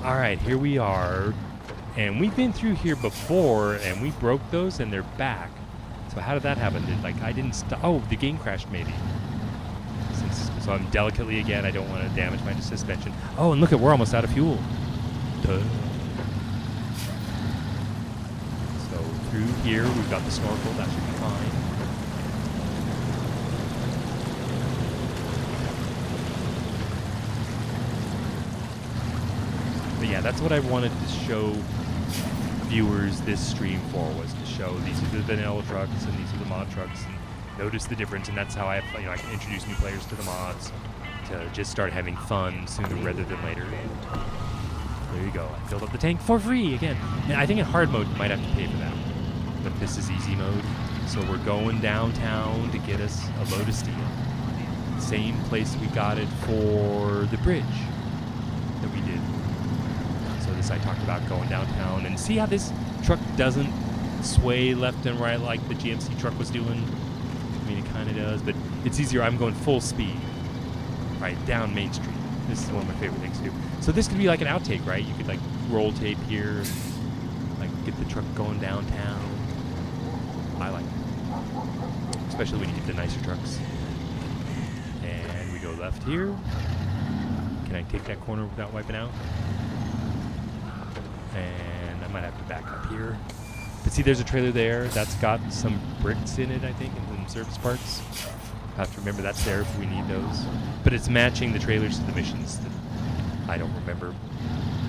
All right, here we are, and we've been through here before, and we broke those, and they're back. So how did that happen? I didn't stop. Oh, the game crashed maybe. So I'm delicately again. I don't want to damage my suspension. Oh, and look we're almost out of fuel. Duh. So through here, we've got the snorkel. That should be fine. But yeah, that's what I wanted to show viewers this stream for, was to show these are the vanilla trucks and these are the mod trucks, and notice the difference. And that's how I can introduce new players to the mods, to just start having fun sooner rather than later. There you go. I filled up the tank for free again. And I think in hard mode you might have to pay for that, but this is easy mode. So we're going downtown to get us a load of steel. Same place we got it for the bridge that we did. So this I talked about going downtown, and see how this truck doesn't sway left and right like the GMC truck was doing. I mean, it kind of does, but it's easier. I'm going full speed, right down Main Street. This is one of my favorite things to do. So this could be like an outtake, right? You could like roll tape here, like get the truck going downtown. I like it, especially when you get the nicer trucks. And we go left here. Can I take that corner without wiping out? And I might have to back up here. But see, there's a trailer there. That's got some bricks in it, I think, and some service parts. I have to remember that's there if we need those. But it's matching the trailers to the missions that I don't remember.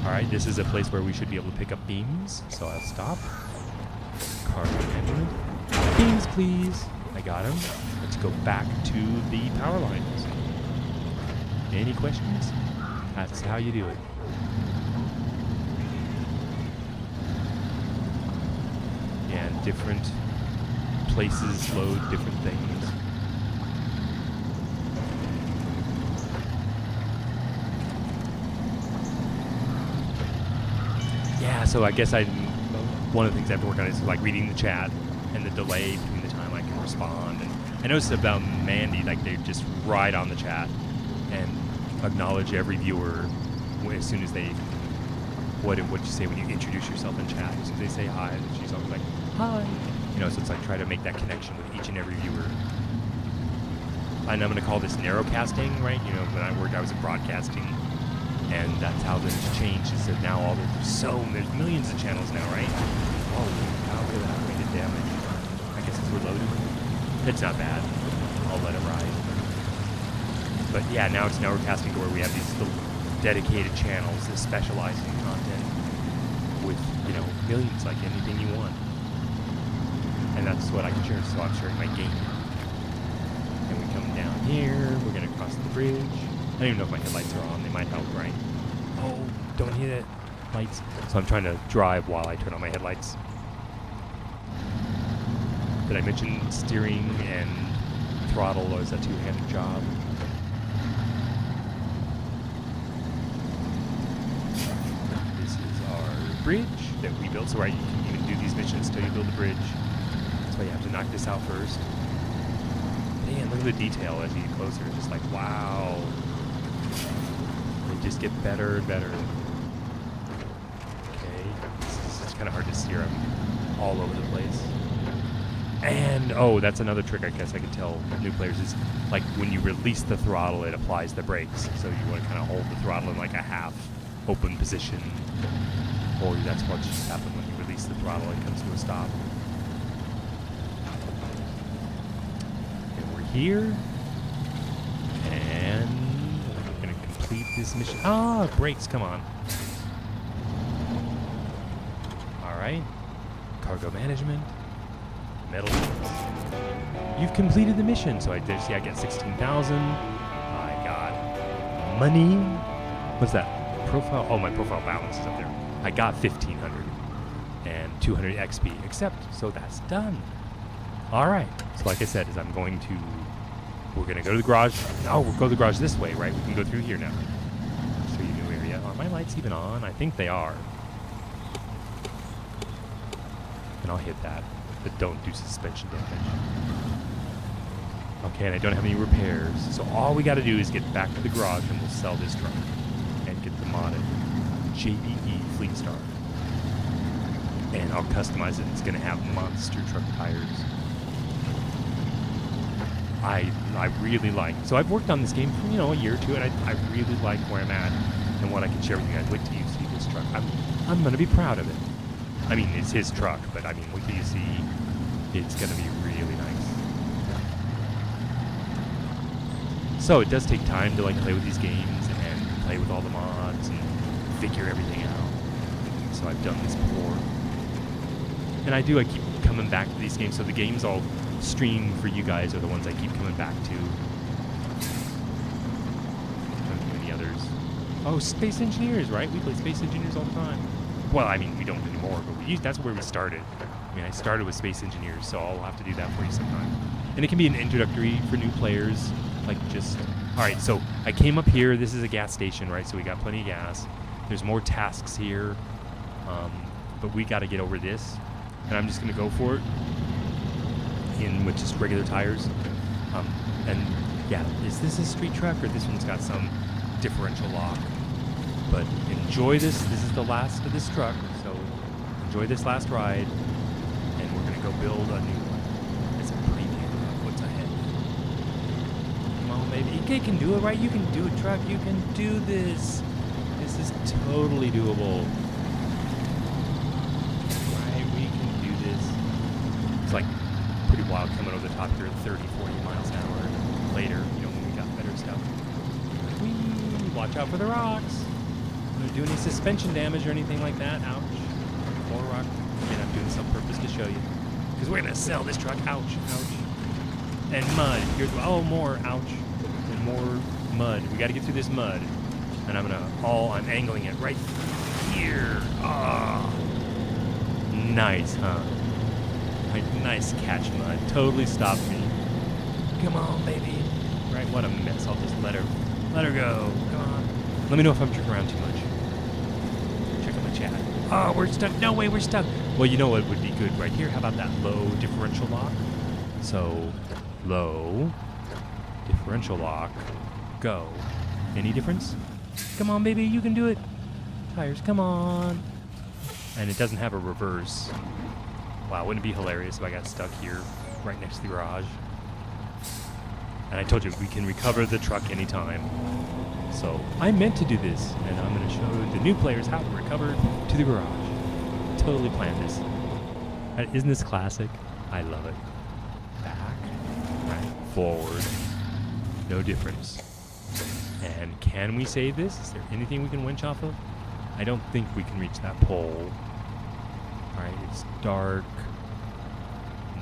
All right, this is a place where we should be able to pick up beams. So I'll stop. Cargo management. Beams, please. I got them. Let's go back to the power lines. Any questions? That's how you do it. And different places load different things. Yeah, so I guess one of the things I have to work on is like reading the chat and the delay between the time I can respond. And I noticed about Mandy, like they just ride on the chat and acknowledge every viewer as soon as they, what you say when you introduce yourself in chat. As soon as they say hi, she's always like, hi. You know, so it's like try to make that connection with each and every viewer. And I'm going to call this narrowcasting, right? You know, when I worked, I was in broadcasting, And that's how this changed. Is that now there's millions of channels now, right? Oh, look at that rated damage. I guess it's reloaded. It's not bad. I'll let it ride. But yeah, now we're casting to where we have these little dedicated channels that specialize in content with, millions, like anything you want. And that's what I can share. So I'm sharing my game. And we come down here. We're gonna cross the bridge. I don't even know if my headlights are on. They might help, right? Oh, don't hit it. Lights. So I'm trying to drive while I turn on my headlights. Did I mention steering and throttle, or is that a two-handed job? This is our bridge that we built. So right, you can even do these missions till you build the bridge. That's why you have to knock this out first. Man, look at the detail as you get closer. It's just like, wow. They just get better and better. Okay, this is kind of hard to steer. I'm all over the place. And, oh, that's another trick I guess I could tell new players is, like, when you release the throttle, it applies the brakes. So you want to kind of hold the throttle in, like, a half open position. Or that's what just happens when you release the throttle, it comes to a stop. And we're here. And we're going to complete this mission. Ah, brakes, come on. All right. Cargo management. Metal. You've completed the mission. So I get 16,000. My God. Money. What's that? Profile. Oh, my profile balance is up there. I got 1,500 and 200 XP. So that's done. All right. So like I said, we're gonna go to the garage. No, we'll go to the garage this way, right? We can go through here now. I'll show you a new area. Are my lights even on? I think they are. And I'll hit that. But don't do suspension damage. Okay, and I don't have any repairs. So all we got to do is get back to the garage and we'll sell this truck and get the modded JBE Fleet Star. And I'll customize it. It's going to have monster truck tires. I really like. So I've worked on this game for a year or two, and I really like where I'm at and what I can share with you guys. Wait till you see this truck. I'm going to be proud of it. I mean, it's his truck, but I mean, wait till you see, it's going to be really nice. So it does take time to play with these games and play with all the mods and figure everything out. So I've done this before. And I keep coming back to these games, so the games I'll stream for you guys are the ones I keep coming back to. Don't do any others. Oh, Space Engineers, right? We play Space Engineers all the time. Well, I mean, we don't anymore, but that's where we started. I mean, I started with Space Engineers, so I'll have to do that for you sometime. And it can be an introductory for new players, all right, so I came up here. This is a gas station, right? So we got plenty of gas. There's more tasks here, but we got to get over this. And I'm just going to go for it with just regular tires. And yeah, is this a street truck or this one's got some differential lock? But enjoy this. This is the last of this truck, so enjoy this last ride, and we're going to go build a new one. It's a premium. What's ahead? Come on, baby. You can do it, right? You can do it, truck. You can do this. This is totally doable. Right? We can do this. It's like pretty wild coming over the top here at 30, 40 miles an hour. Later, when we got better stuff. Whee! Watch out for the rocks. Don't do any suspension damage or anything like that. Ouch. More rock. Again, I'm doing this on purpose to show you. Because we're going to sell this truck. Ouch. Ouch. And mud. More. Ouch. And more mud. We got to get through this mud. And I'm angling it right here. Oh. Nice, huh? Nice catch, mud. Totally stopped me. Come on, baby. Right, what a mess. I'll just let her go. Come on. Let me know if I'm tricking around too much. Check out my chat. Oh, we're stuck. No way, we're stuck. Well, you know what would be good right here? How about that low differential lock? So, low differential lock. Go. Any difference? Come on, baby, you can do it. Tires, come on. And it doesn't have a reverse. Wow, wouldn't it be hilarious if I got stuck here right next to the garage? And I told you, we can recover the truck anytime. So I meant to do this, and I'm going to show the new players how to recover to the garage. Totally planned this. Isn't this classic? I love it. Back, right, forward. No difference. And can we save this? Is there anything we can winch off of? I don't think we can reach that pole. All right, it's dark.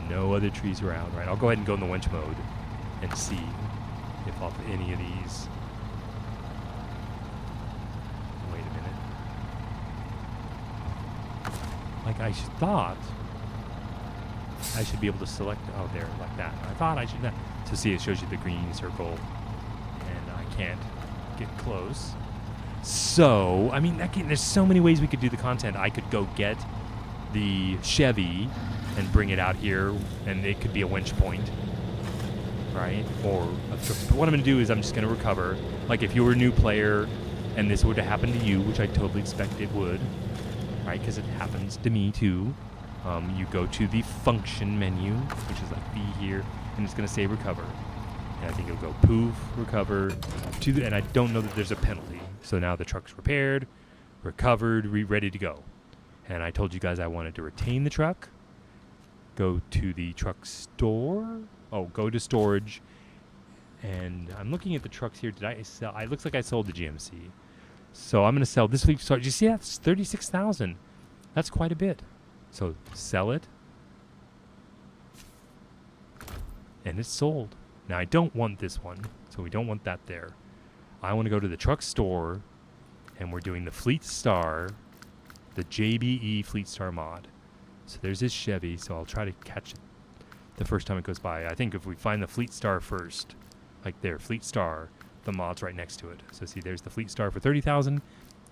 No other trees around, right? I'll go ahead and go in the winch mode and see if off any of these. Wait a minute. Like I thought I should be able to select, oh, there, like that. I thought I should not. So see, it shows you the green circle, and I can't get close. So, I mean, there's so many ways we could do the content. I could go get the Chevy and bring it out here, and it could be a winch point, right? Or what I'm going to do is I'm just going to recover. Like if you were a new player and this would have happened to you, which I totally expect it would, right? Because it happens to me too. You go to the function menu, which is like B here, and it's going to say recover. And I think it'll go poof, recover, and I don't know that there's a penalty. So now the truck's repaired, recovered, ready to go. And I told you guys I wanted to retain the truck. Go to the truck store. Oh, go to storage. And I'm looking at the trucks here. Did I sell? It looks like I sold the GMC. So I'm going to sell this week's. Did you see that? It's $36,000. That's quite a bit. So sell it. And it's sold. Now I don't want this one. So we don't want that there. I want to go to the truck store. And we're doing the Fleet Star. The JBE Fleet Star mod. So there's this Chevy. So I'll try to catch it the first time it goes by. I think if we find the Fleet Star first, like there, Fleet Star, the mod's right next to it. So see, there's the Fleet Star for $30,000.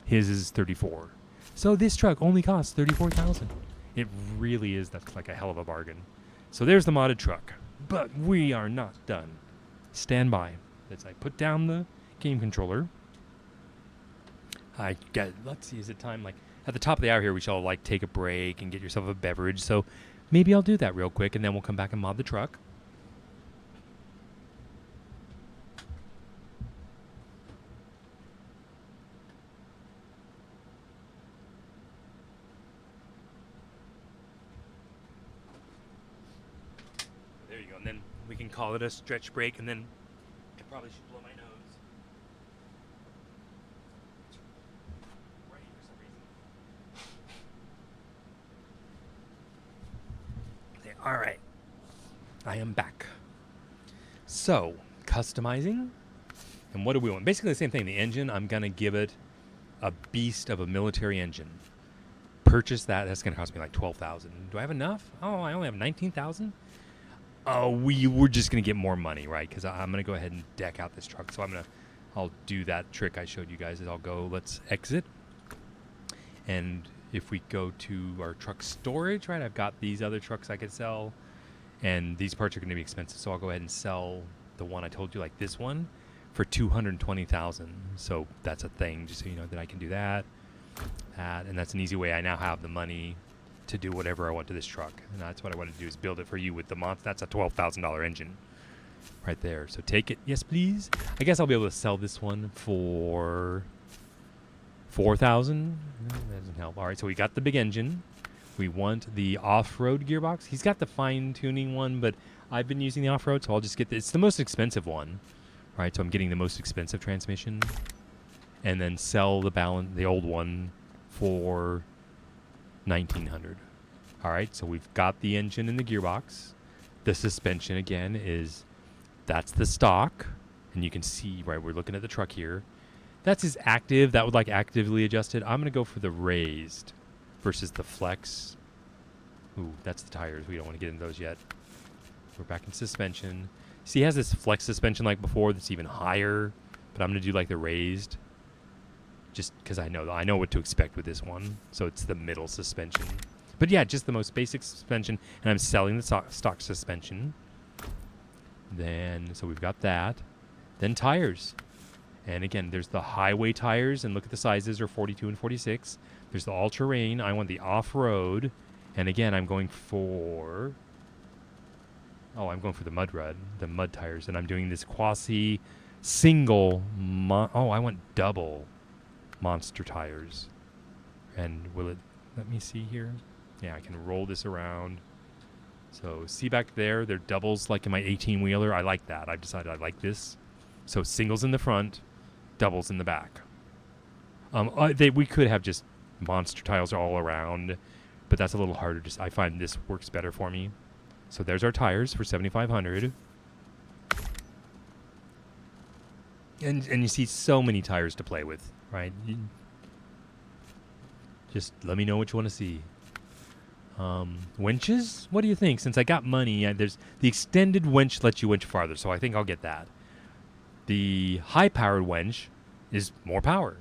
His is $34,000. So this truck only costs $34,000. It really is. That's like a hell of a bargain. So there's the modded truck. But we are not done. Stand by as I put down the game controller. Let's see, is it time? Like at the top of the hour here, we shall like take a break and get yourself a beverage. So maybe I'll do that real quick, and then we'll come back and mod the truck. There you go, and then we can call it a stretch break, and then I probably should blow my nose. Right for some reason. Okay, all right. I am back. So, customizing. And what do we want? Basically the same thing. The engine, I'm going to give it a beast of a military engine. Purchase that. That's going to cost me like $12,000. Do I have enough? Oh, I only have $19,000. Oh, we're just going to get more money, right? Because I'm going to go ahead and deck out this truck. So I'll do that trick I showed you guys. I'll go, let's exit. And if we go to our truck storage, right, I've got these other trucks I could sell. And these parts are going to be expensive. So I'll go ahead and sell the one I told you, like this one, for $220,000. So that's a thing, just so you know that I can do that. And that's an easy way. I now have the money to do whatever I want to this truck. And that's what I want to do, is build it for you with the month. That's a $12,000 engine right there. So take it. Yes, please. I guess I'll be able to sell this one for $4,000. That doesn't help. All right, so we got the big engine. We want the off-road gearbox. He's got the fine-tuning one, but I've been using the off-road, so I'll just get it's the most expensive one. All right, so I'm getting the most expensive transmission, and then sell the old one for $1,900. All right, so we've got the engine and the gearbox. The suspension, again, that's the stock. And you can see, right, we're looking at the truck here. That's his active. That would like actively adjusted. I'm going to go for the raised versus the flex. Ooh, that's the tires. We don't want to get into those yet. We're back in suspension. See, he has this flex suspension like before that's even higher. But I'm going to do like the raised. Just because I know what to expect with this one. So it's the middle suspension. But yeah, just the most basic suspension. And I'm selling the stock suspension. Then, so we've got that. Then tires. And again, there's the highway tires. And look at the sizes, are 42 and 46. There's the all-terrain. I want the off-road. And again, I'm going for Oh, I'm going for the mud tires, and I'm doing this quasi single. Oh, I want double monster tires. And will it let me see here? Yeah, I can roll this around. So see back there, they're doubles like in my 18-wheeler. I like that. I've decided I like this. So singles in the front, doubles in the back. We could have just monster tiles all around, but that's a little harder. I find this works better for me. So there's our tires for 7,500. And you see so many tires to play with, right? Just let me know what you want to see. Winches? What do you think? Since I got money, there's the extended winch lets you winch farther, so I think I'll get that. The high-powered winch is more power.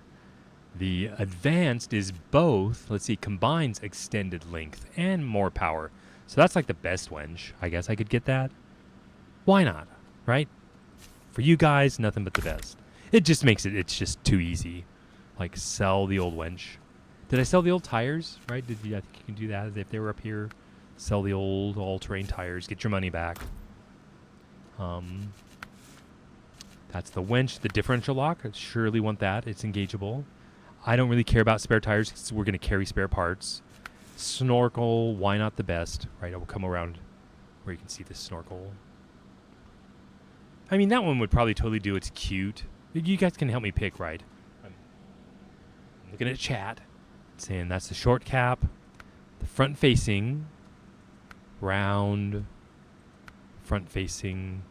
The advanced is both, let's see, combines extended length and more power. So that's like the best winch. I guess I could get that. Why not, right? For you guys, nothing but the best. It just makes it's just too easy. Like, sell the old winch. Did I sell the old tires, right? I think you can do that if they were up here. Sell the old all-terrain tires. Get your money back. That's the winch. The differential lock. I surely want that. It's engageable. I don't really care about spare tires because we're going to carry spare parts. Snorkel. Why not the best? Right, I will come around where you can see the snorkel. I mean, that one would probably totally do. It's cute. You guys can help me pick, right? I'm looking at chat. Saying that's the short cap, the front facing, round, front facing,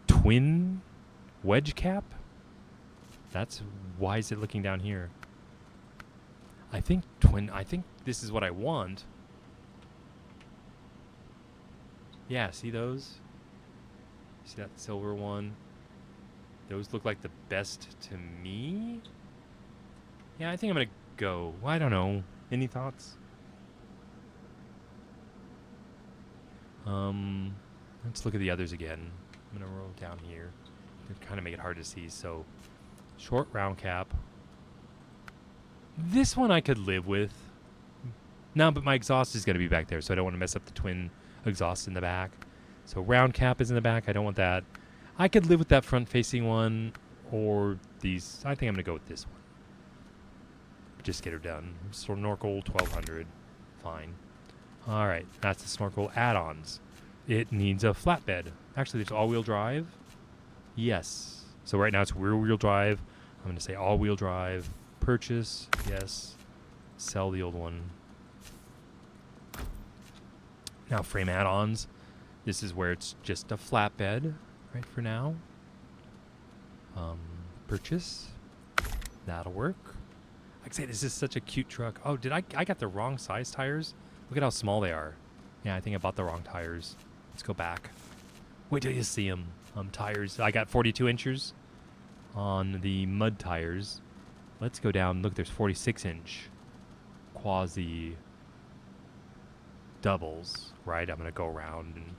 twin wedge cap. That's why is it looking down here? I think this is what I want. Yeah, see those? See that silver one? Those look like the best to me. Yeah, I think I'm going to go. Well, I don't know. Any thoughts? Let's look at the others again. I'm going to roll down here to kind of make it hard to see. So, short round cap. This one I could live with. No, but my exhaust is going to be back there, so I don't want to mess up the twin exhaust in the back. So, round cap is in the back. I don't want that. I could live with that front-facing one or these. I think I'm going to go with this one. Just get her done. Snorkel 1200. Fine. All right. That's the snorkel add-ons. It needs a flatbed. Actually, there's all-wheel drive. Yes. So right now it's rear-wheel drive. I'm going to say all-wheel drive. Purchase. Yes. Sell the old one. Now frame add-ons. This is where it's just a flatbed, right, for now. Purchase. That'll work. Like I say, this is such a cute truck. Oh, I got the wrong size tires? Look at how small they are. Yeah, I think I bought the wrong tires. Let's go back. Wait till you see them. Tires. I got 42 inches on the mud tires. Let's go down. Look, there's 46-inch quasi doubles, right? I'm going to go around and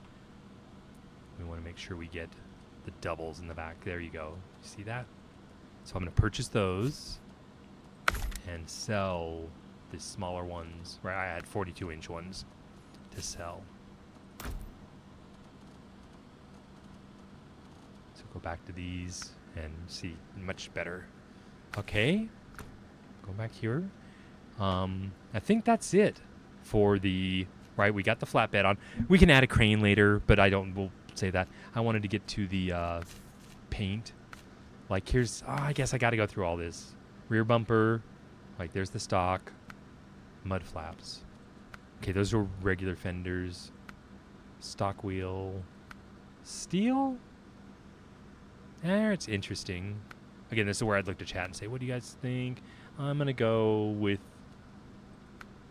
we want to make sure we get the doubles in the back. There you go. See that? So I'm going to purchase those and sell the smaller ones, right? I had 42-inch ones to sell. So go back to these and see much better. Okay, go back here. I think that's it for the, right, we got the flatbed on. We can add a crane later, but we'll say that. I wanted to get to the paint. Like here's, I guess I got to go through all this. Rear bumper. Like, there's the stock. Mud flaps. Okay, those are regular fenders. Stock wheel. Steel? It's interesting. Again, this is where I'd look to chat and say, what do you guys think? I'm going to go with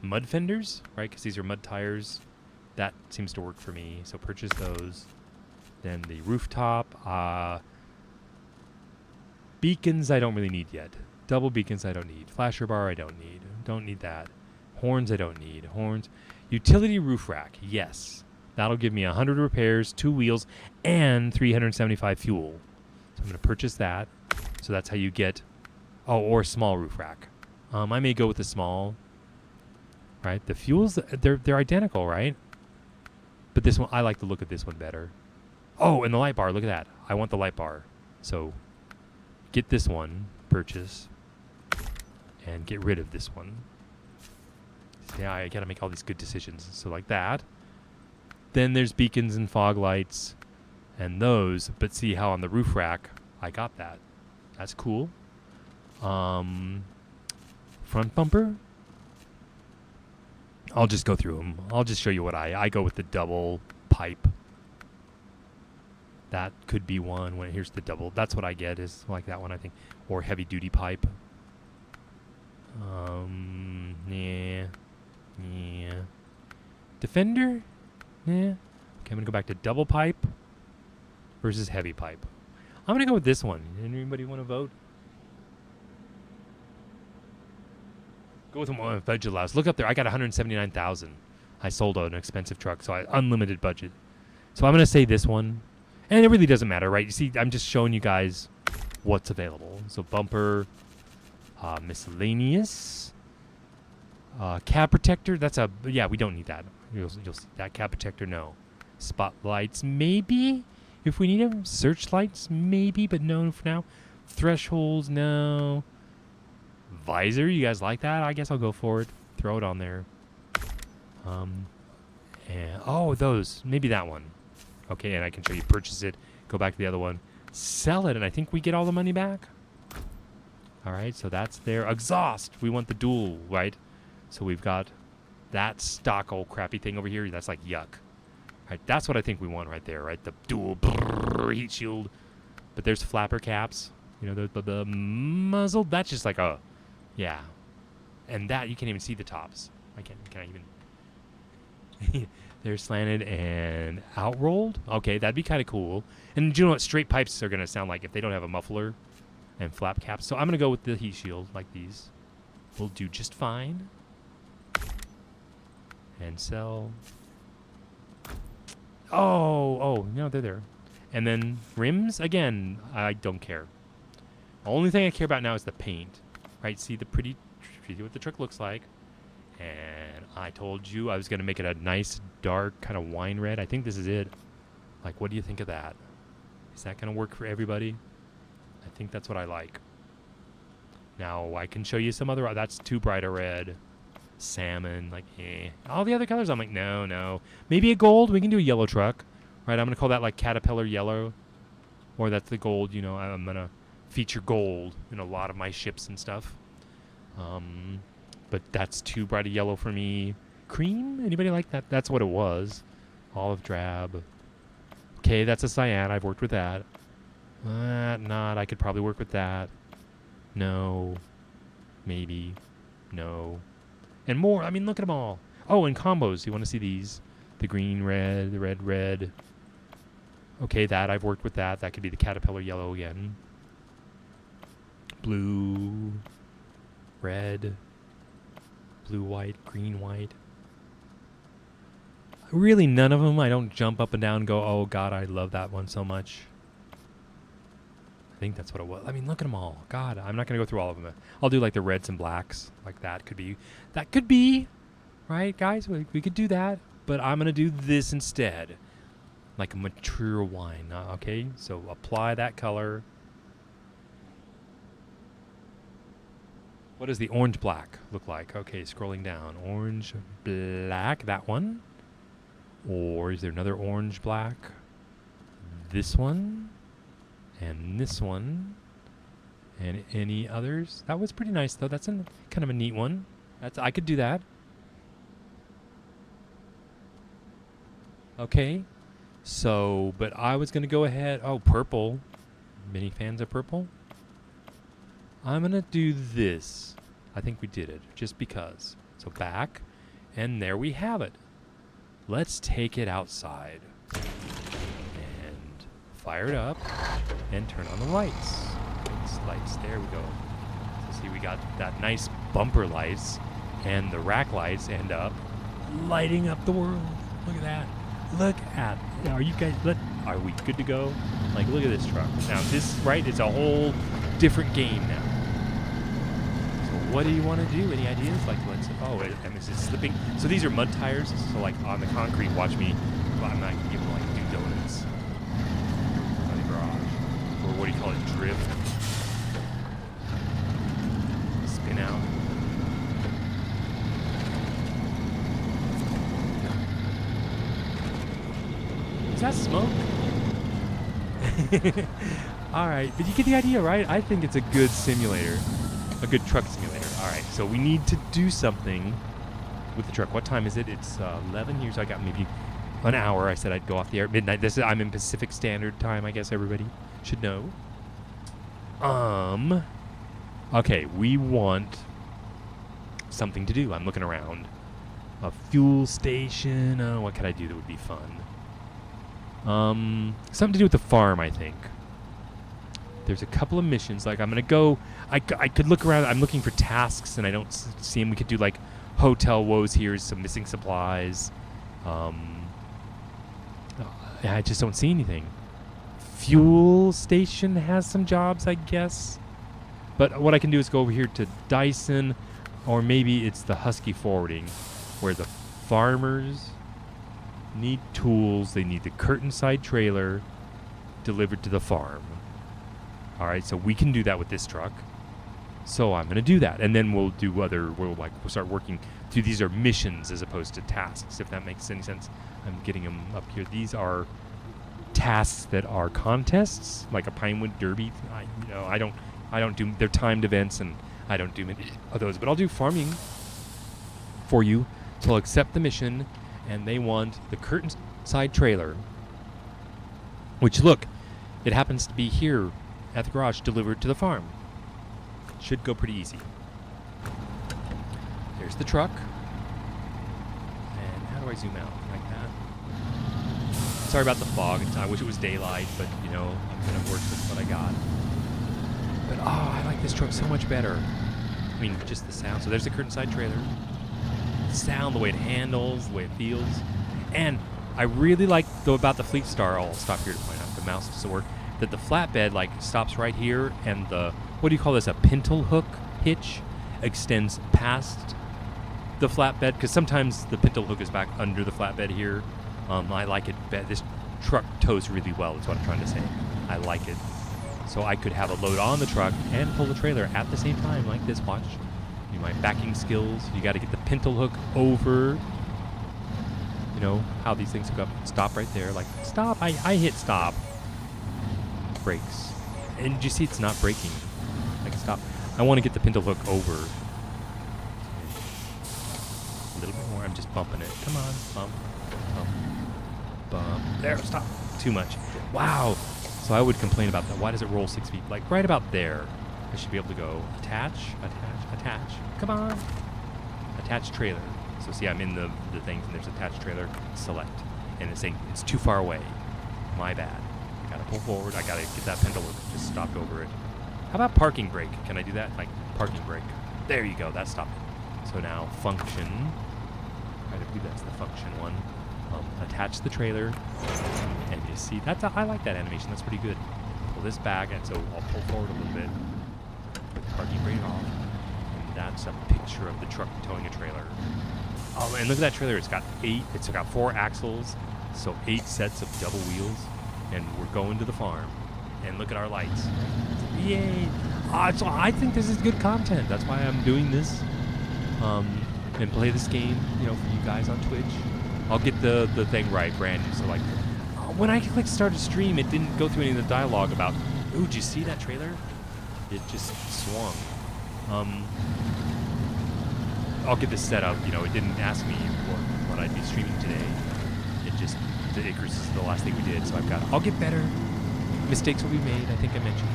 mud fenders, right? Because these are mud tires. That seems to work for me. So purchase those. Then the rooftop. Beacons I don't really need yet. Double beacons I don't need. Flasher bar I don't need. Don't need that. Horns I don't need. Horns. Utility roof rack. Yes. That'll give me 100 repairs, 2 wheels, and 375 fuel. So I'm going to purchase that. So that's how you get... Oh, or small roof rack. I may go with the small. Right? The fuels, they're identical, right? But this one, I like the look of this one better. Oh, and the light bar. Look at that. I want the light bar. So get this one, purchase, and get rid of this one. Yeah, I gotta make all these good decisions. So like that. Then there's beacons and fog lights and those. But see how on the roof rack, I got that. That's cool. Front bumper. I'll just go through them. I'll just show you what I go with the double pipe. That could be one. When here's the double. That's what I get is like that one, I think. Or heavy duty pipe. Yeah. Defender? Yeah. Okay, I'm going to go back to double pipe versus heavy pipe. I'm going to go with this one. Anybody want to vote? Go with one if budget allows. Look up there. I got 179,000. I sold an expensive truck, so I unlimited budget. So I'm going to say this one. And it really doesn't matter, right? You see, I'm just showing you guys what's available. So bumper, miscellaneous, cab protector. That's a, yeah, we don't need that. You'll see that. Cab protector, no. Spotlights, maybe, if we need them. Searchlights, maybe, but no for now. Thresholds, no. Visor, you guys like that? I guess I'll go for it. Throw it on there. And oh, those, maybe that one. Okay, and I can show you purchase it, go back to the other one, sell it, and I think we get all the money back. All right, so that's their exhaust. We want the dual, right? So we've got that stock old crappy thing over here. That's like yuck. Right, that's what I think we want right there, right? The dual heat shield. But there's flapper caps. You know, the muzzle. That's just like a, yeah. And that, you can't even see the tops. Can I even... They're slanted and outrolled. Okay, that'd be kind of cool. And you know what straight pipes are going to sound like if they don't have a muffler and flap caps. So I'm going to go with the heat shield like these. We'll do just fine. And sell. Oh, no, they're there. And then rims, again, I don't care. The only thing I care about now is the paint. Right, see what the truck looks like. And I told you I was going to make it a nice, dark, kind of wine red. I think this is it. Like, what do you think of that? Is that going to work for everybody? I think that's what I like. Now, I can show you some other... That's too bright a red. Salmon, like, eh. All the other colors, I'm like, no. Maybe a gold. We can do a yellow truck. Right, I'm going to call that, like, Caterpillar yellow. Or that's the gold, you know. I'm going to feature gold in a lot of my ships and stuff. But that's too bright a yellow for me. Cream? Anybody like that? That's what it was. Olive drab. Okay, that's a cyan. I've worked with that. Not. I could probably work with that. No. Maybe. No. And more. I mean, look at them all. Oh, and combos. You want to see these? The green, red, the red, red. Okay, that. I've worked with that. That could be the Caterpillar yellow again. Blue. Red. Blue, white, green, white. Really, none of them. I don't jump up and down and go, oh, God, I love that one so much. I think that's what it was. I mean, look at them all. God, I'm not going to go through all of them. I'll do like the reds and blacks. Like that could be. That could be. Right, guys? We could do that. But I'm going to do this instead. Like a mature wine. Okay? So apply that color. What does the orange black look like? Okay, scrolling down. Orange black, that one. Or is there another orange black? This one. And this one. And any others? That was pretty nice, though. That's kind of a neat one. I could do that. Okay. So, but I was going to go ahead. Oh, purple. Many fans of purple? I'm going to do this. I think we did it just because. So back, and there we have it. Let's take it outside. And fire it up, and turn on the lights. Lights, there we go. So see, we got that nice bumper lights, and the rack lights end up lighting up the world. Look at that. Look at, are you guys, are we good to go? Like, look at this truck. Now this, right, it's a whole different game now. So what do you want to do? Any ideas? Like, and this is slipping. So these are mud tires. So like on the concrete, watch me Well, I'm not gonna be able to like do donuts on the garage, or what do you call it, drift, spin out. Is that smoke? All right, but you get the idea, right? I think it's a good simulator, a good truck simulator. All right, so we need to do something with the truck. What time is it? It's 11 here, so I got maybe an hour. I said I'd go off the air at midnight. I'm in Pacific Standard Time. I guess everybody should know. Okay, we want something to do. I'm looking around. A fuel station. What could I do that would be fun? Something to do with the farm, I think. There's a couple of missions. Like, I'm going to go... I could look around. I'm looking for tasks, and I don't see them. We could do, like, hotel woes. Here's some missing supplies. I just don't see anything. Fuel station has some jobs, I guess. But what I can do is go over here to Dyson, or maybe it's the Husky Forwarding, where the farmers need tools. They need the curtain side trailer delivered to the farm. All right, so we can do that with this truck. So I'm going to do that, and then we'll do other. We'll start working through. These are missions as opposed to tasks, if that makes any sense. I'm getting them up here. These are tasks that are contests, like a Pinewood Derby. I don't do. They're timed events, and I don't do many of those. But I'll do farming for you. So I'll accept the mission, and they want the curtain side trailer, which, look, it happens to be here at the garage, delivered to the farm. Should go pretty easy. There's the truck. And how do I zoom out? Like that. Sorry about the fog. I wish it was daylight, but, I'm going to work with what I got. But, I like this truck so much better. I mean, just the sound. So there's the curtain side trailer. The sound, the way it handles, the way it feels. And I really like, though, about the Fleet Star, I'll stop here to point out, the mouse doesn't work, that the flatbed, stops right here, and the, what do you call this, a pintle hook hitch extends past the flatbed, because sometimes the pintle hook is back under the flatbed here. I like it. This truck tows really well, is what I'm trying to say. I like it. So I could have a load on the truck and pull the trailer at the same time, like this. Watch. My backing skills. You got to get the pintle hook over. You know how these things hook up. Stop right there. Stop. I hit stop. Brakes. And you see it's not braking. Stop. I want to get the pintle hook over. A little bit more. I'm just bumping it. Come on. Bump. Bump. Bump. There. Stop. Too much. Wow. So I would complain about that. Why does it roll 6 feet? Right about there. I should be able to go attach, attach, attach. Come on. Attach trailer. So see, I'm in the things, and there's attached trailer. Select. And it's saying it's too far away. My bad. I gotta pull forward. I gotta get that pintle hook just stopped over it. How about parking brake? Can I do that? Parking brake. There you go. That stopped it. So now function. I believe that's the function one. Attach the trailer. And you see, I like that animation. That's pretty good. Pull this back, and so I'll pull forward a little bit. Put the parking brake off. And that's a picture of the truck towing a trailer. Oh, and look at that trailer. It's got 4 axles, so 8 sets of double wheels. And we're going to the farm. And look at our lights. Yay! So I think this is good content. That's why I'm doing this. And play this game, for you guys on Twitch. I'll get the thing right, brand new. So when I clicked start a stream, it didn't go through any of the dialogue about, ooh, did you see that trailer? It just swung. I'll get this set up. It didn't ask me what I'd be streaming today. The Icarus is the last thing we did, so I'll get better. Mistakes will be made, I think I mentioned.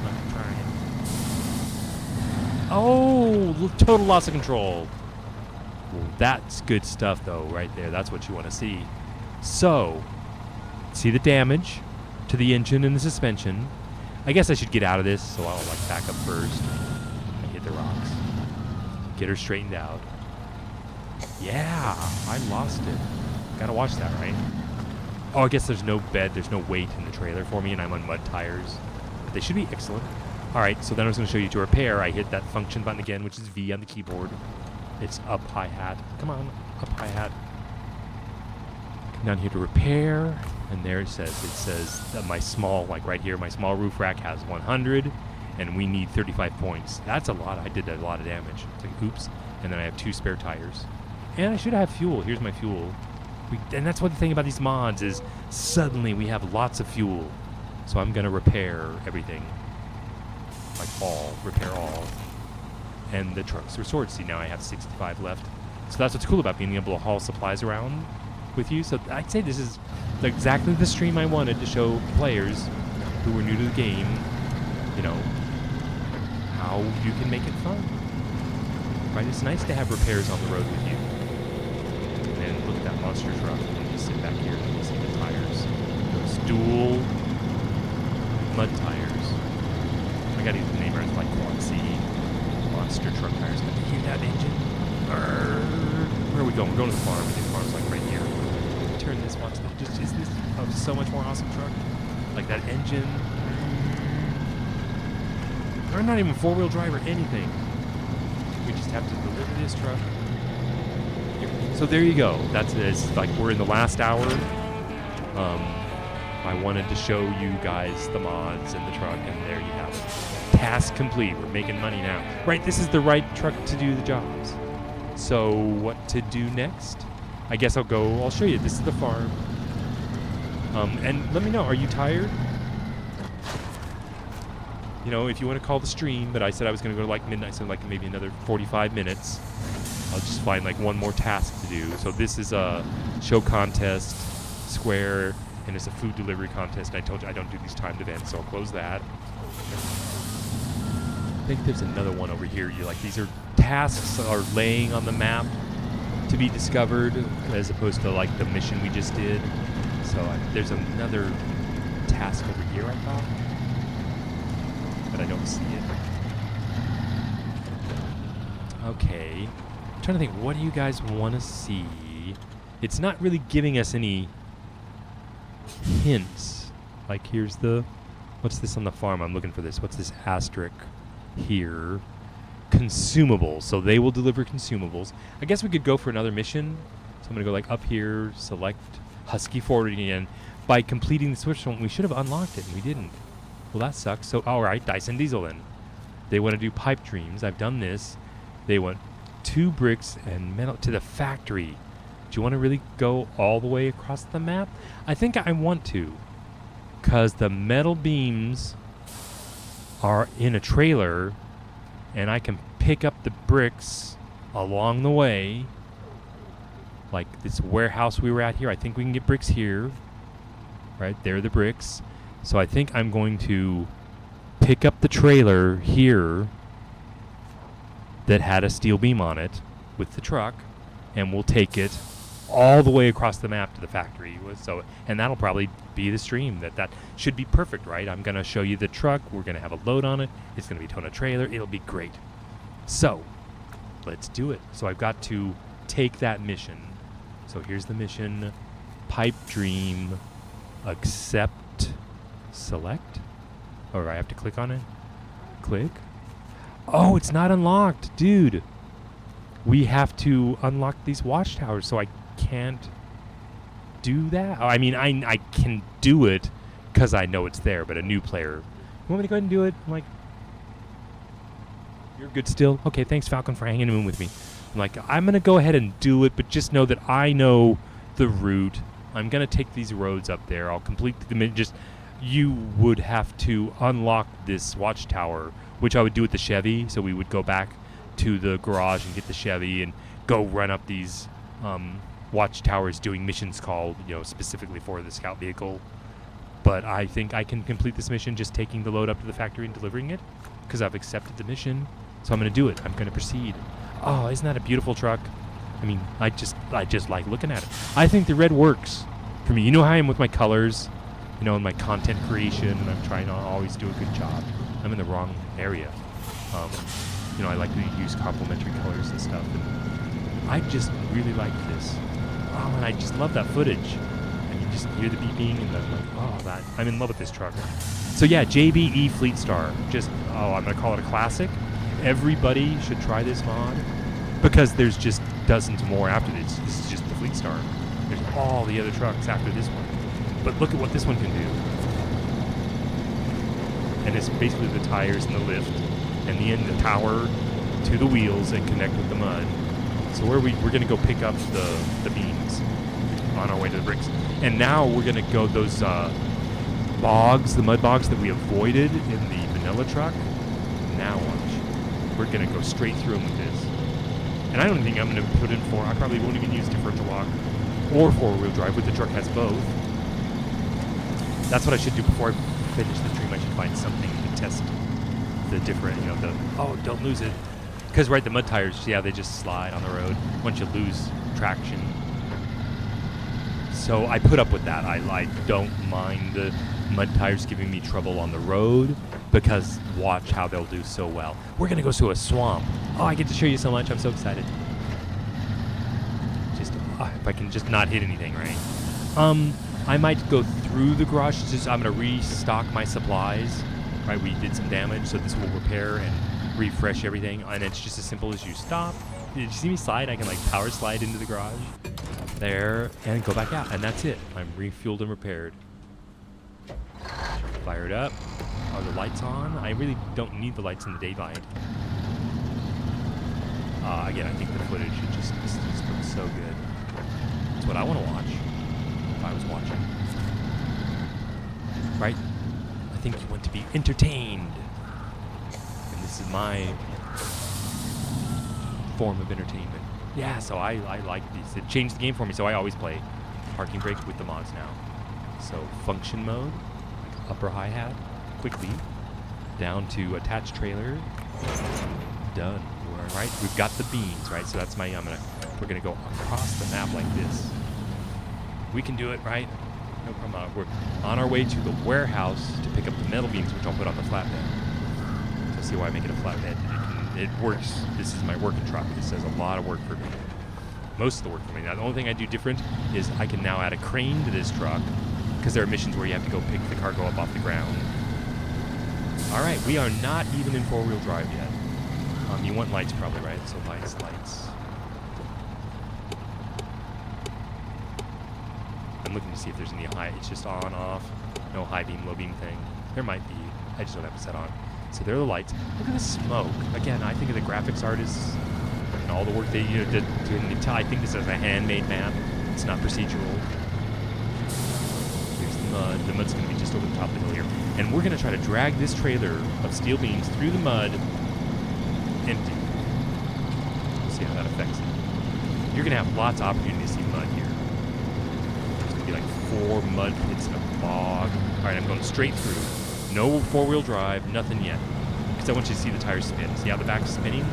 I'm trying. Oh, total loss of control. Well, that's good stuff, though, right there. That's what you want to see. So, see the damage to the engine and the suspension. I guess I should get out of this, so I'll back up first. I hit the rocks. Get her straightened out. Yeah, I lost it. Gotta watch that, right? Oh, I guess there's no bed, there's no weight in the trailer for me, and I'm on mud tires. But they should be excellent. All right, so then I was going to show you to repair. I hit that function button again, which is V on the keyboard. It's up hi-hat. Come on, up hi-hat. Down here to repair, and there it says that my small, like right here, my small roof rack has 100, and we need 35 points. That's a lot. I did a lot of damage. It's like, oops. And then I have 2 spare tires. And I should have fuel. Here's my fuel. And that's what the thing about these mods is suddenly we have lots of fuel. So I'm going to repair everything. Like repair all. And the truck's restored. See, now I have 65 left. So that's what's cool about being able to haul supplies around with you. So I'd say this is exactly the stream I wanted to show players who were new to the game, you know, how you can make it fun. Right? It's nice to have repairs on the road with you. And then look at that monster truck. And just sit back here and see the tires. Those dual mud tires. I gotta use the name right, like Quad C monster truck tires. Can you hear that engine? Where are we going? We're going to the farm. The farm's like right here. Turn this, watch that. Just is this so much more awesome truck? Like that engine. Or not even 4-wheel drive or anything. We just have to deliver this truck. So there you go. That's it. It's like we're in the last hour. I wanted to show you guys the mods and the truck, and there you have it. Task complete. We're making money now. Right, this is the right truck to do the jobs. So what to do next? I guess I'll show you. This is the farm. And let me know, are you tired? You know, if you want to call the stream, but I said I was going to go to like midnight, so like maybe another 45 minutes. I'll just find like one more task to do. So this is a show contest, square, and it's a food delivery contest. I told you I don't do these timed events, so I'll close that. I think there's another one over here. These are tasks that are laying on the map to be discovered, as opposed to like the mission we just did. So there's another task over here, I thought, but I don't see it. Okay, I'm trying to think, what do you guys want to see? It's not really giving us any hints. Like here's what's this on the farm? I'm looking for this. What's this asterisk here? Consumables. So they will deliver consumables. I guess we could go for another mission. So I'm going to go like up here, select Husky forwarding again. By completing the switch point, we should have unlocked it, and we didn't. Well, that sucks. So, all right, Dyson Diesel then. They want to do pipe dreams. I've done this. They want 2 bricks and metal to the factory. Do you want to really go all the way across the map? I think I want to, because the metal beams are in a trailer, and I can pick up the bricks along the way. Like this warehouse we were at here, I think we can get bricks here. Right, there are the bricks. So I think I'm going to pick up the trailer here that had a steel beam on it with the truck, and we'll take it all the way across the map to the factory. And that'll probably be the stream. That should be perfect, right? I'm going to show you the truck. We're going to have a load on it. It's going to be towing a trailer. It'll be great. So let's do it. So I've got to take that mission. So here's the mission. Pipe dream. Accept. Select. Or I have to click on it. Click. Oh, it's not unlocked. Dude. We have to unlock these watchtowers, so I can't do that. I mean, I can do it because I know it's there, but a new player. You want me to go ahead and do it? I'm like, you're good still? Okay, thanks, Falcon, for hanging in with me. I'm like, I'm going to go ahead and do it, but just know that I know the route. I'm going to take these roads up there. I'll complete the you would have to unlock this watchtower, which I would do with the Chevy, so we would go back to the garage and get the Chevy and go run up these watchtowers doing missions called, specifically for the scout vehicle. But I think I can complete this mission just taking the load up to the factory and delivering it, because I've accepted the mission. So I'm going to do it. I'm going to proceed. Oh, isn't that a beautiful truck? I mean, I just like looking at it. I think the red works for me. You know how I am with my colors, in my content creation, and I'm trying to always do a good job. I'm in the wrong area. I like to use complementary colors and stuff. And I just really like this. Oh, and I just love that footage. And you just hear the beeping, and I'm like, I'm in love with this truck. So yeah, JBE Fleet Star. I'm going to call it a classic. Everybody should try this mod, because there's just dozens more after this. This is just the Fleet Star. There's all the other trucks after this one. But look at what this one can do. And it's basically the tires and the lift and the tower to the wheels and connect with the mud. So we're going to go pick up the beams on our way to the bricks. And now we're going to go those bogs, the mud bogs that we avoided in the vanilla truck. Now watch. We're going to go straight through them with this. And I don't think I'm going to put in I probably won't even use differential lock or four-wheel drive, but the truck has both. That's what I should do before I finish the dream. I should find something to test the different, don't lose it. Because, right, the mud tires, yeah, they just slide on the road once you lose traction. So I put up with that. I don't mind the mud tires giving me trouble on the road because watch how they'll do so well. We're going to go to a swamp. Oh, I get to show you so much. I'm so excited. Just, if I can just not hit anything, right? I might go through the garage. I'm going to restock my supplies. Right, we did some damage, so this will repair and refresh everything. And it's just as simple as you stop. Did you see me slide? I can like power slide into the garage. There, and go back out. And that's it. I'm refueled and repaired. Fire it up. Are the lights on? I really don't need the lights in the daylight. Again, I think the footage, this just looks so good. It's what I want to watch. If I was watching. Right? I think you want to be entertained. And this is my form of entertainment. Yeah, so I like these. It changed the game for me, so I always play parking brake with the mods now. So function mode, like upper hi-hat, quickly, down to attach trailer, done. We're right. We've got the beams, right? So that's we're gonna go across the map like this. We can do it, right? No problem. We're on our way to the warehouse to pick up the metal beams, which I'll put on the flatbed. So see why I make it a flatbed. It works. This is my working truck. This does a lot of work for me. Most of the work for me. Now, the only thing I do different is I can now add a crane to this truck because there are missions where you have to go pick the cargo up off the ground. All right, we are not even in four-wheel drive yet. You want lights probably, right? So lights. I'm looking to see if there's any high. It's just on, off. No high beam, low beam thing. There might be. I just don't have it set on. So there are the lights. Look at the smoke. Again, I think of the graphics artists and all the work they did. I think this is a handmade map. It's not procedural. Here's the mud. The mud's going to be just over the top of the hill here. And we're going to try to drag this trailer of steel beams through the mud empty. We'll see how that affects it. You're going to have lots of opportunity to see mud here. There's going to be like 4 mud pits in a bog. All right, I'm going straight through. No four-wheel drive, nothing yet. Because I want you to see the tires spin. See how the back's spinning?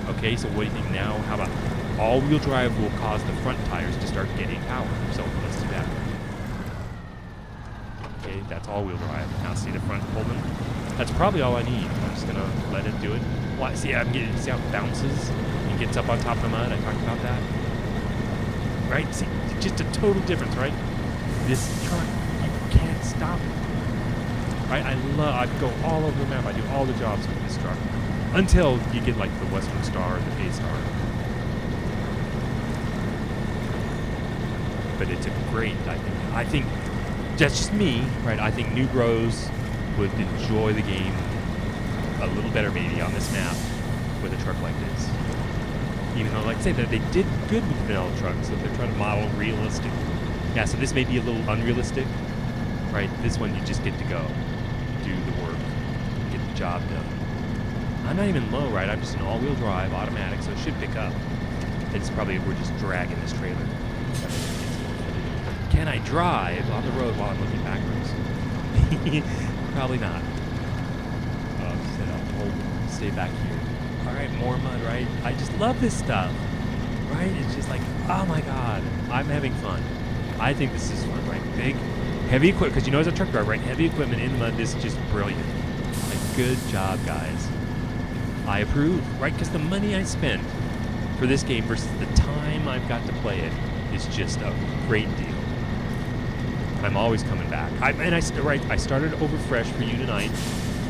Okay, so what do you think now? How about all-wheel drive will cause the front tires to start getting power. So let's do that. Okay, that's all-wheel drive. Now see the front pullman? That's probably all I need. I'm just gonna let it do it. Well, see how it bounces and gets up on top of the mud? I talked about that. Right? See, just a total difference, right? This truck, you can't stop it. Right? I go all over the map. I do all the jobs with this truck. Until you get like the Western Star or the A-Star. But it's a great, I think, that's just me, right? I think new bros would enjoy the game a little better maybe on this map with a truck like this. Even though, like I say, that they did good with vanilla trucks, so they're trying to model realistic. Yeah, so this may be a little unrealistic, right? This one you just get to go, do the work, get the job done. I'm not even low, right? I'm just an all-wheel drive, automatic, so it should pick up. It's probably, we're just dragging this trailer. Can I drive on the road while I'm looking backwards? Probably not. I'll stay back here. All right, more mud, right? I just love this stuff, right? It's just like, oh my God, I'm having fun. I think this is fun, right? Big, heavy equipment, because you know as a truck driver, right? Heavy equipment in mud, this is just brilliant. Like, good job, guys. I approve, right? Because the money I spent for this game versus the time I've got to play it is just a great deal. I'm always coming back. I started over fresh for you tonight,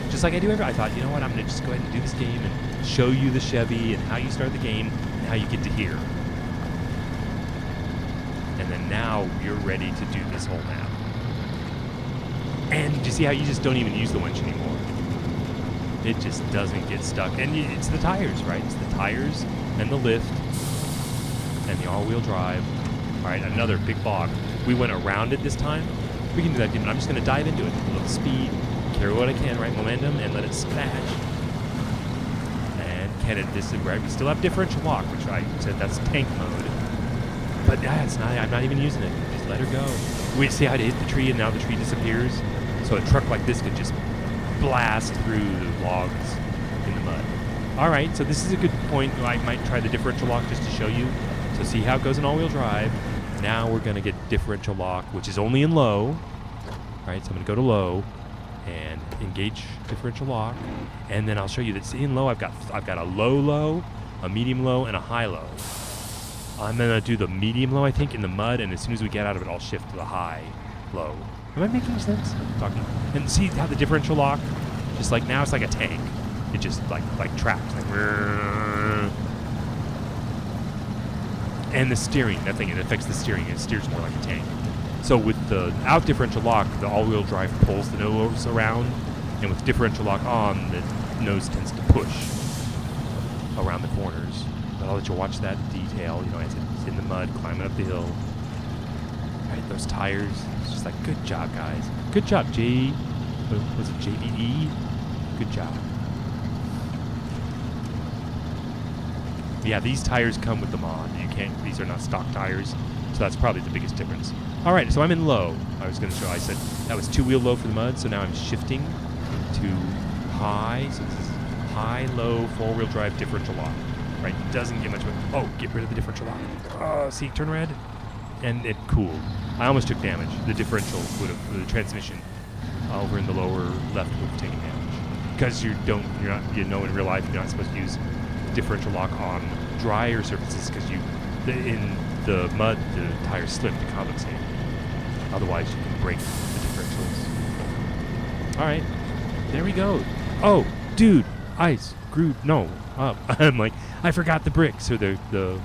just like I do every. I thought, you know what? I'm gonna just go ahead and do this game and show you the Chevy and how you start the game and how you get to here. And And now you're ready to do this whole map. And you see how you just don't even use the winch anymore. It just doesn't get stuck. And it's the tires, right? It's the tires and the lift and the all-wheel drive. All right, another big bog. We went around it this time. We can do that again, but I'm just going to dive into it. A little speed, carry what I can, right? Momentum, and let it splash. And can it disintegrate? We still have differential lock, which I said that's tank mode. But yeah, it's not. I'm not even using it. Just let her go. We see how it hit the tree, and now the tree disappears. So a truck like this could just blast through the logs in the mud. All right, so this is a good point. I might try the differential lock just to show you. So see how it goes in all-wheel drive. Now we're going to get differential lock, which is only in low. All right, so I'm going to go to low and engage differential lock. And then I'll show you that in low, I've got a low, a medium low, and a high low. I'm going to do the medium low, I think, in the mud, and as soon as we get out of it, I'll shift to the high low. Am I making sense? Talking. And see how the differential lock, just like now it's like a tank. It just like tracks. Like, and the steering, that thing, it affects the steering. It steers more like a tank. So with the out differential lock, the all-wheel drive pulls the nose around, and with differential lock on, the nose tends to push around the corners. But I'll let you watch that detail, you know, as it's in the mud, climbing up the hill. Right, those tires. It's just like, good job, guys. Good job, was it JBE? Good job. Yeah, these tires come with the mod. These are not stock tires, so that's probably the biggest difference. All right, so I'm in low. I said that was two-wheel low for the mud, so now I'm shifting to high. So this is high, low, four-wheel drive differential lock. Right, doesn't get much. Oh, get rid of the differential lock. Oh, see, turn red, and it cooled. I almost took damage. The differential the transmission over in the lower left would have taken damage because you know in real life you're not supposed to use differential lock on drier surfaces because in the mud the tires slip to compensate. Otherwise, you can break the differentials. All right, there we go. Oh, dude, I screwed up. I'm like, I forgot the bricks or the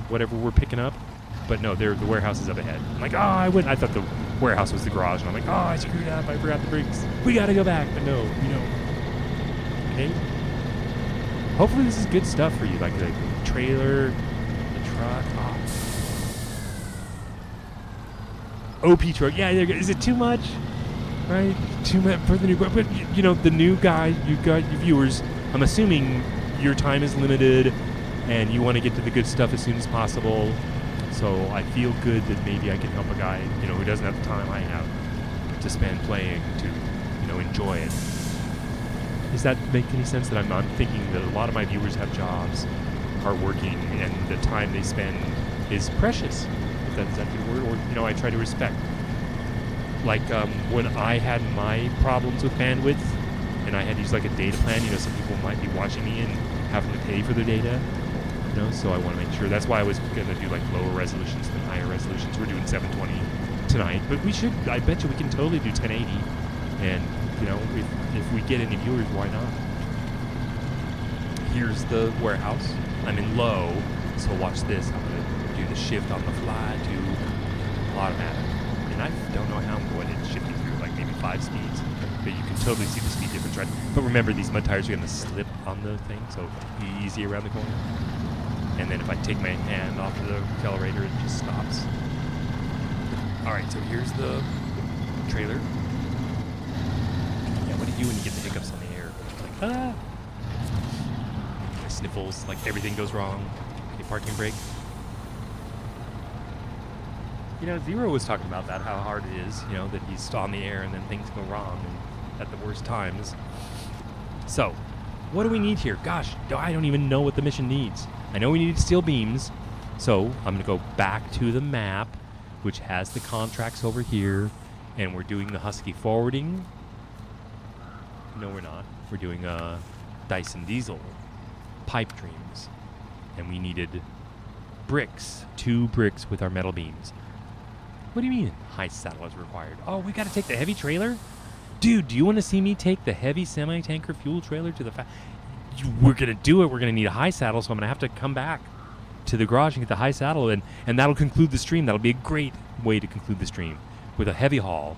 whatever we're picking up. But no, the warehouse is up ahead. I'm like, I thought the warehouse was the garage. And I'm like, I screwed up. I forgot the bricks. We got to go back. But no, Okay. Hopefully this is good stuff for you. Like the trailer, the truck. OP truck. Yeah, is it too much? Right? Too much for the new guy. But, the new guy, you got your viewers. I'm assuming your time is limited and you want to get to the good stuff as soon as possible. So I feel good that maybe I can help a guy, who doesn't have the time I have to spend playing to, enjoy it. Does that make any sense? That I'm thinking that a lot of my viewers have jobs, are working, and the time they spend is precious. Is that a good word? Or, I try to respect. Like when I had my problems with bandwidth, and I had to use like a data plan, some people might be watching me and having to pay for their data. So I want to make sure. That's why I was going to do like lower resolutions than higher resolutions. We're doing 720 tonight, but I bet you we can totally do 1080. And, if we get any viewers, why not? Here's the warehouse. I'm in low, so watch this. I'm going to do the shift on the fly to automatic. And I don't know how what it's shifting through, like maybe 5 speeds, but you can totally see the speed difference, right? But remember, these mud tires are going to slip on the thing, so easy around the corner. And then if I take my hand off the accelerator, it just stops. All right, so here's the trailer. Yeah, what do you do when you get the hiccups on the air? Like, my sniffles, like everything goes wrong. Okay, parking brake. Zero was talking about that, how hard it is, that he's on the air and then things go wrong and at the worst times. So, what do we need here? Gosh, I don't even know what the mission needs. I know we need steel beams, so I'm going to go back to the map, which has the contracts over here, and we're doing the Husky forwarding. No, we're not. We're doing Dyson Diesel pipe dreams, and we needed bricks, 2 bricks with our metal beams. What do you mean high saddle is required? Oh, we got to take the heavy trailer? Dude, do you want to see me take the heavy semi-tanker fuel trailer to the we're going to do it. We're going to need a high saddle, so I'm going to have to come back to the garage and get the high saddle, and that'll conclude the stream. That'll be a great way to conclude the stream with a heavy haul.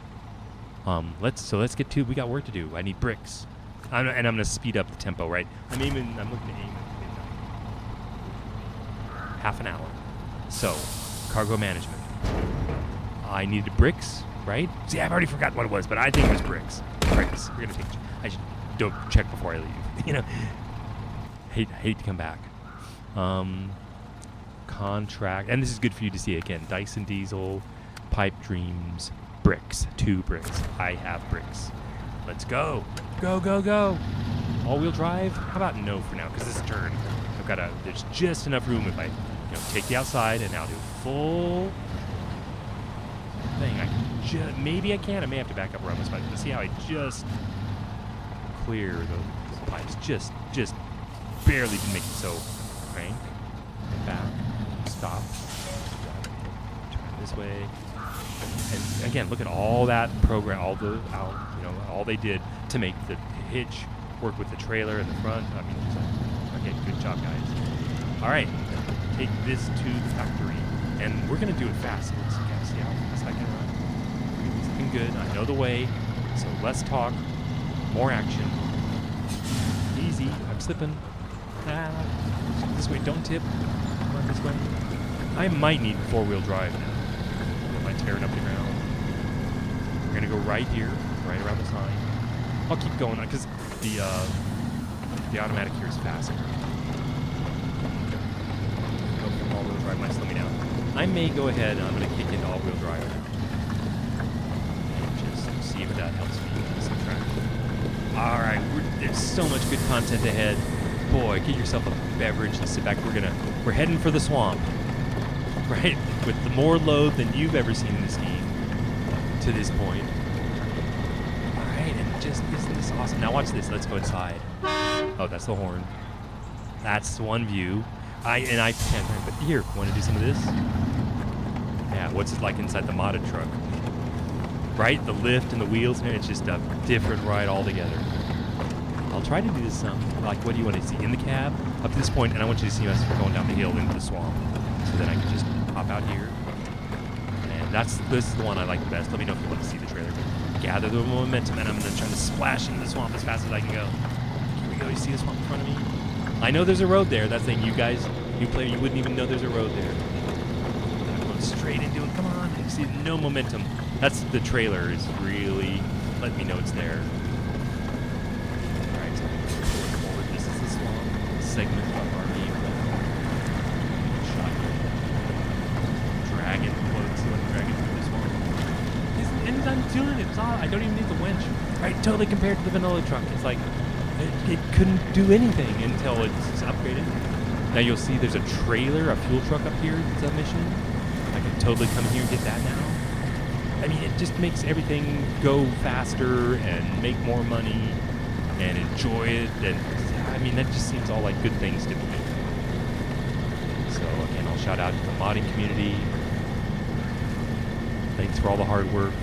Let's get to. We got work to do. I need bricks, and I'm gonna speed up the tempo. Right. I'm looking to aim at midnight. Half an hour. So, cargo management. I needed bricks, right? See, I've already forgotten what it was, but I think it was bricks. Bricks. We're gonna take. I should don't check before I leave. You know. Hate to come back. Contract, and this is good for you to see again. Dyson Diesel, Pipe Dreams, bricks. 2 bricks. I have bricks. Let's go. Go, go, go. All-wheel drive? How about no for now? Because this is a turn. There's just enough room if I, take the outside and now do full thing. Maybe I can. I may have to back up around this pipe. Let's see how I just clear the pipes. Just barely did make it. So crank, back, stop, turn this way, and again, look at all that program, all they did to make the hitch work with the trailer in the front. I mean, okay, good job, guys. All right, take this to the factory, and we're gonna do it fast. See how fast I can run. It's looking good. I know the way, so less talk, more action. Easy. I'm slipping. This way, don't tip. Come on, this way. I might need 4-wheel drive now. Am I tearing up the ground? We're gonna go right here, right around the sign. I'll keep going because the automatic here is faster. Go from all-wheel drive might slow me down. I may go ahead and I'm gonna kick into all-wheel drive and just see if that helps me subtract. All right, there's so much good content ahead. Boy, get yourself a beverage and sit back. We're heading for the swamp, right? With the more load than you've ever seen in this game to this point. All right, and isn't this awesome? Now watch this. Let's go inside. Oh, that's the horn. That's one view. I can't turn, but here, want to do some of this? Yeah, what's it like inside the modded truck? Right, the lift and the wheels, and it's just a different ride altogether. I'll try to do this some. Like, what do you want to see in the cab up to this point? And I want you to see us going down the hill into the swamp, so then I can just pop out here. And this is the one I like the best. Let me know if you want to see the trailer. Gather the momentum, and I'm gonna try to splash into the swamp as fast as I can go. Here we go. You see the swamp in front of me? I know there's a road there. That's the thing. You guys, you wouldn't even know there's a road there. I'm going straight into it. Come on. You see, no momentum. That's the trailer is really letting me know it's there. Alright, so I'm going to go forward. This is the swamp segment of our game. Shotgun. Dragon floats like dragon through the swamp. And I'm doing it. It's all, I don't even need the winch. Right, totally compared to the vanilla truck. It's like it couldn't do anything until it's upgraded. Now you'll see there's a trailer, a fuel truck up here. It's a mission. I can totally come here and get that now. I mean, it just makes everything go faster and make more money and enjoy it. And I mean, that just seems all like good things to me. So again, I'll shout out to the modding community. Thanks for all the hard work.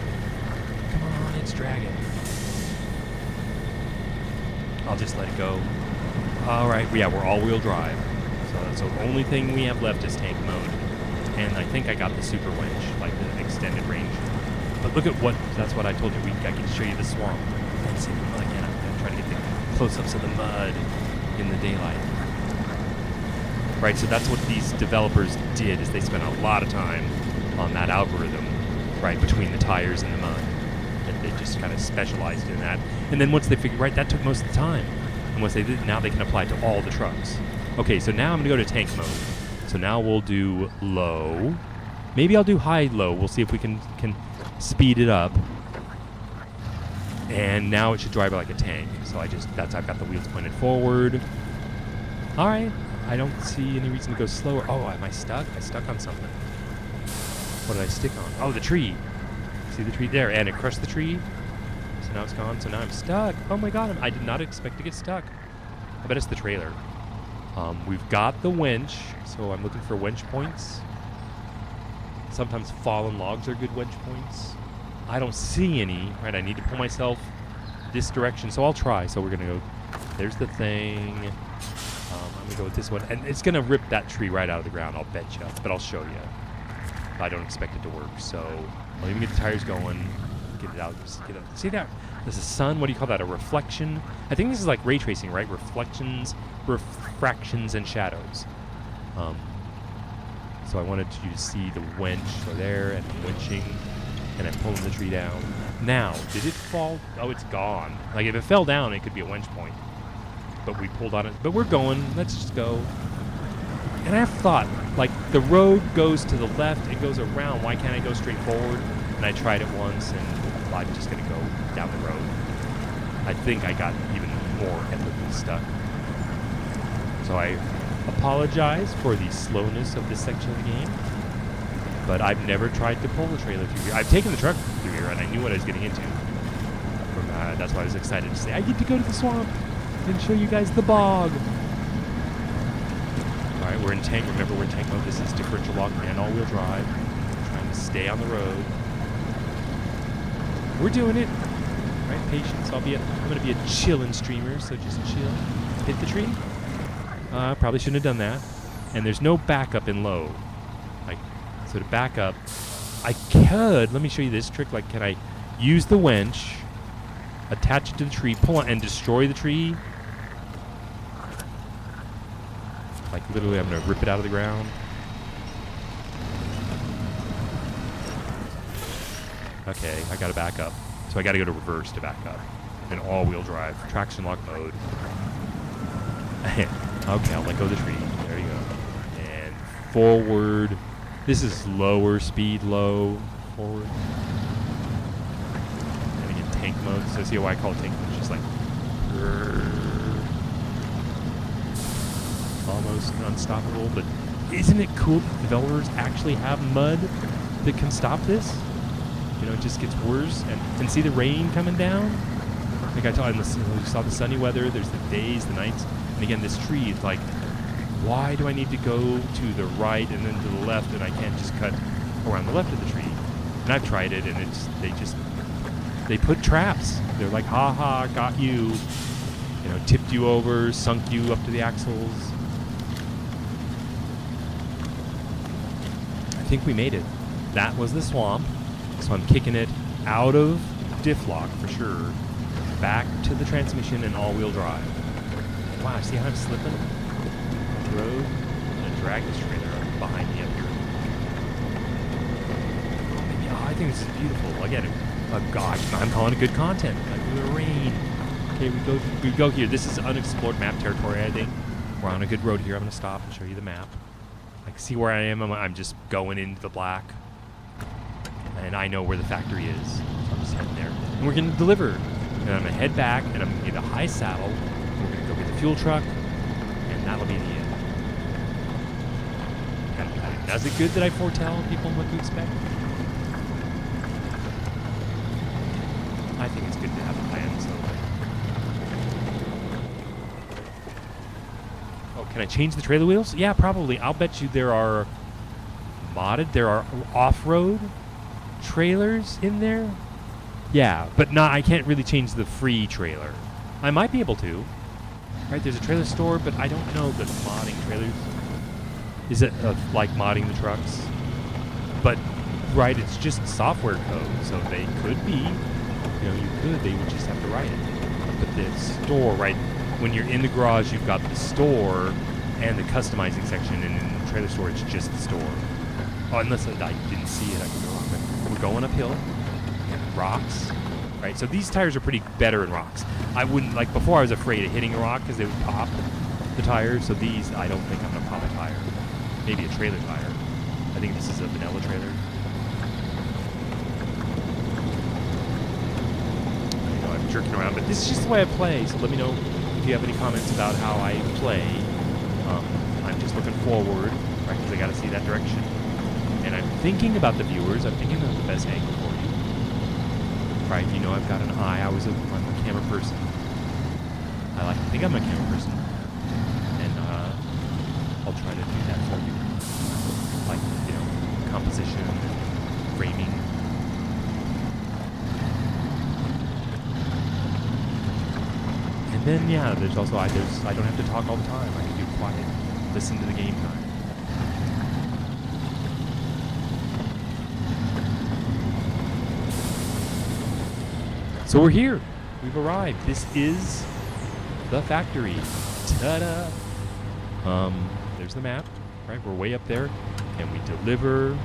Come on, it's Dragon. I'll just let it go. All right, yeah, we're all-wheel drive. So the only thing we have left is tank mode. And I think I got the super winch, like the extended range. But look at that's what I told you. I can show you the swamp. Let's see, again, I'm trying to get the close-ups of the mud in the daylight. Right, so that's what these developers did, is they spent a lot of time on that algorithm, right, between the tires and the mud. And they just kind of specialized in that. And then once they figured, right, that took most of the time. And once they did, now they can apply it to all the trucks. Okay, so now I'm going to go to tank mode. So now we'll do low. Maybe I'll do high-low. We'll see if we can speed it up. And now it should drive like a tank. So I've got the wheels pointed forward. All right. I don't see any reason to go slower. Oh, am I stuck? I stuck on something. What did I stick on? Oh, the tree. See the tree there? And it crushed the tree. So now it's gone. So now I'm stuck. Oh my God. I did not expect to get stuck. I bet it's the trailer. We've got the winch. So I'm looking for winch points. Sometimes fallen logs are good winch points. I don't see any. Right, I need to pull myself this direction. So I'll try. So we're going to go. There's the thing. I'm gonna go with this one, and it's gonna rip that tree right out of the ground. I'll bet you, but I'll show you. I don't expect it to work, so I'll even get the tires going. Get it out. Just get it. See that? There's a sun. What do you call that? A reflection? I think this is like ray tracing, right? Reflections, refractions, and shadows. So I wanted you to see the winch there and winching, and I'm pulling the tree down. Now, did it fall? Oh, it's gone. Like if it fell down, it could be a winch point. But we pulled on it. But we're going. Let's just go. And I have thought, like the road goes to the left, it goes around. Why can't I go straight forward? And I tried it once, and I'm just gonna go down the road. I think I got even more ethically stuck. So I apologize for the slowness of this section of the game, but I've never tried to pull the trailer through here. I've taken the truck through here, and I knew what I was getting into. That's why I was excited to say, I get to go to the swamp and show you guys the bog. All right, we're in tank. Remember, we're in tank mode. This is differential lock and all-wheel drive. Trying to stay on the road. We're doing it. All right, patience. I'm going to be a chillin' streamer, so just chill. Hit the tree. Probably shouldn't have done that. And there's no backup in low. Like, so to back up, I could. Let me show you this trick. Like, can I use the winch, attach it to the tree, pull it, and destroy the tree? Like, literally, I'm going to rip it out of the ground. Okay, I got to back up. So I got to go to reverse to back up. In all-wheel drive, traction lock mode. Okay, I'll let go of the tree. There you go. And forward. This is lower speed, low, forward. And again, tank mode. So see why I call it tank mode? It's just like almost unstoppable. But isn't it cool that developers actually have mud that can stop this? You know, it just gets worse. And see the rain coming down? Like I told you, you saw the sunny weather. There's the days, the nights. And again, this tree, it's like, why do I need to go to the right and then to the left, and I can't just cut around the left of the tree? And I've tried it, and they put traps. They're like, ha ha, got you. You know, tipped you over, sunk you up to the axles. I think we made it. That was the swamp. So I'm kicking it out of diff lock for sure, back to the transmission and all-wheel drive. Wow, see how I'm slipping on the road? I'm going to drag this trailer behind me up here. Oh, I think this is beautiful. Again, oh God, I'm calling it good content. Like the rain. Okay, we go here. This is unexplored map territory, I think. We're on a good road here. I'm going to stop and show you the map. Like, see where I am? I'm just going into the black. And I know where the factory is. So I'm just heading there. And we're going to deliver. And I'm going to head back, and I'm going to get a high saddle. We're going to go get the fuel truck, and that'll be the end. Now, is it good that I foretell people what to expect? I think it's good to have a plan, so. Oh, can I change the trailer wheels? Yeah, probably. I'll bet you there are off-road trailers in there. Yeah, but I can't really change the free trailer. I might be able to. Right, there's a trailer store, but I don't know the modding trailers. Is it like modding the trucks? But, right, it's just software code, so they could be. You know, they would just have to write it. But the store, right, when you're in the garage, you've got the store and the customizing section, and in the trailer store, it's just the store. Oh, unless I didn't see it, I could go wrong. But we're going uphill. Rocks, right? So these tires are pretty better in rocks. I wouldn't, like before I was afraid of hitting a rock because they would pop the tires. So these, I don't think I'm going to pop a tire. Maybe a trailer tire. I think this is a vanilla trailer. I know I'm jerking around, but this is just the way I play. So let me know if you have any comments about how I play. I'm just looking forward, right? Because I got to see that direction. And I'm thinking about the viewers. I'm thinking of the best angle for you. Right, you know, I've got an eye. I'm a camera person. I like to think I'm a camera person. And I'll try to do that for you. Like, you know, composition, framing. And then, yeah, there's also, I don't have to talk all the time. I can do quiet. Listen to the game time. So we're here. We've arrived. This is the factory. Ta-da! There's the map, right? We're way up there, and we deliver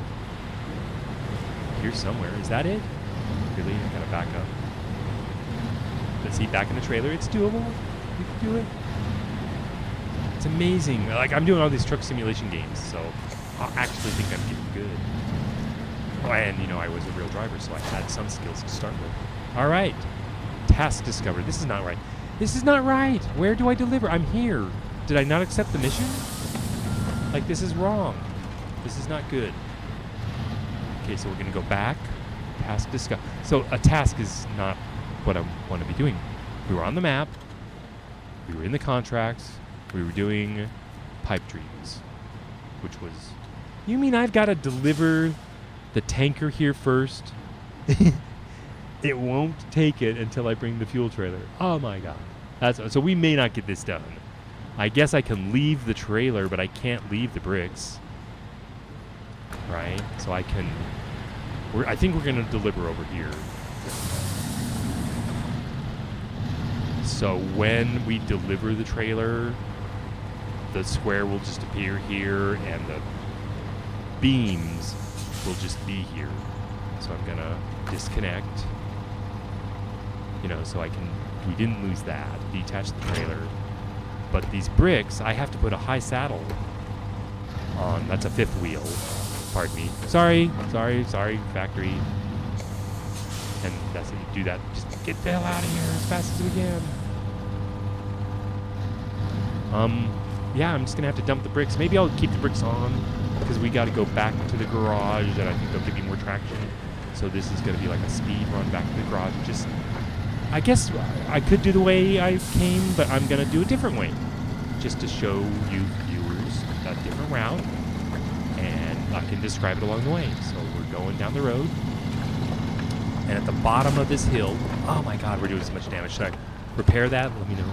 here somewhere. Is that it? Really? I gotta back up. Let's see, back in the trailer. It's doable. We can do it. It's amazing. Like, I'm doing all these truck simulation games, so I actually think I'm getting good. Oh, and, you know, I was a real driver, so I had some skills to start with. All right. Task discovered. This is not right. This is not right. Where do I deliver? I'm here. Did I not accept the mission? Like, this is wrong. This is not good. Okay, so we're going to go back. Task discovered. So a task is not what I want to be doing. We were on the map. We were in the contracts. We were doing pipe dreams, which was... You mean I've got to deliver the tanker here first? It won't take it until I bring the fuel trailer. Oh my god. So we may not get this done. I guess I can leave the trailer, but I can't leave the bricks. Right? So I can... I think we're going to deliver over here. So when we deliver the trailer, the square will just appear here, and the beams will just be here. So I'm going to disconnect. You know, so we didn't lose that. Detach the trailer. But these bricks, I have to put a high saddle on. That's a fifth wheel. Pardon me. Sorry, factory. And that's how you do that. Just get the hell out of here as fast as we can. Yeah, I'm just gonna have to dump the bricks. Maybe I'll keep the bricks on because we got to go back to the garage, and I think they'll give me more traction. So this is gonna be like a speed run back to the garage. Just, I guess I could do the way I came, but I'm gonna do a different way, just to show you viewers a different route, and I can describe it along the way. So we're going down the road, and at the bottom of this hill, oh my God, we're doing so much damage. Should I repair that? Let me know.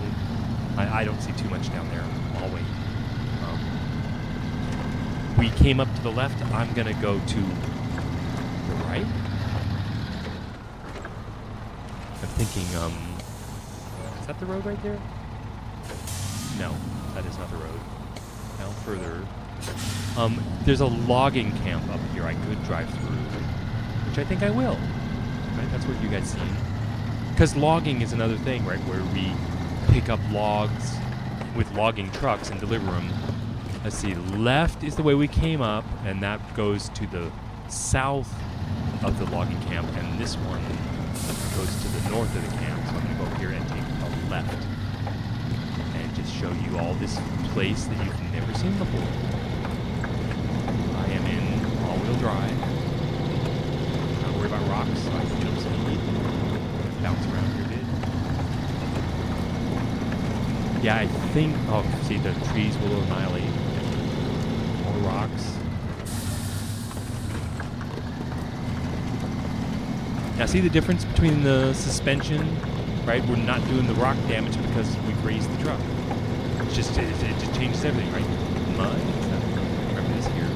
I don't see too much down there. I'll wait. We came up to the left. I'm gonna go to the right. I'm thinking, is that the road right there? No, that is not the road. Now further. There's a logging camp up here I could drive through, which I think I will. Right? That's what you guys see. Because logging is another thing, right? Where we pick up logs with logging trucks and deliver them. Let's see, left is the way we came up, and that goes to the south of the logging camp, and this one goes to the north of the camp. So I'm going to go up here and take a left and just show you all this place that you've never seen before. I am in all-wheel drive. Not worry about rocks, so I can jump speed. Bounce around here a bit. Yeah, I think... Oh, see, the trees will annihilate. More rocks. Now, see the difference between the suspension, right? We're not doing the rock damage because we've raised the truck. It just changes everything, right? Mud. Remember this here.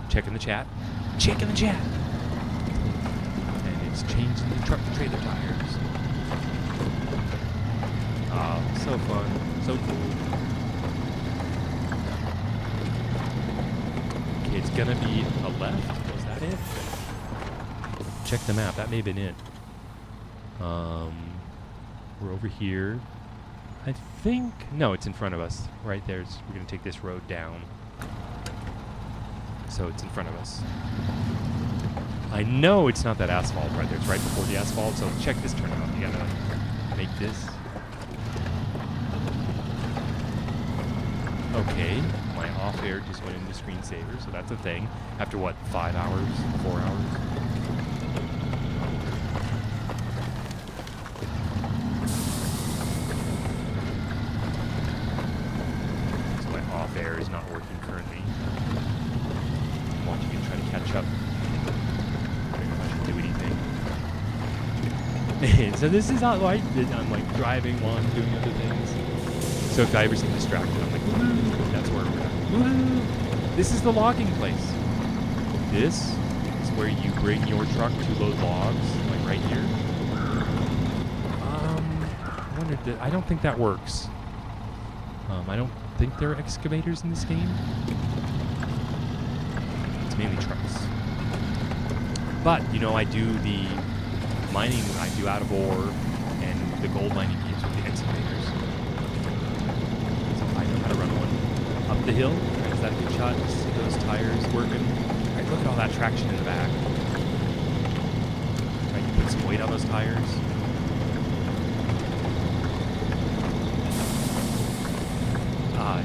Checking the chat. Checking the chat. And it's changing the truck to trailer tires. Oh, so fun. So cool. Okay, it's gonna be a left. Was that it? Check the map. That may have been it. We're over here. I think... No, it's in front of us. Right there. We're going to take this road down. So it's in front of us. I know it's not that asphalt right there. It's right before the asphalt. So check this turnout. You got to make this. Okay. My off-air just went into screensaver. So that's a thing. After what? 5 hours? 4 hours? Air is not working currently. I'm watching it try to catch up. I don't know if I should do anything. And so this is how I did. I'm like driving while I'm doing other things. So if I ever seem distracted, I'm like, woohoo! That's where we're at. Woohoo! This is the logging place. This is where you bring your truck to load logs, like right here. I wonder. I don't think that works. I don't think there are excavators in this game. It's mainly trucks. But you know, I do the mining. I do out of ore and the gold mining games with the excavators. So I know how to run one up the hill. Is that a good shot? See those tires working? All right, look at all that traction in the back. All right, you put some weight on those tires.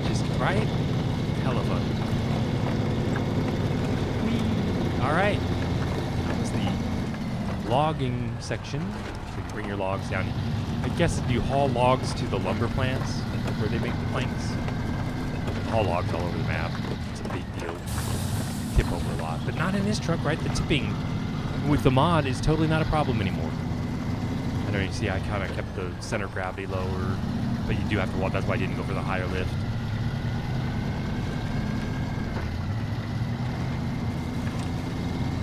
Just right. Hella fun. Whee! All right. That was the logging section. So you bring your logs down. I guess do you haul logs to the lumber plants where they make the planks? Haul logs all over the map. It's a big deal. Tip over a lot, but not in this truck, right? The tipping with the mod is totally not a problem anymore. I know you see I kind of kept the center of gravity lower, but you do have to walk. That's why I didn't go for the higher lift.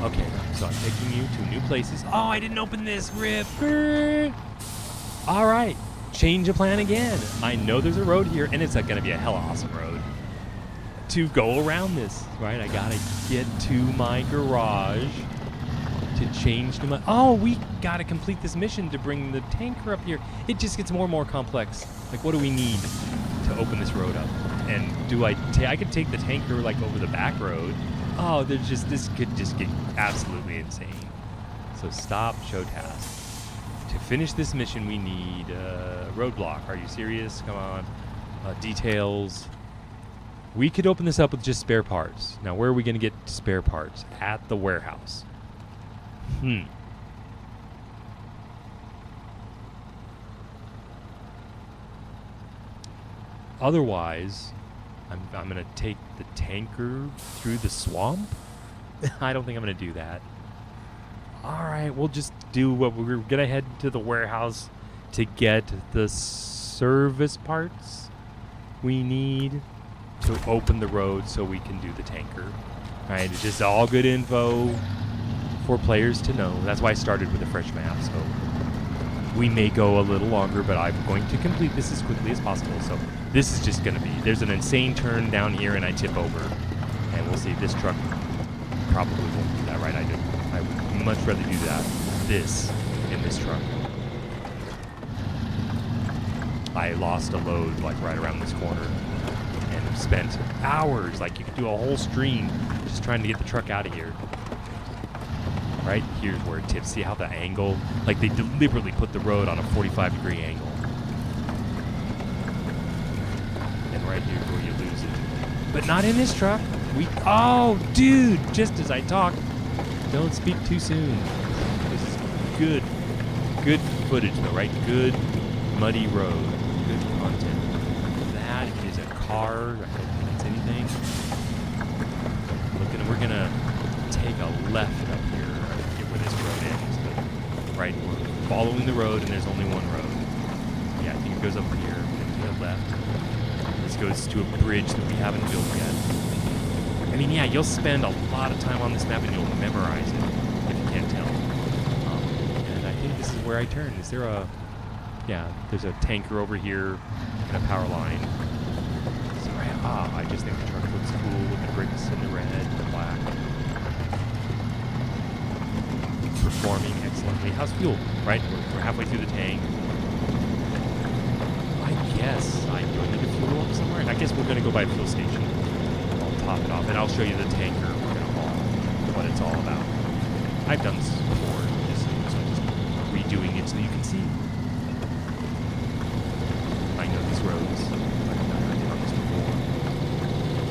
Okay, so I'm taking you to new places. Oh, I didn't open this, rip. All right, change of plan again. I know there's a road here, and it's going to be a hella awesome road to go around this, right? I got to get to my garage to change to my... Oh, we got to complete this mission to bring the tanker up here. It just gets more and more complex. Like, what do we need to open this road up? And do I could take the tanker, like, over the back road. Oh, this could just get absolutely insane. So stop, show task. To finish this mission, we need a roadblock. Are you serious? Come on. Details. We could open this up with just spare parts. Now, where are we going to get spare parts? At the warehouse. Otherwise, I'm going to take the tanker through the swamp. I don't think I'm going to do that. All right, we'll just do what we're going to head to the warehouse to get the service parts we need to open the road so we can do the tanker. All right, it's just all good info for players to know. That's why I started with a fresh map, so we may go a little longer, but I'm going to complete this as quickly as possible. So this is just going to be, there's an insane turn down here and I tip over. And we'll see, this truck probably won't do that, right? I would much rather do this in this truck. I lost a load like right around this corner and spent hours, like you could do a whole stream just trying to get the truck out of here. Right here's where it tips. See how the angle, like they deliberately put the road on a 45-degree angle. And right here where you lose it. But not in this truck. Oh, dude, just as I talked. Don't speak too soon. This is good footage though, right? Good muddy road, good content. That is a car. I don't think it's anything. Looking, we're gonna take a left up here. Where this road ends, but right, we're following the road and there's only one road. Yeah, I think it goes up here and to the left. This goes to a bridge that we haven't built yet. I mean, yeah, you'll spend a lot of time on this map and you'll memorize it if you can't tell. And I think this is where I turn. Is there a... Yeah, there's a tanker over here and a power line. So I just think the truck looks cool with the bricks and the red and the black. Performing excellently. How's fuel? Right? We're halfway through the tank. I guess I don't need to fuel up somewhere. I guess we're going to go by a fuel station. I'll top it off, and I'll show you the tanker we're going to haul, what it's all about. I've done this before, so I'm just redoing it so you can see. I know these roads. I did on this before.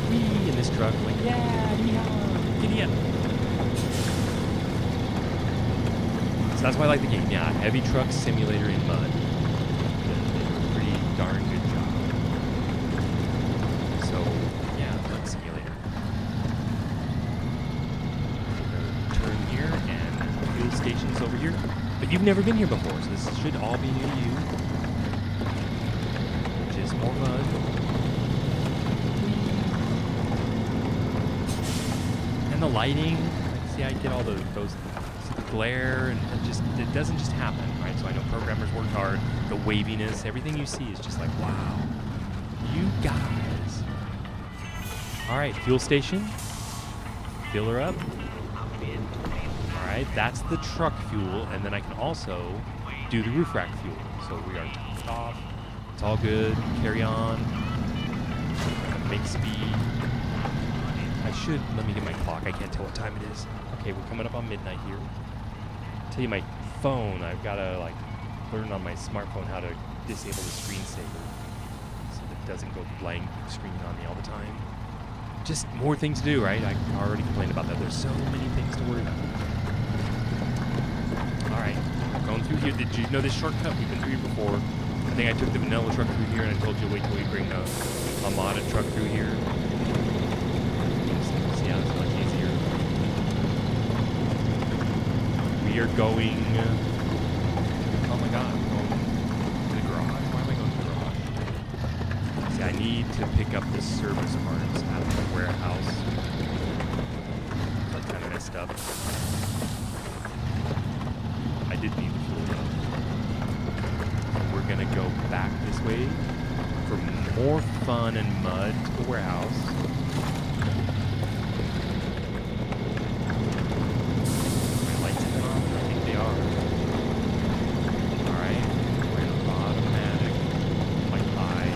Whee! In this truck, like, yeah, yeehaw, giddy up. That's why I like the game. Yeah, heavy truck simulator in mud. They did a pretty darn good job. So, yeah, mud simulator. Turn here and fuel stations over here. But you never been here before, so this should all be new to you. Just more mud. And the lighting, see, I get all those see the glare, and it doesn't just happen, right? So I know programmers worked hard. The waviness, everything you see is just like, wow, you guys. All right, fuel station. Fill her up. All right, that's the truck fuel, and then I can also do the roof rack fuel. So we are topped off. It's all good. Carry on. Make speed. Let me get my clock. I can't tell what time it is. Okay, we're coming up on midnight here. Tell you my phone, I've got to like learn on my smartphone how to disable the screensaver so that it doesn't go blank screen on me all the time. Just more things to do, right? I already complained about that. There's so many things to worry about. All right, going through here. Did you know this shortcut? We've been through here before. I think I took the vanilla truck through here, and I told you wait till we bring a modded truck through here. See how it's much easier. We are going. Oh my God! I'm going to the garage. Why am I going to the garage? See, I need to pick up the service parts out of the warehouse. That's kind of messed up. I did need the fuel though. We're gonna go back this way for more fun and mud to the warehouse. My lights have been on? I think they are. Alright, we're in automatic, like high,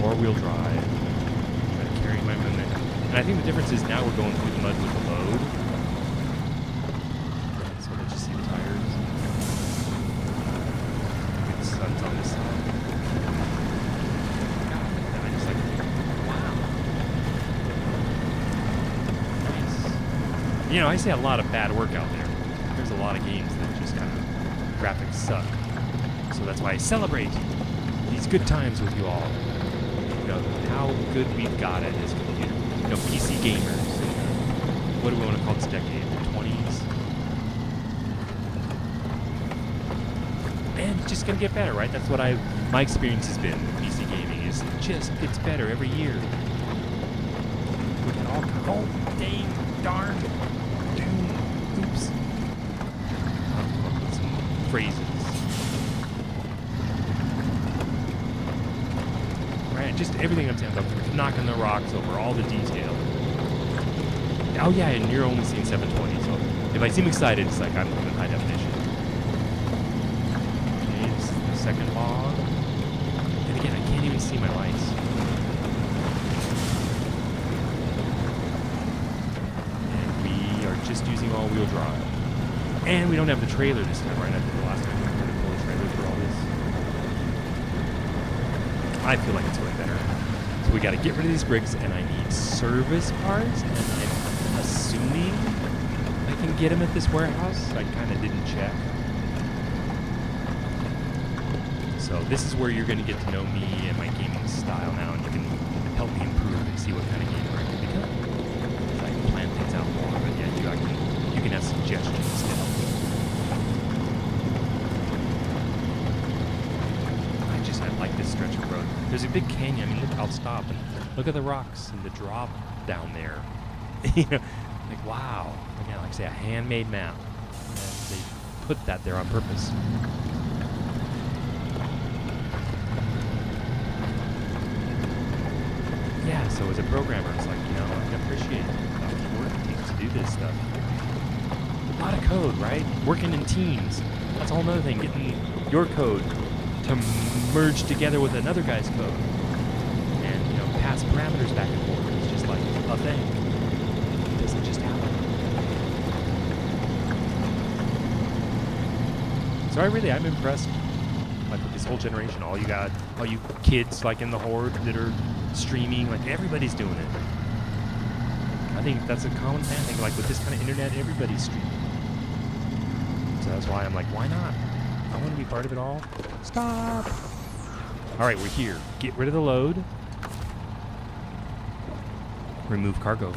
4-wheel drive. I'm gonna carry my momentum. And I think the difference is now we're going through the mud with the load. So let's just see the tires. Maybe the sun's on this side. And I just like, wow. Nice. You know, I see a lot of bad work out there. There's a lot of games that just kind of graphics suck. So that's why I celebrate these good times with you all. You know, how good we've got at this computer. You know, PC gamers. What do we want to call this decade? The 20s? And it's just going to get better, right? That's what my experience has been with PC gaming is it just gets better every year. We can all oh, dang, darn, doom, oops. I'll come up with some phrases. Right, just everything I'm saying about knocking the rocks over, all the detail. Oh yeah, and you're only seeing 720, so if I seem excited, it's like I'm in high definition. Okay, this is the second log. And again, I can't even see my lights. And we are just using all-wheel drive. And we don't have the trailer this time, right? I think the last time we had to pull a trailer for all this. I feel like it's way better. So we got to get rid of these bricks, and I need service parts, and I'm assuming I can get them at this warehouse. I kind of didn't check. So this is where you're going to get to know me and my gaming style now, and you can help me improve and see what kind of gamer I can become. So I can plan things out more, but yeah, you can have suggestions to help me. I like this stretch of road. There's a big canyon. I mean, look, I'll stop and look at the rocks and the drop down there. You know, like wow. Again, like I say, a handmade map. And they put that there on purpose. Yeah. So as a programmer, it's like I can appreciate how much work it takes to do this stuff. A lot of code, right? Working in teams. That's a whole other thing. Getting your code to merge together with another guy's code and pass parameters back and forth. It's just like a thing. It doesn't just happen. So I'm impressed like with this whole generation. All you kids like in the Horde that are streaming, like everybody's doing it. I think that's a common thing. Like with this kind of internet, everybody's streaming. So that's why I'm like, why not? I want to be part of it all. Stop! All right, we're here. Get rid of the load. Remove cargo.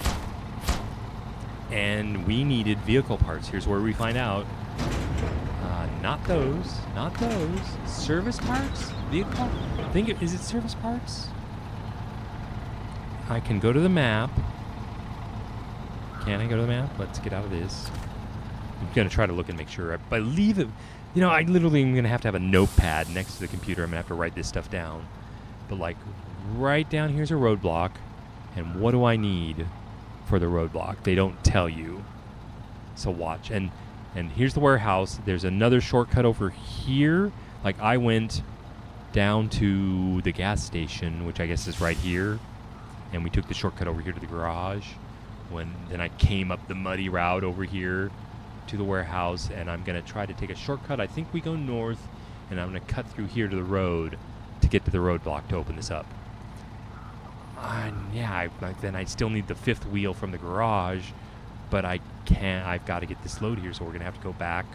And we needed vehicle parts. Here's where we find out. Not those. Not those. Service parts? Vehicle? Is it service parts? I can go to the map. Can I go to the map? Let's get out of this. I'm going to try to look and make sure. I believe it. You know, I literally am going to have a notepad next to the computer. I'm going to have to write this stuff down. But, like, right down here's a roadblock. And what do I need for the roadblock? They don't tell you. So watch. And here's the warehouse. There's another shortcut over here. Like, I went down to the gas station, which I guess is right here. And we took the shortcut over here to the garage. Then I came up the muddy route over here to the warehouse, and I'm going to try to take a shortcut. I think we go north, and I'm going to cut through here to the road to get to the roadblock to open this up. Then I still need the fifth wheel from the garage, but I've got to get this load here, so we're going to have to go back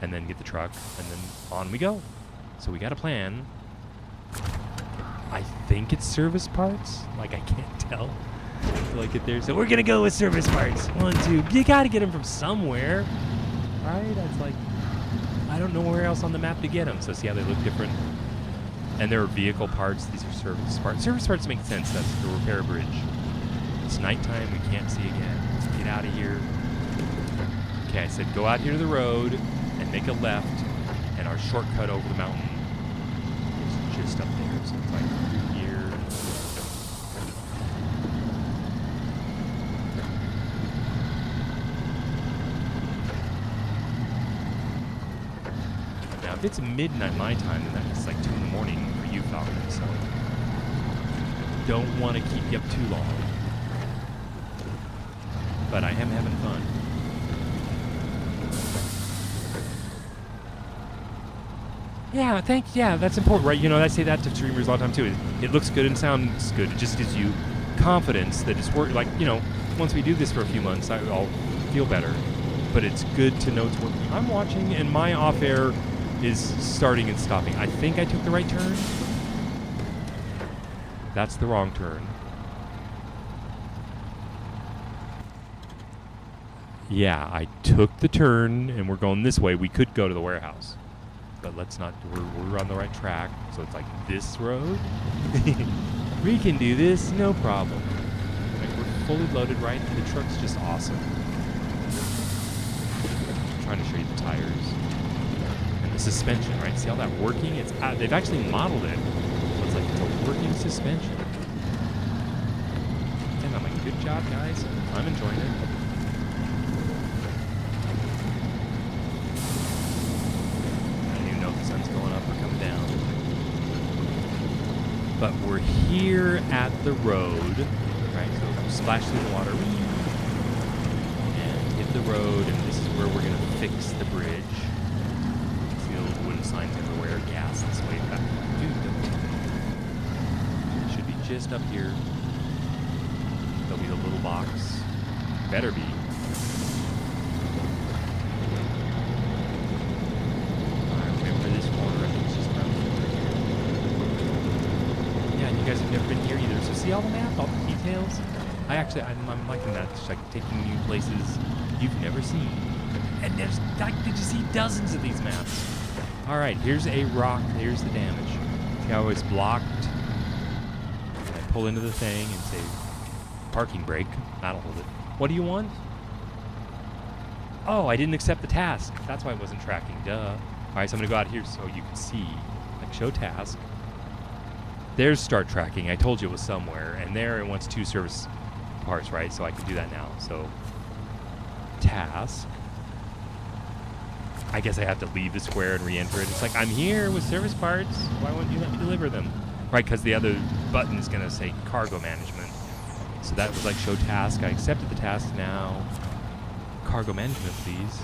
and then get the truck, and then on we go. So we got a plan. I think it's service parts. Like, I can't tell until I get there. So we're going to go with service parts. 1, 2. You got to get them from somewhere. Right? That's like, I don't know where else on the map to get them. So see how they look different? And there are vehicle parts. These are service parts. Service parts make sense. That's the repair bridge. It's nighttime. We can't see again. Let's get out of here. Okay, I said go out here to the road and make a left. And our shortcut over the mountain is just up there. So it's like through here. Now, if it's midnight my time, then that's like 2 in the morning for you, Falcon. So don't want to keep you up too long. But I am having fun. Yeah, that's important, right? You know, I say that to streamers all the time too. It looks good and sounds good. It just gives you confidence that it's working. Like, you know, once we do this for a few months, I'll feel better. But it's good to know it's working. I'm watching, and my off-air is starting and stopping. I think I took the right turn. That's the wrong turn. Yeah, I took the turn, and we're going this way. We could go to the warehouse. But let's not, we're on the right track. So it's like this road. We can do this, no problem. Like, we're fully loaded, right? The truck's just awesome. I'm trying to show you the tires. And the suspension, right? See all that working? It's they've actually modeled it. So it's like it's a working suspension. And I'm like, good job, guys. I'm enjoying it. But we're here at the road, right? So splash through the water and hit the road, and this is where we're going to fix the bridge. See the little wooden signs everywhere, gas this way back. Should be just up here. There'll be the little box. Better be. I remember this corner, I think it's just around here. You guys have never been here either, so see all the map, all the details. I'm liking that. It's like taking you places you've never seen. And there's, did you see dozens of these maps? All right, here's a rock. Here's the damage. See how it's blocked? I pull into the thing and say, parking brake. That'll hold it. What do you want? Oh, I didn't accept the task. That's why I wasn't tracking. Duh. All right, so I'm gonna go out here so you can see. Like, show task. There's start tracking. I told you it was somewhere. And there it wants 2 service parts, right? So I can do that now. So, task. I guess I have to leave the square and re-enter it. It's like, I'm here with service parts. Why won't you let me deliver them? Right, because the other button is going to say cargo management. So that was like show task. I accepted the task now. Cargo management, please.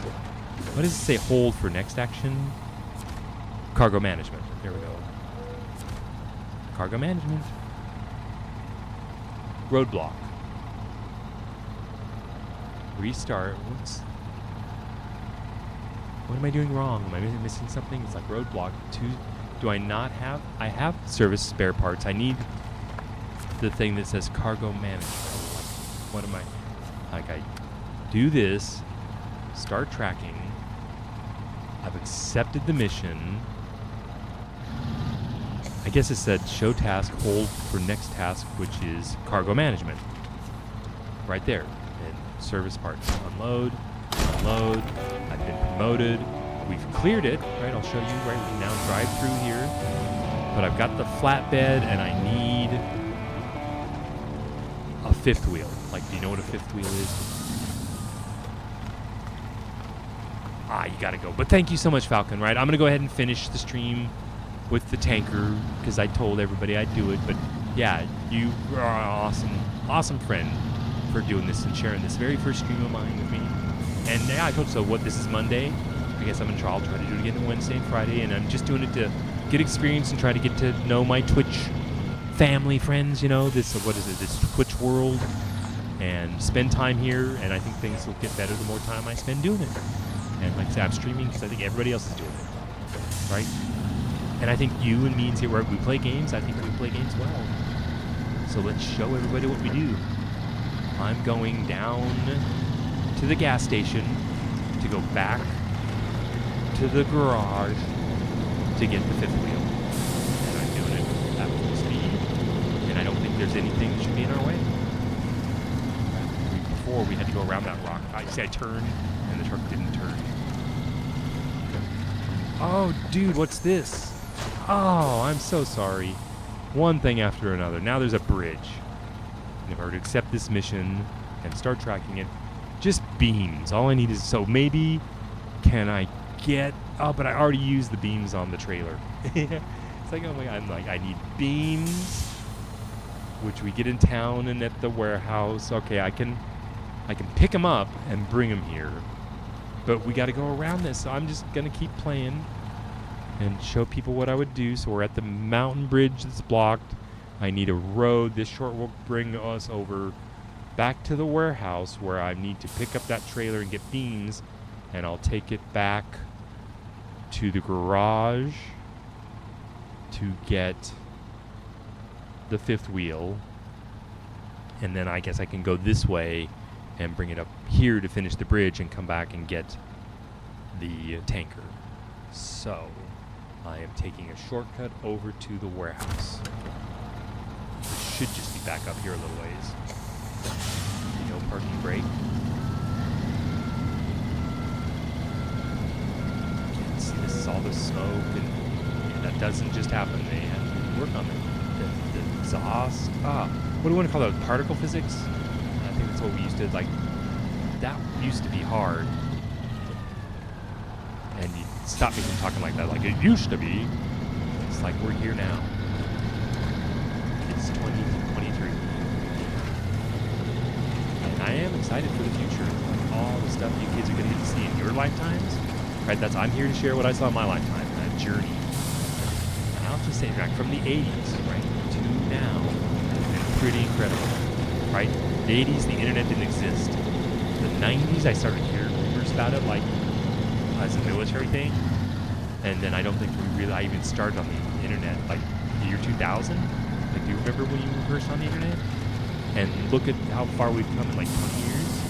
What does it say? Hold for next action? Cargo management. There we go. Cargo management. Roadblock. Restart. What am I doing wrong? Am I missing something? It's like roadblock. 2. Do I not have? I have service spare parts. I need the thing that says cargo management. What am I? Like, I do this, start tracking, I've accepted the mission. I guess it said show task, hold for next task, which is cargo management. Right there. And service parts. Unload. Unload. I've been promoted. We've cleared it. Right, I'll show you. Right, we can now drive through here. But I've got the flatbed and I need a fifth wheel. Like, do you know what a fifth wheel is? You gotta go. But thank you so much, Falcon, right? I'm gonna go ahead and finish the stream with the tanker because I told everybody I'd do it. But yeah, you are an awesome friend for doing this and sharing this very first stream of mine with me. And yeah, I told you so. What, this is Monday. I guess I'll try to do it again on Wednesday and Friday. And I'm just doing it to get experience and try to get to know my Twitch family, friends, you know, this Twitch world, and spend time here. And I think things will get better the more time I spend doing it. And like I said, I'm streaming because I think everybody else is doing it, right? And I think you and me and where we play games, I think we play games well. So let's show everybody what we do. I'm going down to the gas station to go back to the garage to get the fifth wheel. And I'm doing it at full speed. And I don't think there's anything that should be in our way. Before we had to go around that rock. I turned and the truck didn't turn. Oh, dude, what's this? Oh, I'm so sorry. One thing after another. Now there's a bridge. And if I were to accept this mission and start tracking it, just beams. All I need is, so maybe can I get, oh, but I already used the beams on the trailer. It's like, oh my God, I need beams, which we get in town and at the warehouse. Okay, I can pick them up and bring them here. But we got to go around this, so I'm just going to keep playing and show people what I would do. So we're at the mountain bridge that's blocked. I need a road. This short will bring us over back to the warehouse where I need to pick up that trailer and get beams, and I'll take it back to the garage to get the fifth wheel. And then I guess I can go this way and bring it up here to finish the bridge and come back and get the tanker. So I am taking a shortcut over to the warehouse. It should just be back up here a little ways. No parking brake. You can see this is all the smoke, and that doesn't just happen. They have to work on it. The exhaust. What do you want to call that? Particle physics? I think that's what we used to, like, that used to be hard. And you stop me from talking like that, like it used to be. It's like we're here now. It's 2023. And I am excited for the future. Like all the stuff you kids are going to get to see in your lifetimes. Right? I'm here to share what I saw in my lifetime, that journey. And I'll just say, like, from the 80s, right, to now, it's been pretty incredible. Right? The 80s, the internet didn't exist. The 90s, I started hearing rumors about it, like, as a military thing. And then I don't think I even started on the internet, like, the year 2000. Like, do you remember when you were first on the internet? And look at how far we've come in, like, 20 years.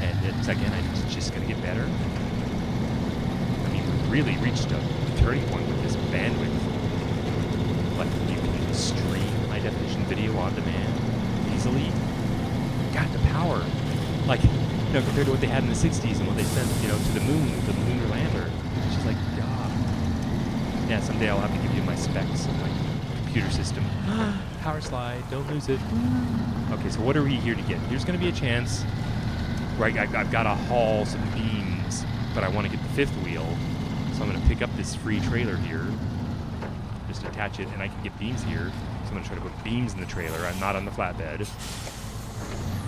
And it's, again, it's just going to get better. I mean, we've really reached a turning point with this bandwidth. Like, you can stream high-definition video on demand easily. God, the power. Like, you know, compared to what they had in the 60s and what they sent, you know, to the moon with the lunar lander. It's just like, God. Yeah, someday I'll have to give you my specs of my computer system. Power slide, don't lose it. Okay, so what are we here to get? There's going to be a chance, right? I've got to haul some beams, but I want to get the fifth wheel. So I'm going to pick up this free trailer here, just attach it, and I can get beams here. So I'm going to try to put beams in the trailer. I'm not on the flatbed.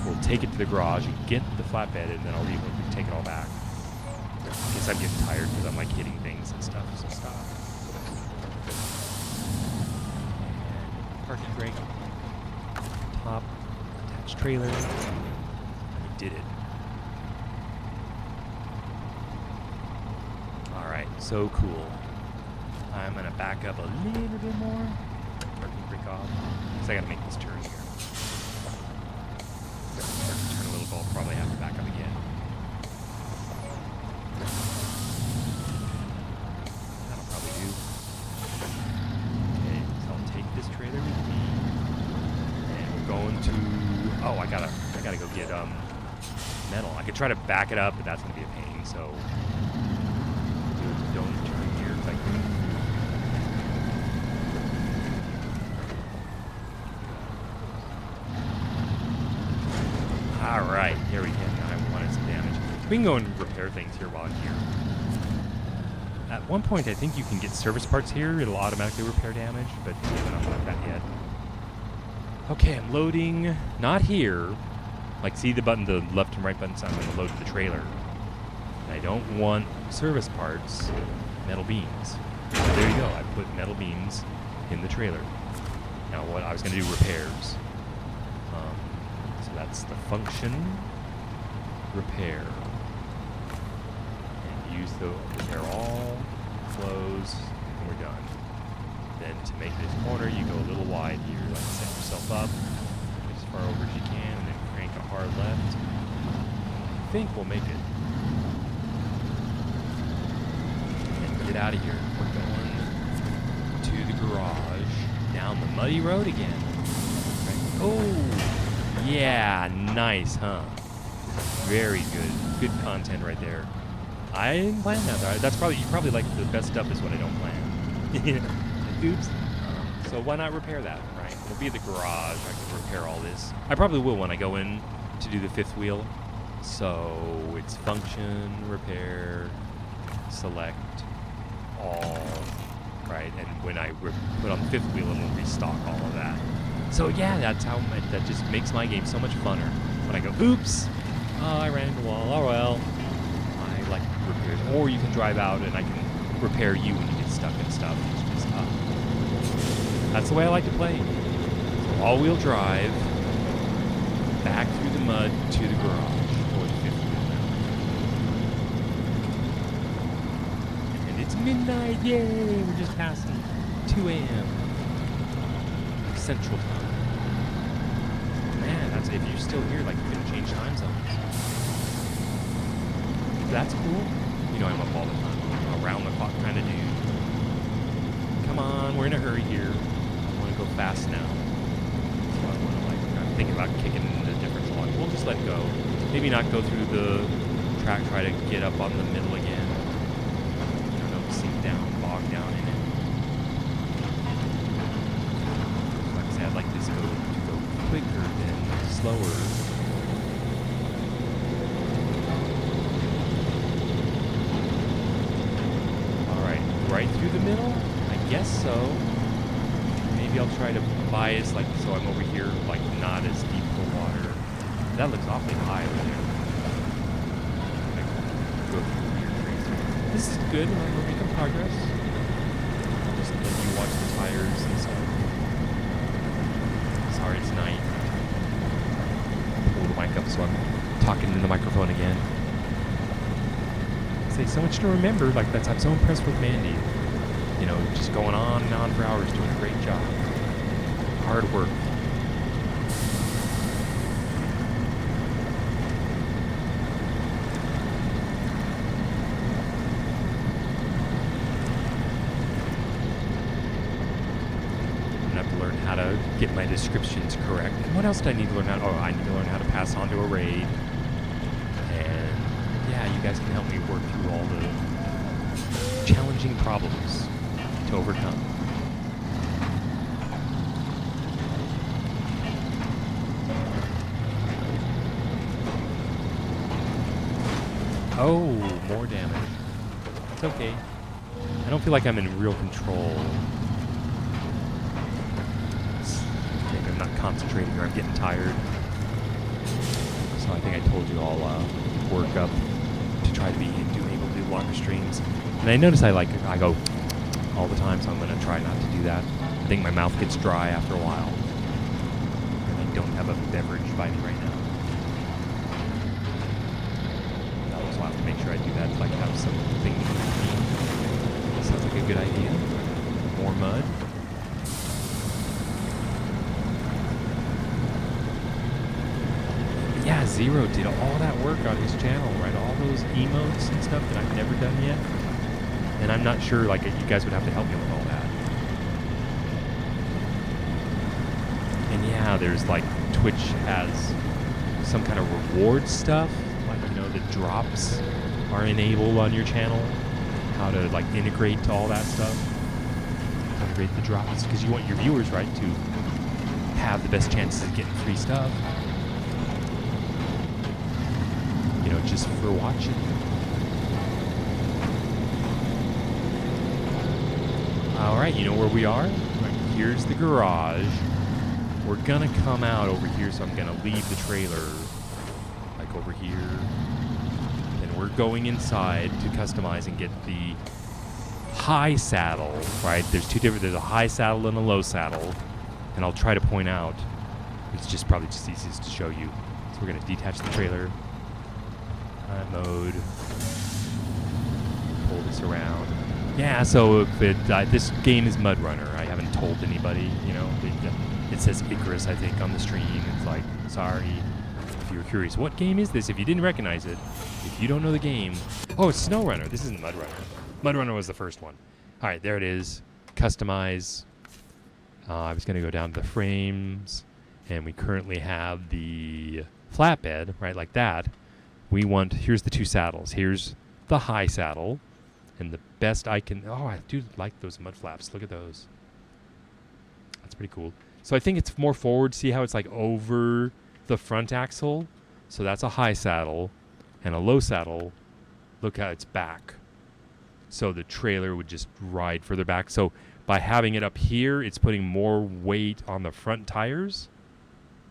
We'll take it to the garage and get the flatbed, and then I'll leave it, take it all back. I guess I'm getting tired because I'm like hitting things and stuff, so stop. And parking brake. Top, attached trailer. We did it. Alright, so cool. I'm gonna back up a little bit more. Parking brake off. Because I gotta make this turn here. Turn a little bit, I'll probably have to back up again. get metal. I could try to back it up, but that's gonna be a pain. So don't turn here. It's like. All right, here we go. I wanted some damage. We can go and repair things here while I'm here. At one point, I think you can get service parts here. It'll automatically repair damage, but we haven't unlocked that yet. Okay, I'm loading. Not here. Like, see the button, the left and right button, so I'm going to load the trailer. And I don't want service parts, metal beams. So there you go. I put metal beams in the trailer. Now, what I was going to do repairs. So that's the function repair. And use the repair all, close, and we're done. Then to make this corner, you go a little wide here, like set yourself up as far over as you can, and then crank a hard left. I think we'll make it. And get out of here. We're going to the garage, down the muddy road again. Right. Oh, yeah, nice, huh? Very good. Good content right there. I didn't plan that. That's probably, you probably like the best stuff is what I don't plan. Oops. So why not repair that, right? It'll be the garage. I can repair all this. I probably will when I go in to do the fifth wheel. So it's function, repair, select, all, right? And when I put on the fifth wheel, it'll restock all of that. So yeah, that's how that just makes my game so much funner. When I go, oops, oh, I ran into the wall. Oh well. I like repairs. Or you can drive out and I can repair you when you get stuck and stuff. It's just, that's the way I like to play. So all-wheel drive, back through the mud to the garage, or the fifth wheel now. And it's midnight, yay! We're just passing 2 a.m. Central Time. Man, that's if you're still here, like you can change time zones. That's cool. You know I'm up all the time. Around the clock kind of dude. Come on, we're in a hurry here. I want to go fast now. So I want to I'm thinking about kicking the difference along. We'll just let it go. Maybe not go through the track, try to get up on the middle again. I don't know, sink down, bog down in it. Like I said, I'd like this to go quicker than slower. Right through the middle? I guess so. Maybe I'll try to bias, like, so I'm over here, like, not as deep for water. That looks awfully high over there. Go through here. This is good. We're making progress. I'll just let you watch the tires and stuff. Sorry, it's night. Pull the mic up so I'm talking in the microphone again. Say so much to remember. Like I'm so impressed with Mandy. You know, just going on and on for hours, doing a great job. Hard work. I'm gonna have to learn how to get my descriptions correct. And what else do I need to learn how to? Oh, I need to learn how to pass on to a raid. Yeah, you guys can help me work through all the challenging problems to overcome. Oh, more damage. It's okay. I don't feel like I'm in real control. Maybe I'm not concentrating or I'm getting tired. So I think I told you I'll work up to try to be able to do longer streams. And I notice I go all the time, so I'm going to try not to do that. I think my mouth gets dry after a while. And I don't have a beverage by me right now. I'll also have to make sure I do that, like have something in between. Sounds like a good idea. More mud. Yeah, Zero did all that work on his channel, right? All those emotes and stuff that I've never done yet. And I'm not sure, like, you guys would have to help me with all that. And yeah, there's, like, Twitch has some kind of reward stuff, like, you know, the drops are enabled on your channel, how to like integrate all that stuff, integrate the drops, because you want your viewers, right, to have the best chances of getting free stuff, you know, just for watching. All right, you know where we are? Right, here's the garage. We're gonna come out over here, so I'm gonna leave the trailer like over here. Then we're going inside to customize and get the high saddle, right? There's two different, there's a high saddle and a low saddle. And I'll try to point out, it's just probably just easiest to show you. So we're gonna detach the trailer. Mode. Pull this around. Yeah, so if this game is Mud Runner. I haven't told anybody, you know. It says Icarus, I think, on the stream. It's like, sorry. If you were curious, what game is this? If you didn't recognize it, if you don't know the game. Oh, it's Snowrunner. This isn't Mud Runner. Mud Runner was the first one. All right, there it is. Customize. I was going to go down to the frames, and we currently have the flatbed, right, like that. We want, here's the two saddles. Here's the high saddle, and the best I can, oh, I do like those mud flaps. Look at those. That's pretty cool. So I think it's more forward. See how it's like over the front axle? So that's a high saddle, and a low saddle, look how it's back. So the trailer would just ride further back. So by having it up here, it's putting more weight on the front tires.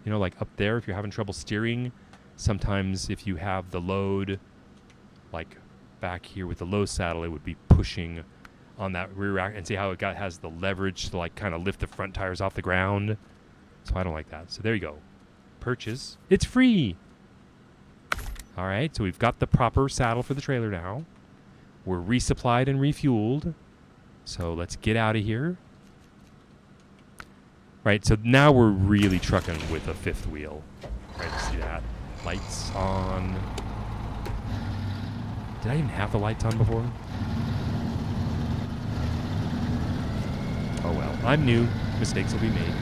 You know, like up there, if you're having trouble steering, sometimes if you have the load, like back here with the low saddle, it would be pushing on that rear rack. And see how it has the leverage to like kind of lift the front tires off the ground. So I don't like that. So there you go. Purchase. It's free. All right, so we've got the proper saddle for the trailer now. We're resupplied and refueled. So let's get out of here. Right, so now we're really trucking with a fifth wheel. Right, see that? Lights on. Did I even have the lights on before? Oh well, I'm new. Mistakes will be made.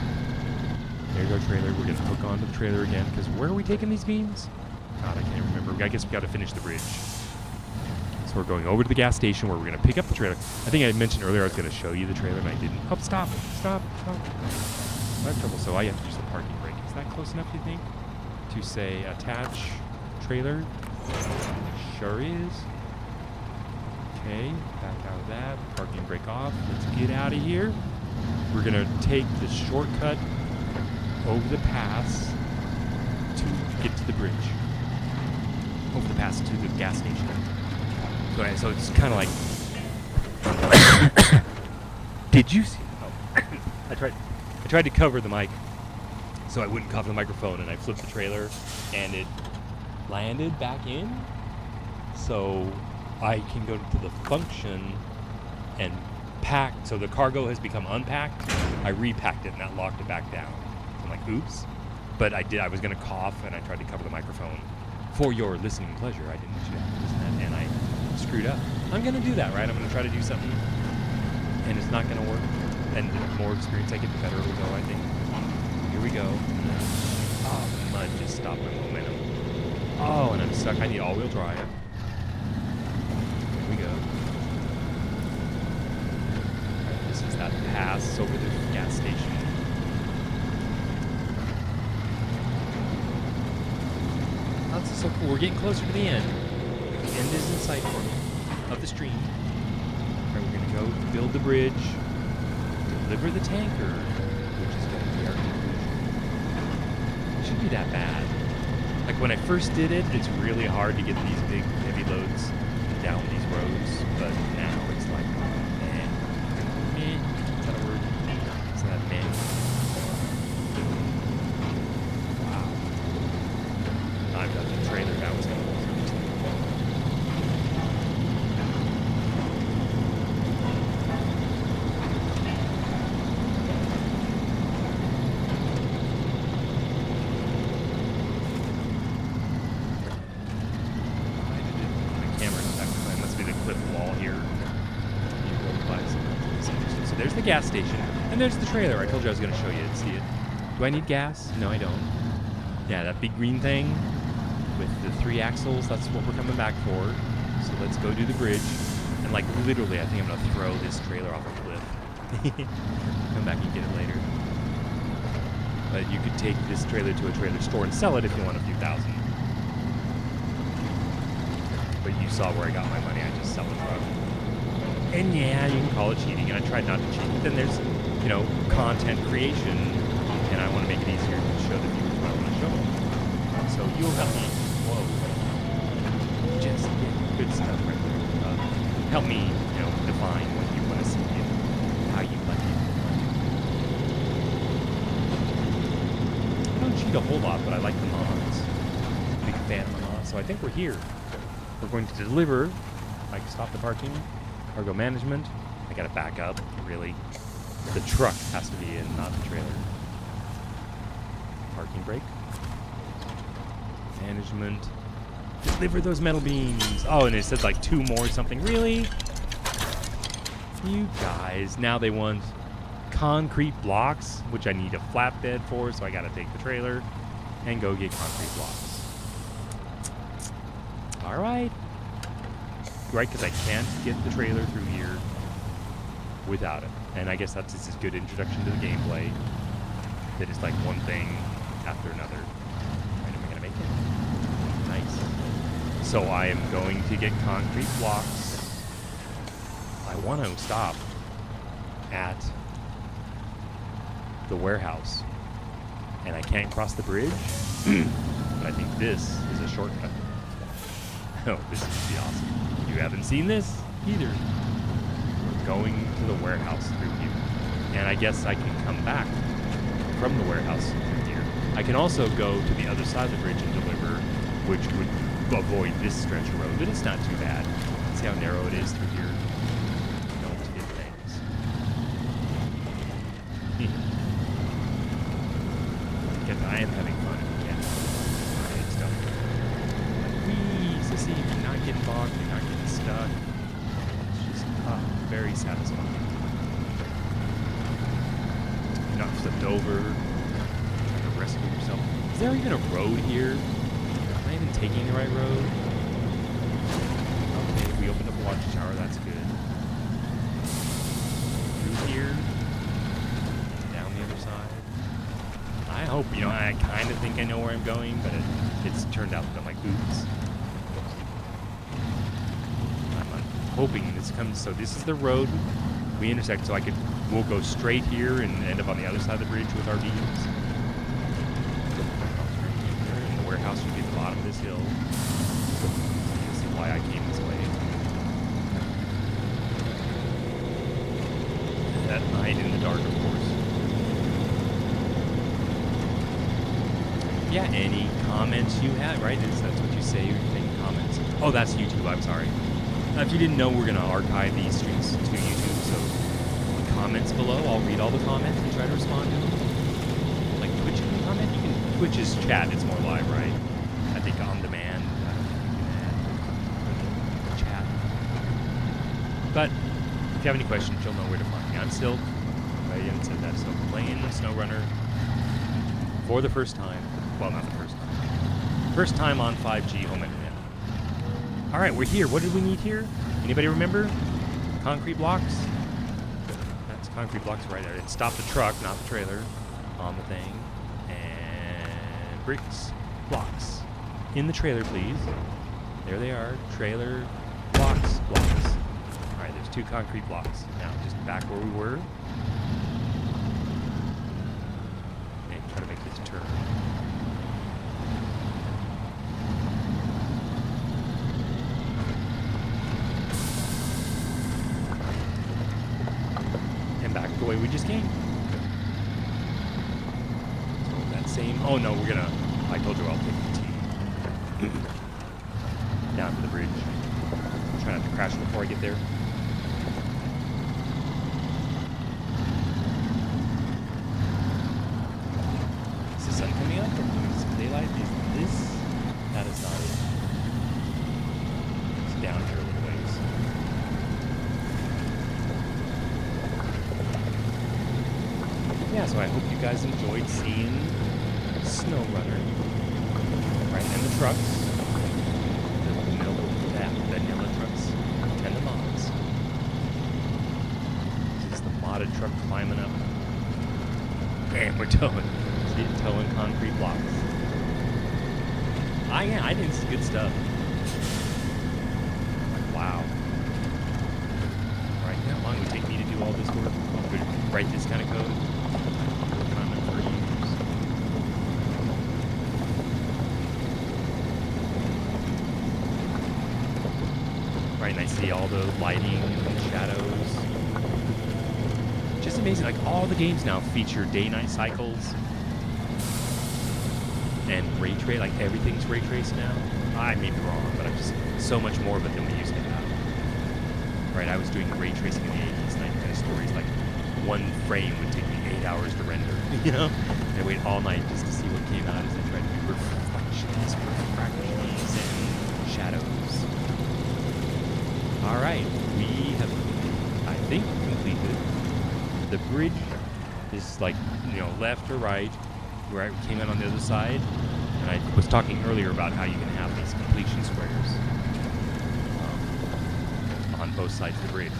There's our trailer. We're going to hook onto the trailer again, because where are we taking these beans? God, I can't remember. I guess we got to finish the bridge. So we're going over to the gas station where we're going to pick up the trailer. I think I mentioned earlier I was going to show you the trailer, and I didn't. Oh, stop. Stop. Stop. I have trouble, so I have to use the parking brake. Is that close enough, you think? To say attach trailer? Sure is. Okay, back out of that. Parking brake off. Let's get out of here. We're going to take the shortcut over the pass to get to the bridge. Over the pass to the gas station. So it's kind of like. Did you see? Oh, I tried to cover the mic so I wouldn't cover the microphone, and I flipped the trailer, and it landed back in. So I can go to the function and pack. So the cargo has become unpacked. I repacked it, and that locked it back down. So I'm like, oops. But I did. I was going to cough, and I tried to cover the microphone for your listening pleasure. I didn't want you to have to listen to that, and I screwed up. I'm going to do that, right? I'm going to try to do something, and it's not going to work. And the more experience I get, the better it will go, I think. Here we go. Oh, the mud just stopped my momentum. Oh, and I'm stuck. I need all-wheel drive. Here we go. Right, this is that pass over the gas station. Oh, this is so cool. We're getting closer to the end. The end is in sight for me of the stream. Right, we're going to go build the bridge, deliver the tanker, which is going to be our conclusion. It shouldn't be that bad. Like when I first did it, it's really hard to get these big, heavy loads down these roads, but now it's like, man. Is that a word? Is that man? Wow. I've got the trailer that was going to there's the gas station, and there's the trailer. I told you I was going to show you it. See it? Do I need gas? No, I don't. Yeah, that big green thing with the 3 axles, that's what we're coming back for. So let's go do the bridge. And like literally, I think I'm gonna throw this trailer off a cliff. Come back and get it later. But you could take this trailer to a trailer store and sell it if you want a few thousand. But you saw where I got my money, I just sell it truck. And yeah, you can call it cheating, and I tried not to cheat. But then there's, you know, content creation, and I want to make it easier to show the viewers what I want to show them. So you'll help me. Whoa. Just good stuff right there. Help me, you know, define what you want to see and how you like it. I don't cheat a whole lot, but I like the mods. Big fan of the mods. So I think we're here. We're going to deliver, like stop the parking, cargo management. I gotta back up, really. The truck has to be in, not the trailer. Parking brake. Management. Deliver those metal beams. Oh, and it said like 2 more something. Really? You guys. Now they want concrete blocks, which I need a flatbed for, so I gotta take the trailer and go get concrete blocks. Alright. Right, because I can't get the trailer through here without it. And I guess that's just a good introduction to the gameplay. That it's like one thing after another. Right, am I gonna make it? Nice. So I am going to get concrete blocks. I want to stop at the warehouse. And I can't cross the bridge. But I think this is a shortcut. Oh, this is gonna be awesome. You haven't seen this either. We're going to the warehouse through here. And I guess I can come back from the warehouse through here. I can also go to the other side of the bridge and deliver, which would avoid this stretch of road, but it's not too bad. See how narrow it is through here? Don't hit things. Because I am having fun. Yeah. It's done. Whee! So see, you're not getting bogged, you're not getting stuck. It's just very satisfying. You're not flipped over, trying to rescue yourself. Is there even a road here? Am I even taking the right road? Okay, we opened up a watchtower, that's good. Through here, down the other side. I hope, you know, I kind of think I know where I'm going, but it's turned out that I'm like, oops. I'm hoping this comes, so this is the road we intersect, so we'll go straight here and end up on the other side of the bridge with our beams. And the warehouse should be at the bottom of this hill. This is why I came this way. At night in the dark, of course. Yeah, any comments you have, right? That's what you say, you're taking comments. Oh, that's YouTube, I'm sorry. If you didn't know, we're going to archive these streams to YouTube, so comments below, I'll read all the comments and try to respond to them. Like Twitch can comment? You can, Twitch's chat, it's more live, right? I think on demand, you can chat. But if you have any questions, you'll know where to find me. I'm still, I haven't said that, still playing Snowrunner for the first time. Well, not the first time. First time on 5G home internet. All right, we're here. What did we need here? Anybody remember? Concrete blocks? That's concrete blocks right there. It stopped the truck, not the trailer, on the thing. And bricks, blocks. In the trailer, please. There they are. Trailer, blocks, blocks. All right, there's 2 concrete blocks. Now, just back where we were. Okay, try to make this turn. Back the way we just came. So that same. Oh no, we're gonna. I told you I'll take the T down to the bridge. Try not to crash before I get there. Is the sun coming up? Or is some daylight? Is this? That is not it. It's down here a little ways. Yeah, so I hope you guys enjoyed seeing Snowrunner. Right, and the trucks. The vanilla trucks. And the mods. This is the modded truck climbing up. And we're towing. See it towing concrete blocks. Yeah, I think this is good stuff. Like, wow. Right, how long would it take me to do all this work? Write this kind of code? Working on it for years. Right, and I see all the lighting and the shadows. Just amazing. Like, all the games now feature day-night cycles. And ray trace, like everything's ray traced now. I may be wrong, but I'm just so much more of it than we used to have. Right, I was doing ray tracing in the 80s, and I kind of stories like one frame would take me 8 hours to render, you know? And I wait all night just to see what came out as I tried to do reflections and shadows. All right, we have, I think, completed. The bridge is like, you know, left or right. Where I came in on the other side, and I was talking earlier about how you can have these completion squares on both sides of the bridge.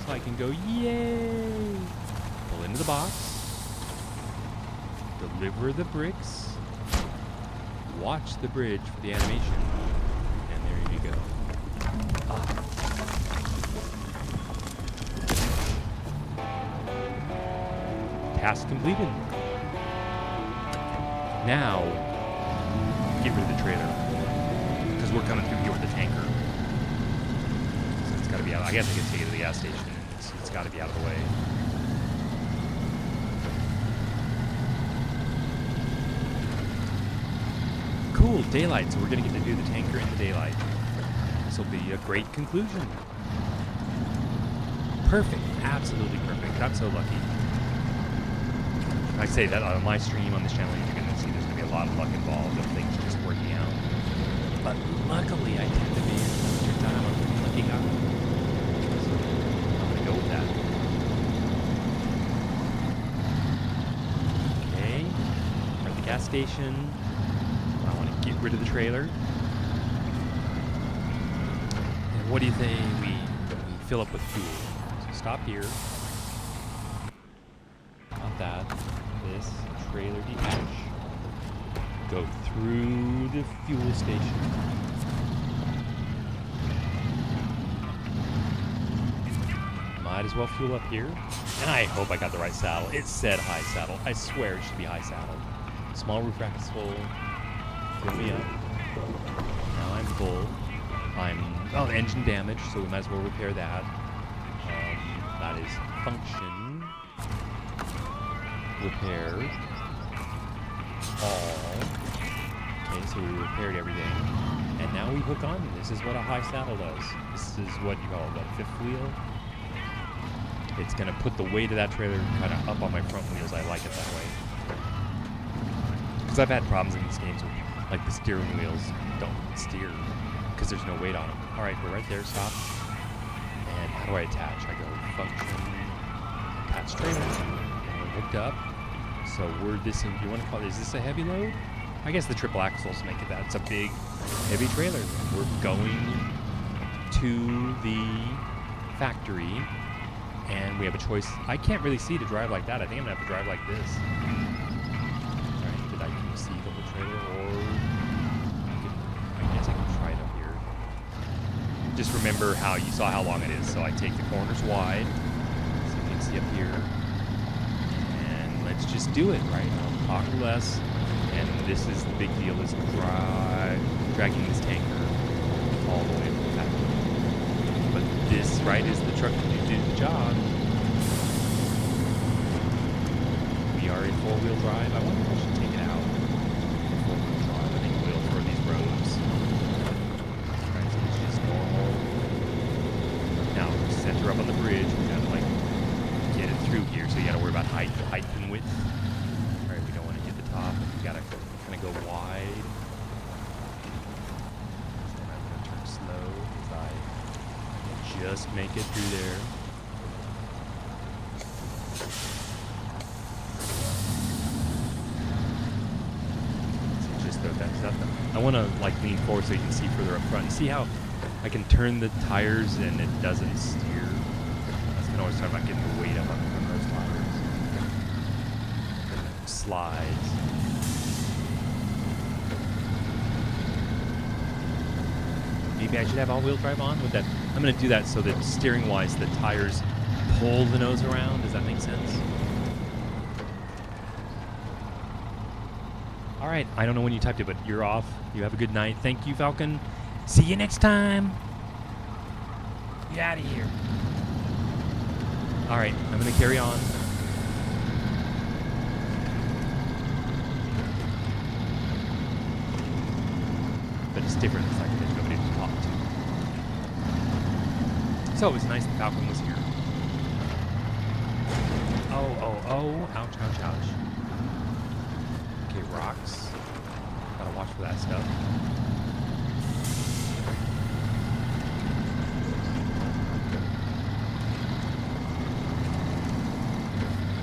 So I can go, yay! Pull into the box, deliver the bricks, watch the bridge for the animation, and there you go. Task completed. Now, get rid of the trailer, because we're coming through here with the tanker. So it's got to be out. I guess I can take it to the gas station. It's got to be out of the way. Cool, daylight. So we're going to get to do the tanker in the daylight. This will be a great conclusion. Perfect. Absolutely perfect. I'm so lucky. I say that on my stream on this channel, you're going to see there's going to be a lot of luck involved of things just working out. But luckily, I tend to be, most of the time, I'm a pretty lucky guy. So I'm going to go with that. Okay. We're at the gas station. I want to get rid of the trailer. And what do you think we fill up with fuel? So stop here. Not that. This trailer detach. Go through the fuel station. Might as well fuel up here. And I hope I got the right saddle. It said high saddle. I swear it should be high saddle. Small roof rack is full. Fill me up. Now I'm full. Oh, engine damage, so we might as well repair that. That is function. Repair. All. Okay, so we repaired everything. And now we hook on. This is what a high saddle does. This is what you call the fifth wheel. It's going to put the weight of that trailer kind of up on my front wheels. I like it that way. Because I've had problems in these games where like the steering wheels don't steer because there's no weight on them. All right, we're right there. Stop. And how do I attach? I go function, attach trailer. And we're hooked up. So we're this, you want to call it, is this a heavy load? I guess the triple axles make it that. It's a big, heavy trailer. We're going to the factory, and we have a choice. I can't really see to drive like that. I think I'm going to have to drive like this. Right, did I can see the whole trailer, or I guess I can try it up here. Just remember how you saw how long it is. So I take the corners wide, so you can see up here. Let's just do it, right? I'll talk less, and this is the big deal, is dragging this tanker all the way to the factory. But this, right, is the truck that did the job. We are in four-wheel drive. I wonder if I should take it out. Four-wheel drive, I think we'll for these roads. Right, so it's just normal. Now, center up on the bridge, we gotta like get it through here, so you gotta worry about height and width. All right, we don't want to hit the top. We gotta kind of go wide. Then I'm gonna turn slow as I just make it through there. So just throw that stuff. I want to like lean forward so you can see further up front. See how I can turn the tires and it doesn't steer. That's kind of always talking about getting the weight up on those tires. Slides. Maybe I should have all-wheel drive on with that. I'm going to do that so that steering-wise, the tires pull the nose around. Does that make sense? All right. I don't know when you typed it, but you're off. You have a good night. Thank you, Falcon. See you next time. Get out of here. All right. I'm going to carry on. But it's different. It's like there's nobody to talk to. So it was nice that Falcon was here. Oh. Ouch, ouch, ouch. Okay, rocks. Gotta watch for that stuff.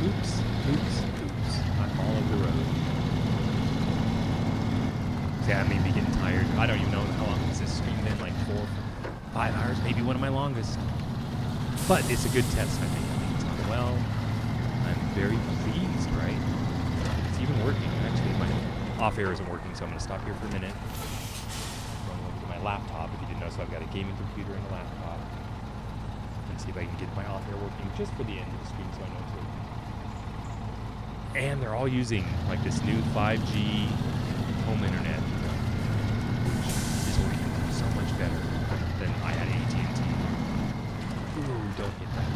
Oops. I'm all over the road. Yeah, I may be getting tired. I don't even know how long has this stream been, like 4 or 5 hours, maybe one of my longest. But it's a good test, I think. It's gone well. I'm very pleased, right? It's even working. Actually, my off-air isn't working, so I'm going to stop here for a minute. I'm going over to my laptop, if you didn't know, so I've got a gaming computer and a laptop. And see if I can get my off-air working just for the end of the stream so I know it's working. And they're all using, like, this new 5G home internet, which is working so much better than I had AT&T. Ooh, don't hit that.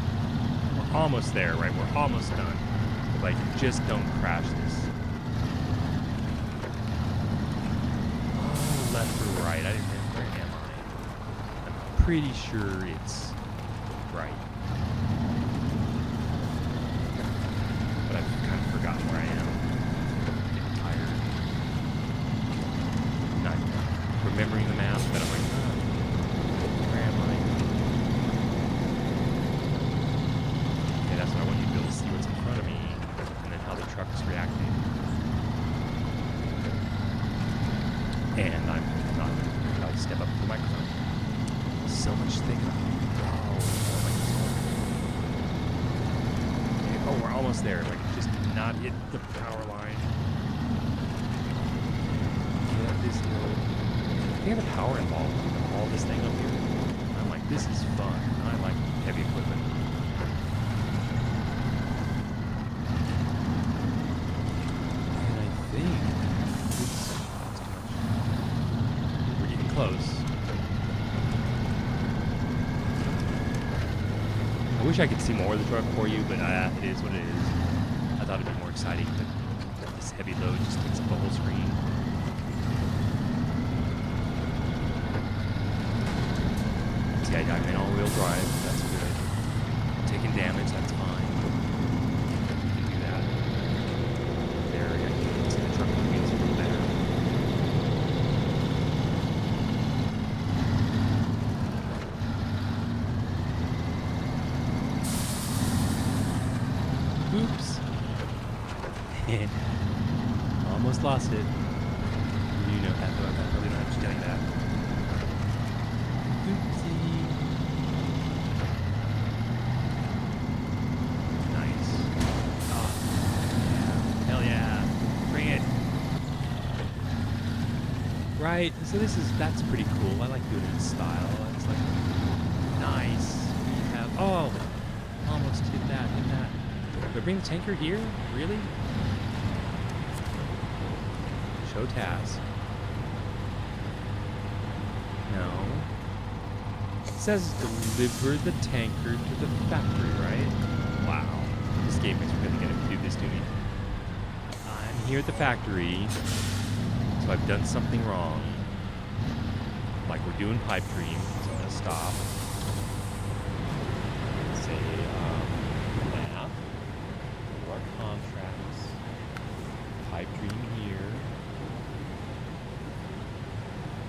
We're almost there, right? We're almost done. If I just don't crash this. Oh, left or right? I didn't know. Where am I? I'm pretty sure it's right. But I've kind of forgotten where I am. Getting tired. Not remembering the map, but I'm like, where am I? Okay, that's what I want you to be able to see what's in front of me, and then how the truck is reacting. And I'm not going to step up to the microphone. So much to think about. Oh, we're almost there. If I could just not hit the power line. Get this hill. They have the power involved with all this thing up here. I'm like, this is fun. I like heavy equipment. And I think oops, that's too much. We're getting close. I wish I could see more of the truck for you, but it is what it is. I thought it'd be more exciting, but this heavy load just takes up the whole screen. See, I'm in all-wheel drive. That's good. Taking damage, that's fine. You can do that. There, I can see the truck wheels a little better. Oops. Almost lost it. You know that, though. I probably don't have to tell you that. Oopsie. Nice. Oh, yeah. Hell yeah. Bring it. Right. So that's pretty cool. I like doing it in style. It's like nice. You have, oh, almost hit that. Do I bring the tanker here? Really? Show task. No. It says deliver the tanker to the factory, right? Wow. This game is really going to do this to me. I'm here at the factory, so I've done something wrong. Like we're doing pipe dream, so I'm going to stop. Say, map. Our contracts. Pipe dream here.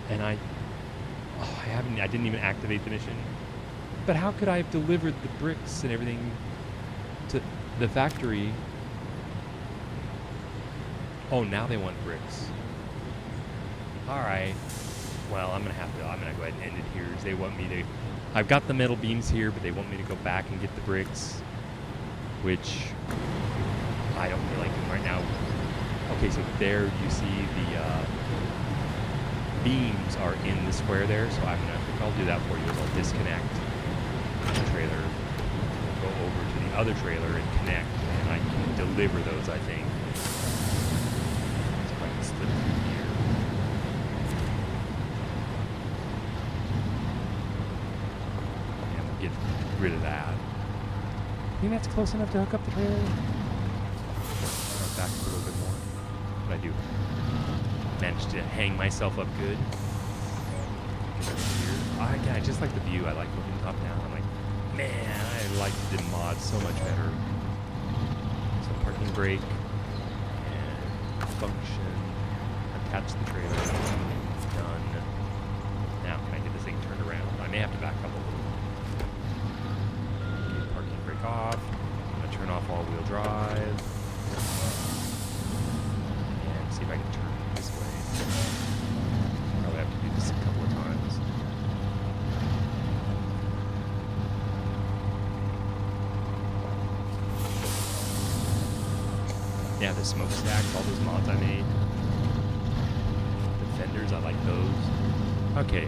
And I didn't even activate the mission. But how could I have delivered the bricks and everything to the factory? Oh, now they want bricks. All right. Well, I'm gonna go ahead and end it here. They want me to. I've got the metal beams here, but they want me to go back and get the bricks, which I don't feel like doing right now. Okay, so there you see the beams are in the square there, so I'll do that for you. Is I'll disconnect the trailer, go over to the other trailer and connect, and I can deliver those, I think. So I can slip through here. And we'll get rid of that. I think that's close enough to hook up the trailer. Back a little bit more. But I do manage to hang myself up good. I just like the view. I like looking top down. I'm like, man, I like the mod so much better. So parking brake and function. Attach the trailer. Done. Now can I get this thing turned around? I may have to back up a little. Okay, parking brake off. I'm gonna turn off all-wheel drive. And see if I can turn it this way. Probably have to do this a couple of times. Yeah, the smokestacks, all those mods I made. The fenders, I like those. Okay.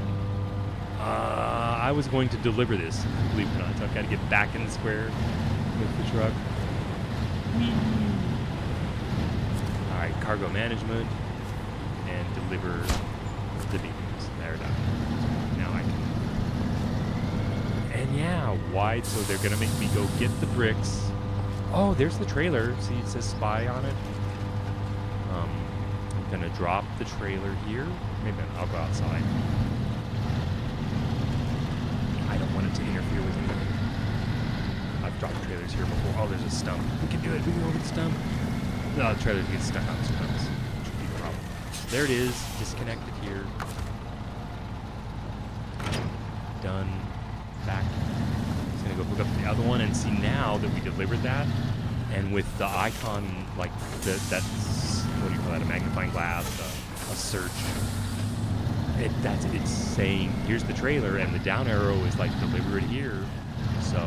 I was going to deliver this, believe it or not, so I've got to get back in the square with the truck. Whee! Alright, cargo management, and deliver the beams. They're done. Now I can... And yeah, wide, so they're going to make me go get the bricks. Oh, there's the trailer. See, it says spy on it. I'm going to drop the trailer here. Maybe I'll go outside. I don't want it to interfere with anything. I've dropped trailers here before. Oh, there's a stump. We can do it. We can go over the stump. No, the trailer gets stuck on stumps. Which would be the problem. There it is. Disconnected here. Done. Back. Just gonna go hook up the other one and see now that we delivered that. And with the icon, like that's what do you call that? A magnifying glass, a search. It's saying here's the trailer, and the down arrow is like deliver it here. So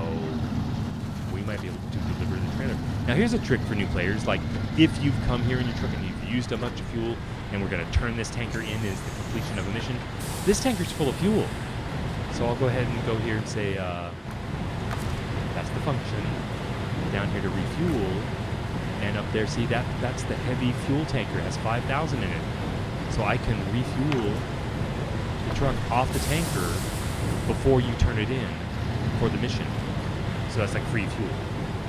we might be able to deliver the trailer. Now here's a trick for new players. Like if you've come here in your truck and you've used a bunch of fuel, and we're gonna turn this tanker in as the completion of a mission. This tanker's full of fuel. So I'll go ahead and go here and say that's the function. Down here to refuel, and up there, see that's the heavy fuel tanker. It has 5,000 in it. So I can refuel the truck off the tanker before you turn it in for the mission. So that's like free fuel.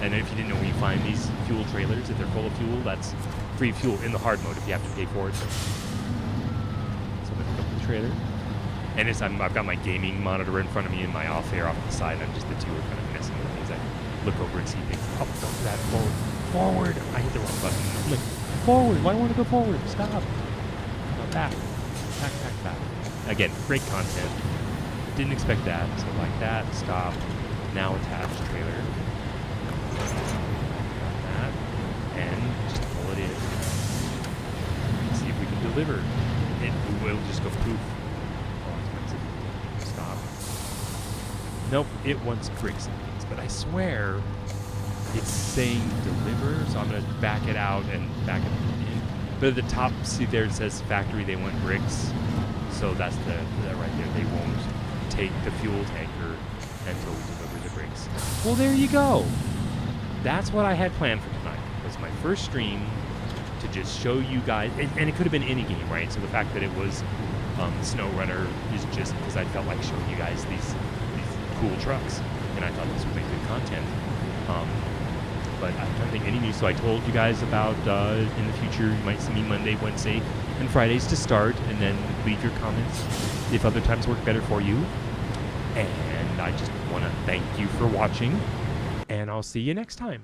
And if you didn't know, when you find these fuel trailers, if they're full of fuel, that's free fuel in the hard mode if you have to pay for it. So I'm gonna hook up the trailer. And I've got my gaming monitor in front of me and my off air off to the side. And the two are kind of messing with things. I look over and see things. Oh, don't do that. Forward. Forward. I hit the wrong button. I'm like, forward. Why do I want to go forward? Stop. No, back. Back, back, back. Again, great content. Didn't expect that. So like that. Stop. Now attach trailer. Got that. And just pull it in. See if we can deliver. It will just go poof. Stop. Nope, it wants bricks and things, but I swear it's saying deliver, so I'm going to back it out and back it in. But at the top, see there it says factory, they want bricks. So that's the right there. They won't take the fuel tanker until we deliver the bricks. Well, there you go. That's what I had planned for tonight. It was my first stream to just show you guys, and it could have been any game, right? So the fact that it was Snowrunner is just because I felt like showing you guys these cool trucks, and I thought this would make good content. But I'm trying to think any news. So I told you guys about in the future you might see me Monday, Wednesday, and Fridays to start, and then leave your comments if other times work better for you. And I just want to thank you for watching, and I'll see you next time.